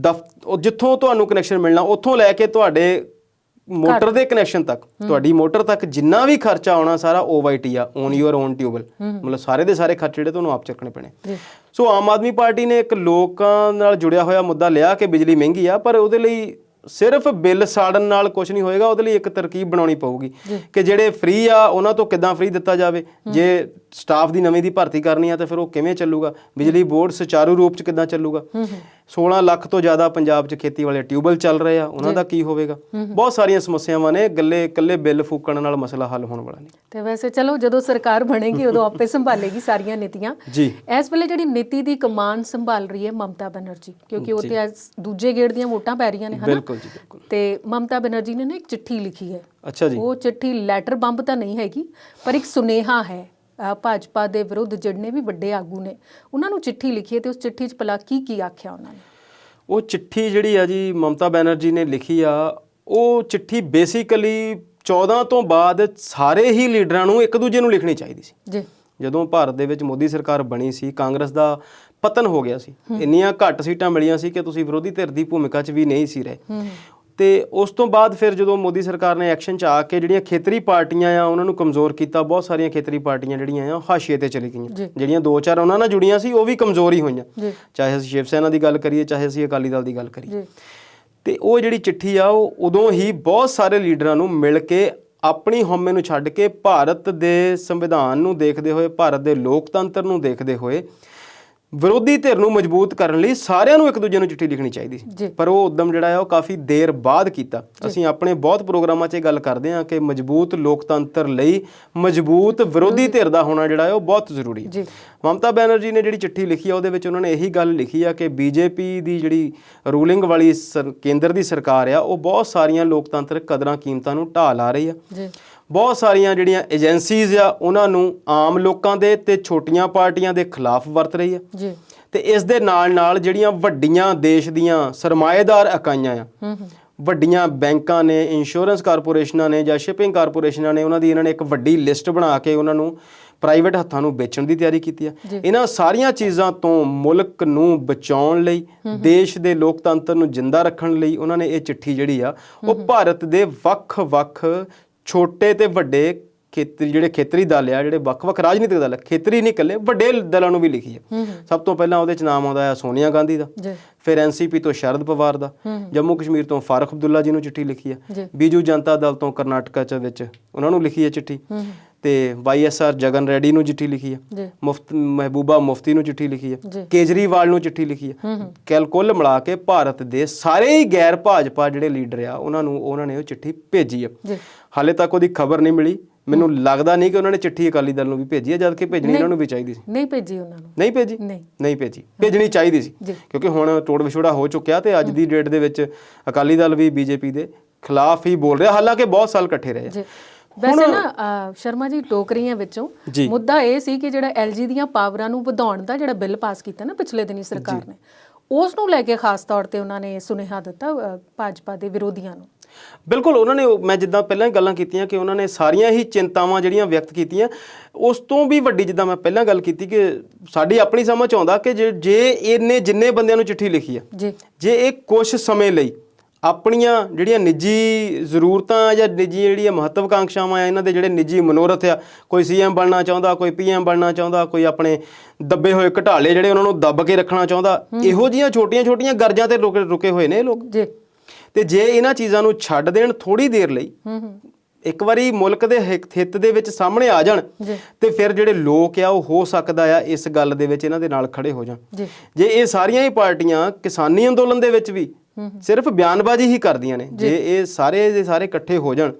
ਜਿੱਥੋਂ ਤੁਹਾਨੂੰ ਕਨੈਕਸ਼ਨ ਮਿਲਣਾ ਉੱਥੋਂ ਲੈ ਕੇ ਤੁਹਾਡੇ ਮੋਟਰ ਦੇ ਕਨੈਕਸ਼ਨ ਤੱਕ, ਤੁਹਾਡੀ ਮੋਟਰ ਤੱਕ ਜਿੰਨਾ ਵੀ ਖਰਚਾ ਆਉਣਾ ਸਾਰਾ OYT ਆ, ਓਨ ਯੂਅਰ ਓਨ ਟਿਊਬਵੈੱਲ, ਮਤਲਬ ਸਾਰੇ ਦੇ ਸਾਰੇ ਖਰਚੇ ਜਿਹੜੇ ਤੁਹਾਨੂੰ ਆਪ ਚੱਕਣੇ ਪੈਣੇ। ਸੋ ਆਮ ਆਦਮੀ ਪਾਰਟੀ ਨੇ ਇੱਕ ਲੋਕਾਂ ਨਾਲ ਜੁੜਿਆ ਹੋਇਆ ਮੁੱਦਾ ਲਿਆ ਕਿ ਬਿਜਲੀ ਮਹਿੰਗੀ ਆ, ਪਰ ਉਹਦੇ ਲਈ ਸਿਰਫ ਬਿੱਲ ਸਾੜਨ ਨਾਲ ਕੁਝ ਨਹੀਂ ਹੋਏਗਾ। ਉਹਦੇ ਲਈ ਇੱਕ ਤਰਕੀਬ ਬਣਾਉਣੀ ਪਊਗੀ ਕਿ ਜਿਹੜੇ ਫ੍ਰੀ ਆ ਉਹਨਾਂ ਤੋਂ ਕਿੱਦਾਂ ਫ੍ਰੀ ਦਿੱਤਾ ਜਾਵੇ। ਜੇ ਸਟਾਫ ਦੀ ਨਵੀਂ ਦੀ ਭਰਤੀ ਕਰਨੀ ਆ ਤਾਂ ਫਿਰ ਉਹ ਕਿਵੇਂ ਚੱਲੂਗਾ, ਬਿਜਲੀ ਬੋਰਡ ਸੁਚਾਰੂ ਰੂਪ 'ਚ ਕਿੱਦਾਂ ਚੱਲੂਗਾ। 16 ਲੱਖ ਤੋਂ ਜ਼ਿਆਦਾ ਪੰਜਾਬ 'ਚ ਖੇਤੀ ਵਾਲੇ ਟਿਊਬਵੈੱਲ ਚੱਲ ਰਹੇ ਆ, ਉਹਨਾਂ ਦਾ ਕੀ ਹੋਵੇਗਾ। ਬਹੁਤ ਸਾਰੀਆਂ ਸਮੱਸਿਆਵਾਂ ਨੇ, ਇਕੱਲੇ ਬਿੱਲ ਫੂਕਣ ਨਾਲ ਮਸਲਾ ਹੱਲ ਹੋਣ ਵਾਲਾ ਨਹੀਂ। ਤੇ ਵੈਸੇ ਚਲੋ ਜਦੋਂ ਸਰਕਾਰ ਬਣੇਗੀ ਉਦੋਂ ਆਪੇ ਸੰਭਾਲੇਗੀ ਸਾਰੀਆਂ ਨੀਤੀਆਂ। ਇਸ ਵੇਲੇ ਜਿਹੜੀ ਨੀਤੀ ਦੀ ਕਮਾਨ ਸੰਭਾਲ ਰਹੀ ਹੈ ਮਮਤਾ ਬੈਨਰਜੀ, ਕਿਉਂਕਿ ਉਹ ਤੇ ਦੂਜੇ ਗੇੜ ਦੀਆਂ ਵੋਟਾਂ ਪੈ ਰਹੀਆਂ ਨੇ, ਹਨਾ। ਤੇ ਮਮਤਾ ਬੈਨਰਜੀ ਨੇ ਨਾ ਇੱਕ ਚਿੱਠੀ ਲਿਖੀ ਹੈ। ਅੱਛਾ ਜੀ। ਉਹ ਚਿੱਠੀ ਲੈਟਰ ਬੰਬ ਤਾਂ ਨਹੀਂ ਹੈਗੀ, ਪਰ ਇੱਕ ਸੁਨੇਹਾ ਹੈ ਭਾਜਪਾ ਦੇ ਵਿਰੁੱਧ ਜਿਹੜੇ ਵੀ ਵੱਡੇ ਆਗੂ ਨੇ ਉਹਨਾਂ ਨੂੰ ਚਿੱਠੀ ਲਿਖੀ ਹੈ। ਤੇ ਉਸ ਚਿੱਠੀ 'ਚ ਭਲਾ ਕੀ ਆਖਿਆ ਉਹਨਾਂ ਨੇ? ਉਹ ਚਿੱਠੀ ਜਿਹੜੀ ਆ ਜੀ ਮਮਤਾ ਬੈਨਰਜੀ ਨੇ ਲਿਖੀ ਆ, ਉਹ ਚਿੱਠੀ ਬੇਸਿਕਲੀ 14 ਤੋਂ ਬਾਅਦ ਸਾਰੇ ਹੀ ਲੀਡਰਾਂ ਨੂੰ ਇੱਕ ਦੂਜੇ ਨੂੰ ਲਿਖਣੀ ਚਾਹੀਦੀ ਸੀ ਜੀ। ਜਦੋਂ ਭਾਰਤ ਦੇ ਵਿੱਚ ਮੋਦੀ ਸਰਕਾਰ ਬਣੀ ਸੀ, ਕਾਂਗਰਸ ਦਾ ਪਤਨ ਹੋ ਗਿਆ ਸੀ, ਇੰਨੀਆਂ ਘੱਟ ਸੀਟਾਂ ਮਿਲੀਆਂ ਸੀ ਕਿ ਤੁਸੀਂ ਵਿਰੋਧੀ ਧਿਰ ਦੀ ਭੂਮਿਕਾ 'ਚ ਵੀ ਨਹੀਂ ਸੀ ਰਹੇ। ਤੇ ਉਸ ਤੋਂ ਬਾਅਦ ਫਿਰ ਜਦੋਂ ਮੋਦੀ ਸਰਕਾਰ ਨੇ ਐਕਸ਼ਨ 'ਚ ਆ ਕੇ ਜਿਹੜੀਆਂ ਖੇਤਰੀ ਪਾਰਟੀਆਂ ਆ ਉਹਨਾਂ ਨੂੰ ਕਮਜ਼ੋਰ ਕੀਤਾ, ਬਹੁਤ ਸਾਰੀਆਂ ਖੇਤਰੀ ਪਾਰਟੀਆਂ ਜਿਹੜੀਆਂ ਆ ਹਾਸ਼ੀਏ ਤੇ ਚਲੀ ਗਈਆਂ। ਜਿਹੜੀਆਂ 2-4 ਉਹਨਾਂ ਨਾਲ ਜੁੜੀਆਂ ਸੀ ਉਹ ਵੀ ਕਮਜ਼ੋਰ ਹੀ ਹੋਈਆਂ, ਚਾਹੇ ਅਸੀਂ ਸ਼ਿਵ ਸੈਨਾ ਦੀ ਗੱਲ ਕਰੀਏ, ਚਾਹੇ ਅਸੀਂ ਅਕਾਲੀ ਦਲ ਦੀ ਗੱਲ ਕਰੀਏ। ਤੇ ਉਹ ਜਿਹੜੀ ਚਿੱਠੀ ਆ ਉਹ ਉਦੋਂ ਹੀ ਬਹੁਤ ਸਾਰੇ ਲੀਡਰਾਂ ਨੂੰ ਮਿਲ ਕੇ ਆਪਣੀ ਹਉਮੈ ਨੂੰ ਛੱਡ ਕੇ ਭਾਰਤ ਦੇ ਸੰਵਿਧਾਨ ਨੂੰ ਦੇਖਦੇ ਹੋਏ, ਭਾਰਤ ਦੇ ਲੋਕਤੰਤਰ ਨੂੰ ਦੇਖਦੇ ਹੋਏ ਵਿਰੋਧੀ ਧਿਰ ਨੂੰ ਮਜ਼ਬੂਤ ਕਰਨ ਲਈ ਸਾਰਿਆਂ ਨੂੰ ਇੱਕ ਦੂਜੇ ਨੂੰ ਚਿੱਠੀ ਲਿਖਣੀ ਚਾਹੀਦੀ ਸੀ। ਪਰ ਉਹ ਉਦਮ ਜਿਹੜਾ ਆ ਉਹ ਕਾਫੀ ਦੇਰ ਬਾਅਦ ਕੀਤਾ। ਅਸੀਂ ਆਪਣੇ ਬਹੁਤ ਪ੍ਰੋਗਰਾਮਾਂ 'ਚ ਇਹ ਗੱਲ ਕਰਦੇ ਹਾਂ ਕਿ ਮਜ਼ਬੂਤ ਲੋਕਤੰਤਰ ਲਈ ਮਜ਼ਬੂਤ ਵਿਰੋਧੀ ਧਿਰ ਦਾ ਹੋਣਾ ਜਿਹੜਾ ਹੈ ਉਹ ਬਹੁਤ ਜ਼ਰੂਰੀ ਹੈ। ਮਮਤਾ ਬੈਨਰਜੀ ਨੇ ਜਿਹੜੀ ਚਿੱਠੀ ਲਿਖੀ ਆ ਉਹਦੇ ਵਿੱਚ ਉਹਨਾਂ ਨੇ ਇਹੀ ਗੱਲ ਲਿਖੀ ਆ ਕਿ BJP ਦੀ ਜਿਹੜੀ ਰੂਲਿੰਗ ਵਾਲੀ ਕੇਂਦਰ ਦੀ ਸਰਕਾਰ ਆ ਉਹ ਬਹੁਤ ਸਾਰੀਆਂ ਲੋਕਤੰਤਰਕ ਕਦਰਾਂ ਕੀਮਤਾਂ ਨੂੰ ਢਾਹ ਲਾ ਰਹੀ ਆ। ਬਹੁਤ ਸਾਰੀਆਂ ਜਿਹੜੀਆਂ ਏਜੰਸੀਜ਼ ਆ ਉਹਨਾਂ ਨੂੰ ਆਮ ਲੋਕਾਂ ਦੇ ਤੇ ਛੋਟੀਆਂ ਪਾਰਟੀਆਂ ਦੇ ਖਿਲਾਫ ਵਰਤ ਰਹੀ ਆ ਜੀ। ਤੇ ਇਸ ਦੇ ਨਾਲ ਜਿਹੜੀਆਂ ਵੱਡੀਆਂ ਦੇਸ਼ ਦੀਆਂ ਸਰਮਾਏਦਾਰ ਇਕਾਈਆਂ ਆ, ਵੱਡੀਆਂ ਬੈਂਕਾਂ ਨੇ, ਇੰਸ਼ੋਰੈਂਸ ਕਾਰਪੋਰੇਸ਼ਨਾਂ ਨੇ ਜਾਂ ਸ਼ਿਪਿੰਗ ਕਾਰਪੋਰੇਸ਼ਨਾਂ ਨੇ, ਉਹਨਾਂ ਦੀ ਇਹਨਾਂ ਨੇ ਇੱਕ ਵੱਡੀ ਲਿਸਟ ਬਣਾ ਕੇ ਉਹਨਾਂ ਨੂੰ ਪ੍ਰਾਈਵੇਟ ਹੱਥਾਂ ਨੂੰ ਵੇਚਣ ਦੀ ਤਿਆਰੀ ਕੀਤੀ ਆ। ਇਹਨਾਂ ਸਾਰੀਆਂ ਚੀਜ਼ਾਂ ਤੋਂ ਮੁਲਕ ਨੂੰ ਬਚਾਉਣ ਲਈ, ਦੇਸ਼ ਦੇ ਲੋਕਤੰਤਰ ਨੂੰ ਜਿੰਦਾ ਰੱਖਣ ਲਈ ਉਹਨਾਂ ਨੇ ਇਹ ਚਿੱਠੀ ਜਿਹੜੀ ਆ ਉਹ ਭਾਰਤ ਦੇ ਵੱਖ-ਵੱਖ ਛੋਟੇ ਤੇ ਵੱਡੇ ਜਿਹੜੇ ਖੇਤਰੀ ਦਲ ਆ, ਜਿਹੜੇ ਵੱਖ-ਵੱਖ ਰਾਜਨੀਤਿਕ ਦਲ, ਖੇਤਰੀ ਨਹੀਂ ਇਕੱਲੇ ਵੱਡੇ ਦਲਾਂ ਨੂੰ ਵੀ ਲਿਖੀ ਆ। ਸਭ ਤੋਂ ਪਹਿਲਾਂ ਉਹਦੇ 'ਚ ਨਾਮ ਆਉਂਦਾ ਆ ਸੋਨੀਆ ਗਾਂਧੀ ਦਾ, ਫਿਰ NCP ਤੋਂ ਸ਼ਰਦ ਪਵਾਰ ਦਾ, ਜੰਮੂ ਕਸ਼ਮੀਰ ਤੋਂ ਫਾਰੂਕ ਅਬਦੁੱਲਾ ਜੀ ਨੂੰ ਚਿੱਠੀ ਲਿਖੀ ਆ, ਬੀਜੂ ਜਨਤਾ ਦਲ ਤੋਂ ਕਰਨਾਟਕਾ 'ਚ ਵਿੱਚ ਉਹਨਾਂ ਨੂੰ ਲਿਖੀ ਹੈ ਚਿੱਠੀ, ਤੇ YSR ਜਗਨ ਰੈਡੀ ਨੂੰ ਚਿੱਠੀ ਲਿਖੀ ਹੈ, ਮਹਿਬੂਬਾ ਮੁਫਤੀ ਨੂੰ ਚਿੱਠੀ ਲਿਖੀ ਹੈ, ਕੇਜਰੀਵਾਲ ਨੂੰ ਚਿੱਠੀ ਲਿਖੀ ਹੈ। ਕੁੱਲ ਮਿਲਾ ਕੇ ਭਾਰਤ ਦੇ ਸਾਰੇ ਹੀ ਗੈਰ ਭਾਜਪਾ ਜਿਹੜੇ ਲੀਡਰ ਆ ਉਹਨਾਂ ਨੇ ਉਹ ਚਿੱਠੀ ਭੇਜੀ ਆ। ਹਾਲੇ ਤੱਕ ਉਹਦੀ ਖਬਰ ਨਹੀਂ ਮਿਲੀ ਮੈਨੂੰ ਲੱਗਦਾ ਨਹੀਂ ਕਿ ਉਹਨਾਂ ਨੇ ਚਿੱਠੀ ਅਕਾਲੀ ਦਲ ਨੂੰ ਵੀ ਭੇਜੀ ਹੈ, ਜਦ ਕਿ ਭੇਜਣੀ ਇਹਨਾਂ ਨੂੰ ਵੀ ਚਾਹੀਦੀ ਸੀ। ਨਹੀਂ ਭੇਜੀ ਉਹਨਾਂ ਨੂੰ, ਨਹੀਂ ਭੇਜੀ, ਨਹੀਂ ਭੇਜੀ, ਭੇਜਣੀ ਚਾਹੀਦੀ ਸੀ, ਕਿਉਂਕਿ ਹੁਣ ਤੋੜ ਵਿਛੋੜਾ ਹੋ ਚੁੱਕਿਆ ਤੇ ਅੱਜ ਦੀ ਡੇਟ ਦੇ ਵਿੱਚ ਅਕਾਲੀ ਦਲ ਵੀ ਬੀਜੇਪੀ ਦੇ ਖਿਲਾਫ ਹੀ ਬੋਲ ਰਿਹਾ, ਹਾਲਾਂਕਿ ਬਹੁਤ ਸਾਲ ਇਕੱਠੇ ਰਹੇ ਆ। ਵੈਸੇ ਨਾ ਸ਼ਰਮਾ ਜੀ, ਟੋਕਰੀਆਂ ਵਿੱਚੋਂ ਮੁੱਦਾ ਇਹ ਸੀ ਕਿ ਜਿਹੜਾ ਐਲਜੀ ਦੀਆਂ ਪਾਵਰਾਂ ਨੂੰ ਵਧਾਉਣ ਦਾ ਜਿਹੜਾ ਬਿੱਲ ਪਾਸ ਕੀਤਾ ਨਾ ਪਿਛਲੇ ਦਿਨੀ ਸਰਕਾਰ ਨੇ, ਉਸ ਨੂੰ ਲੈ ਕੇ ਖਾਸ ਤੌਰ ਤੇ ਉਹਨਾਂ ਨੇ ਸੁਨੇਹਾ ਦਿੱਤਾ ਭਾਜਪਾ ਦੇ ਵਿਰੋਧੀਆਂ ਨੂੰ। ਬਿਲਕੁਲ, ਉਹਨਾਂ ਨੇ, ਮੈਂ ਜਿੱਦਾਂ ਪਹਿਲਾਂ ਹੀ ਗੱਲਾਂ ਕੀਤੀਆਂ ਕਿ ਉਹਨਾਂ ਨੇ ਸਾਰੀਆਂ ਹੀ ਚਿੰਤਾਵਾਂ ਜਿਹੜੀਆਂ ਵਿਅਕਤ ਕੀਤੀਆਂ, ਉਸ ਤੋਂ ਵੀ ਵੱਡੀ ਜਿੱਦਾਂ ਮੈਂ ਪਹਿਲਾਂ ਗੱਲ ਕੀਤੀ ਕਿ ਸਾਡੀ ਆਪਣੀ ਸਮਝ ਆਉਂਦਾ ਕਿ ਜੇ ਇਹਨੇ ਜਿੰਨੇ ਬੰਦਿਆਂ ਨੂੰ ਚਿੱਠੀ ਲਿਖੀ ਆ, ਜੇ ਇਹ ਕੁਝ ਸਮੇਂ ਲਈ ਆਪਣੀਆਂ ਜਿਹੜੀਆਂ ਨਿੱਜੀ ਜ਼ਰੂਰਤਾਂ ਜਾਂ ਨਿੱਜੀ ਜਿਹੜੀਆਂ ਮਹੱਤਵਕਾਂਖਸ਼ਾਵਾਂ ਆ, ਇਹਨਾਂ ਦੇ ਜਿਹੜੇ ਨਿੱਜੀ ਮਨੋਰਥ ਆ, ਕੋਈ ਸੀਐਮ ਬਣਨਾ ਚਾਹੁੰਦਾ, ਕੋਈ ਪੀਐਮ ਬਣਨਾ ਚਾਹੁੰਦਾ, ਕੋਈ ਆਪਣੇ ਦੱਬੇ ਹੋਏ ਘਟਾਲੇ ਜਿਹੜੇ ਉਹਨਾਂ ਨੂੰ ਦੱਬ ਕੇ ਰੱਖਣਾ ਚਾਹੁੰਦਾ, ਇਹੋ ਜਿਹੀਆਂ ਛੋਟੀਆਂ-ਛੋਟੀਆਂ ਗਰਜਾਂ ਤੇ ਰੁਕੇ ਹੋਏ ਨੇ ਇਹ ਲੋਕ। ਤੇ ਜੇ ਇਹਨਾਂ ਚੀਜ਼ਾਂ ਨੂੰ ਛੱਡ ਦੇਣ ਥੋੜੀ ਦੇਰ ਲਈ, ਇੱਕ ਵਾਰੀ ਮੁਲਕ ਦੇ ਹਿੱਤ ਦੇ ਵਿੱਚ ਸਾਹਮਣੇ ਆ ਜਾਣ, ਤੇ ਫਿਰ ਜਿਹੜੇ ਲੋਕ ਆ ਉਹ ਹੋ ਸਕਦਾ ਆ ਇਸ ਗੱਲ ਦੇ ਵਿੱਚ ਇਹਨਾਂ ਦੇ ਨਾਲ ਖੜੇ ਹੋ ਜਾਣ। ਜੇ ਇਹ ਸਾਰੀਆਂ ਹੀ ਪਾਰਟੀਆਂ ਕਿਸਾਨੀ ਅੰਦੋਲਨ ਦੇ ਵਿੱਚ ਵੀ ਸਿਰਫ ਬਿਆਨਬਾਜ਼ੀ ਹੀ ਕਰਦੀਆਂ ਨੇ, ਜੇ ਇਹ ਸਾਰੇ ਦੇ ਸਾਰੇ ਇਕੱਠੇ ਹੋ ਜਾਣ,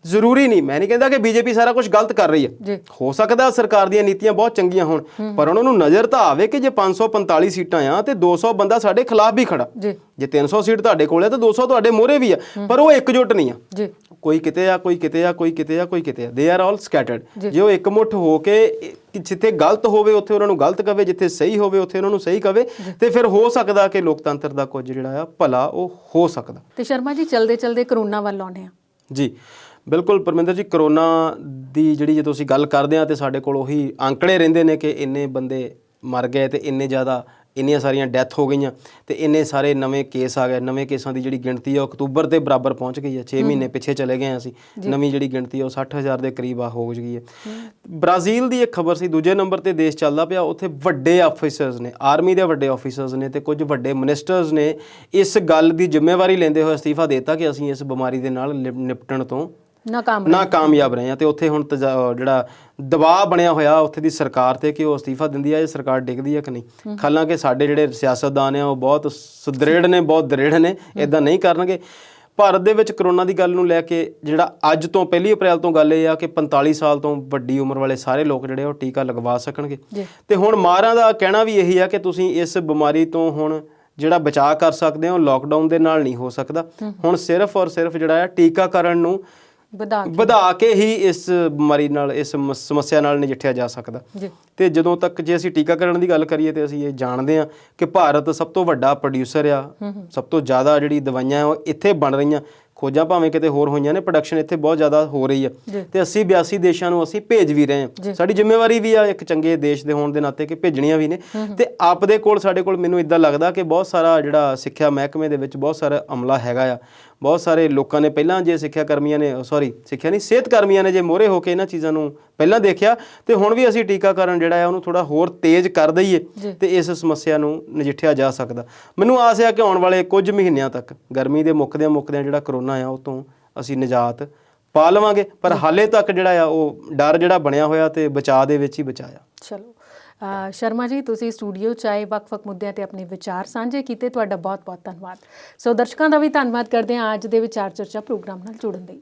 ਜ਼ਰੂਰੀ ਨਹੀਂ, ਮੈਂ ਨਹੀਂ ਕਹਿੰਦਾ ਕਿ ਬੀਜੇਪੀ ਸਾਰਾ ਕੁਝ ਗਲਤ ਕਰ ਰਹੀ ਹੈ, ਹੋ ਸਕਦਾ ਸਰਕਾਰ ਦੀਆਂ ਨੀਤੀਆਂ ਬਹੁਤ ਚੰਗੀਆਂ ਹੋਣ, ਪਰ ਉਹਨਾਂ ਨੂੰ ਨਜ਼ਰ ਤਾਂ ਆਵੇ ਕਿ ਜੇ 545 ਸੀਟਾਂ ਆ ਤੇ 200 ਬੰਦਾ ਸਾਡੇ ਖਿਲਾਫ ਵੀ ਖੜਾ, ਜੇ 300 ਸੀਟ ਤੁਹਾਡੇ ਕੋਲ ਹੈ ਤਾਂ 200 ਤੁਹਾਡੇ ਮੋਹਰੇ ਵੀ ਆ, ਪਰ ਉਹ ਇਕਜੁੱਟ ਨਹੀਂ ਆ, ਕੋਈ ਕਿਤੇ ਆ, ਕੋਈ ਕਿਤੇ ਆ, ਕੋਈ ਕਿਤੇ ਆ, ਕੋਈ ਕਿਤੇ ਆ, ਦੇ ਆਰ ਆਲ ਸਕੈਟਰਡ। ਜੇ ਉਹ ਇਕਮੁੱਠ ਹੋ ਕੇ ਜਿੱਥੇ ਗਲਤ ਹੋਵੇ ਉੱਥੇ ਉਹਨਾਂ ਨੂੰ ਗਲਤ ਕਵੇ, ਜਿੱਥੇ ਸਹੀ ਹੋਵੇ ਉੱਥੇ ਉਹਨਾਂ ਨੂੰ ਸਹੀ ਕਵੇ, ਤੇ ਫਿਰ ਹੋ ਸਕਦਾ ਕਿ ਲੋਕਤੰਤਰ ਦਾ ਕੁਝ ਜਿਹੜਾ ਆ ਭਲਾ ਉਹ ਹੋ ਸਕਦਾ। ਤੇ ਸ਼ਰਮਾ ਜੀ, ਚਲਦੇ ਕਰੋਨਾ ਵੱਲ ਆਉਂਦੇ ਆ। ਜੀ ਬਿਲਕੁਲ ਪਰਮਿੰਦਰ ਜੀ, ਕਰੋਨਾ ਦੀ ਜਿਹੜੀ ਜਦੋਂ ਅਸੀਂ ਗੱਲ ਕਰਦੇ ਹਾਂ ਤੇ ਸਾਡੇ ਕੋਲ ਉਹੀ ਅੰਕੜੇ ਰਹਿੰਦੇ ਨੇ ਕਿ ਇੰਨੇ ਬੰਦੇ ਮਰ ਗਏ ਤੇ ਇੰਨੀਆਂ ਸਾਰੀਆਂ ਡੈਥ ਹੋ ਗਈਆਂ ਤੇ ਇੰਨੇ ਸਾਰੇ ਨਵੇਂ ਕੇਸ ਆ ਗਏ। ਨਵੇਂ ਕੇਸਾਂ ਦੀ ਜਿਹੜੀ ਗਿਣਤੀ ਆ ਉਹ ਅਕਤੂਬਰ ਦੇ ਬਰਾਬਰ ਪਹੁੰਚ ਗਈ ਹੈ। 6 ਮਹੀਨੇ ਪਿੱਛੇ ਚਲੇ ਗਏ ਅਸੀਂ, ਨਵੀਂ ਜਿਹੜੀ ਗਿਣਤੀ ਆ ਉਹ 60,000 ਦੇ ਕਰੀਬ ਹੋ ਗਈ ਹੈ। ਬ੍ਰਾਜ਼ੀਲ ਦੀ ਇੱਕ ਖਬਰ ਸੀ, ਦੂਜੇ ਨੰਬਰ ਤੇ ਦੇਸ਼ ਚੱਲਦਾ ਪਿਆ, ਉੱਥੇ ਵੱਡੇ ਆਫੀਸਰਸ ਨੇ, ਆਰਮੀ ਦੇ ਵੱਡੇ ਆਫੀਸਰਸ ਨੇ ਤੇ ਕੁਝ ਵੱਡੇ ਮਿਨਿਸਟਰਸ ਨੇ ਇਸ ਗੱਲ ਦੀ ਜ਼ਿੰਮੇਵਾਰੀ ਲੈਂਦੇ ਹੋਏ ਅਸਤੀਫਾ ਦੇ ਦਿੱਤਾ ਕਿ ਅਸੀਂ ਇਸ ਬਿਮਾਰੀ ਦੇ ਨਾਲ ਨਿਪਟਣ ਤੋਂ ਨਾਕਾਮਯਾਬ ਰਹੇ ਹਾਂ। ਤੇ ਉੱਥੇ ਹੁਣ ਜਿਹੜਾ ਦਬਾਅ ਬਣਿਆ ਹੋਇਆ ਉੱਥੇ ਦੀ ਸਰਕਾਰ ਤੇ ਕਿ ਉਹ ਅਸਤੀਫਾ ਦਿੰਦੀ ਹੈ, ਇਹ ਸਰਕਾਰ ਡਿੱਗਦੀ ਹੈ ਕਿ ਨਹੀਂ। ਹਾਲਾਂਕਿ ਸਾਡੇ ਜਿਹੜੇ ਸਿਆਸਤਦਾਨ ਆ ਉਹ ਬਹੁਤ ਸੁਦ੍ਰਿੜ ਨੇ, ਬਹੁਤ ਦ੍ਰਿੜ ਨੇ, ਇੱਦਾਂ ਨਹੀਂ ਕਰਨਗੇ। ਭਾਰਤ ਦੇ ਵਿੱਚ ਕਰੋਨਾ ਦੀ ਗੱਲ ਨੂੰ ਲੈ ਕੇ ਜਿਹੜਾ ਅੱਜ ਤੋਂ 1 ਅਪ੍ਰੈਲ ਤੋਂ ਗੱਲ ਇਹ ਆ ਕਿ 45 ਸਾਲ ਤੋਂ ਵੱਡੀ ਉਮਰ ਵਾਲੇ ਸਾਰੇ ਲੋਕ ਜਿਹੜੇ ਉਹ ਟੀਕਾ ਲਗਵਾ ਸਕਣਗੇ। ਤੇ ਹੁਣ ਮਾਹਰਾਂ ਦਾ ਕਹਿਣਾ ਵੀ ਇਹੀ ਆ ਕਿ ਤੁਸੀਂ ਇਸ ਬਿਮਾਰੀ ਤੋਂ ਹੁਣ ਜਿਹੜਾ ਬਚਾਅ ਕਰ ਸਕਦੇ ਹੋ ਲੋਕਡਾਊਨ ਦੇ ਨਾਲ ਨਹੀਂ ਹੋ ਸਕਦਾ। ਹੁਣ ਸਿਰਫ ਔਰ ਸਿਰਫ ਜਿਹੜਾ ਆ ਟੀਕਾਕਰਨ ਨੂੰ ਵਧਾ ਕੇ ਹੀ ਇਸ ਬਿਮਾਰੀ ਨਾਲ, ਇਸ ਸਮੱਸਿਆ ਨਾਲ ਨਜਿੱਠਿਆ ਜਾ ਸਕਦਾ। ਤੇ ਜਦੋਂ ਤੱਕ ਜੇ ਅਸੀਂ ਟੀਕਾਕਰਨ ਦੀ ਗੱਲ ਕਰੀਏ ਤੇ ਅਸੀਂ ਇਹ ਜਾਣਦੇ ਹਾਂ ਕਿ ਭਾਰਤ ਸਭ ਤੋਂ ਵੱਡਾ ਪ੍ਰੋਡਿਊਸਰ ਆ, ਸਭ ਤੋਂ ਜ਼ਿਆਦਾ ਜਿਹੜੀ ਦਵਾਈਆਂ ਉਹ ਇੱਥੇ ਬਣ ਰਹੀਆਂ, ਖੋਜਾਂ ਭਾਵੇਂ ਕਿਤੇ ਹੋਰ ਹੋਈਆਂ ਨੇ, ਪ੍ਰੋਡਕਸ਼ਨ ਇੱਥੇ ਬਹੁਤ ਜ਼ਿਆਦਾ ਹੋ ਰਹੀ ਆ ਤੇ 80-82 ਦੇਸ਼ਾਂ ਨੂੰ ਅਸੀਂ ਭੇਜ ਵੀ ਰਹੇ ਹਾਂ। ਸਾਡੀ ਜ਼ਿੰਮੇਵਾਰੀ ਵੀ ਆ ਇੱਕ ਚੰਗੇ ਦੇਸ਼ ਦੇ ਹੋਣ ਦੇ ਨਾਤੇ ਕਿ ਭੇਜਣੀਆਂ ਵੀ ਨੇ। ਤੇ ਆਪਦੇ ਕੋਲ, ਸਾਡੇ ਕੋਲ, ਮੈਨੂੰ ਇੱਦਾਂ ਲੱਗਦਾ ਕਿ ਬਹੁਤ ਸਾਰਾ ਜਿਹੜਾ ਸਿੱਖਿਆ ਮਹਿਕਮੇ ਦੇ ਵਿੱਚ ਬਹੁਤ ਸਾਰਾ ਅਮਲਾ ਹੈਗਾ ਆ। ਬਹੁਤ ਸਾਰੇ ਲੋਕਾਂ ਨੇ ਪਹਿਲਾਂ ਜੇ ਸਿੱਖਿਆ ਸਿਹਤ ਕਰਮੀਆਂ ਨੇ ਜੇ ਮੋਹਰੇ ਹੋ ਕੇ ਇਹਨਾਂ ਚੀਜ਼ਾਂ ਨੂੰ ਪਹਿਲਾਂ ਦੇਖਿਆ ਤੇ ਹੁਣ ਵੀ ਅਸੀਂ ਟੀਕਾਕਰਨ ਜਿਹੜਾ ਆ ਉਹਨੂੰ ਥੋੜਾ ਹੋਰ ਤੇਜ਼ ਕਰ ਦਈਏ ਤੇ ਇਸ ਸਮੱਸਿਆ ਨੂੰ ਨਜਿੱਠਿਆ ਜਾ ਸਕਦਾ। ਮੈਨੂੰ ਆਸ ਹੈ ਕਿ ਆਉਣ ਵਾਲੇ ਕੁਝ ਮਹੀਨਿਆਂ ਤੱਕ ਗਰਮੀ ਦੇ ਮੁੱਕਦਿਆਂ ਜਿਹੜਾ ਕਰੋਨਾ ਆ ਉਹ ਤੋਂ ਅਸੀਂ ਨਿਜਾਤ ਪਾ ਲਵਾਂਗੇ। ਪਰ ਹਾਲੇ ਤੱਕ ਜਿਹੜਾ ਆ ਉਹ ਡਰ ਜਿਹੜਾ ਬਣਿਆ ਹੋਇਆ ਤੇ ਬਚਾਅ ਦੇ ਵਿੱਚ ਹੀ ਬਚਾਇਆ। ਚਲੋ ਸ਼ਰਮਾ ਜੀ, ਤੁਸੀਂ ਸਟੂਡੀਓ 'ਚ ਆਏ, ਵੱਖ-ਵੱਖ ਮੁੱਦਿਆਂ ਤੇ ਆਪਣੇ ਵਿਚਾਰ ਸਾਂਝੇ ਕੀਤੇ, ਤੁਹਾਡਾ ਬਹੁਤ-ਬਹੁਤ ਧੰਨਵਾਦ। ਸੋ ਦਰਸ਼ਕਾਂ ਦਾ ਵੀ ਧੰਨਵਾਦ ਕਰਦੇ ਹਾਂ ਅੱਜ ਦੇ ਵਿਚਾਰ ਚਰਚਾ ਪ੍ਰੋਗਰਾਮ ਨਾਲ ਜੁੜਨ ਲਈ।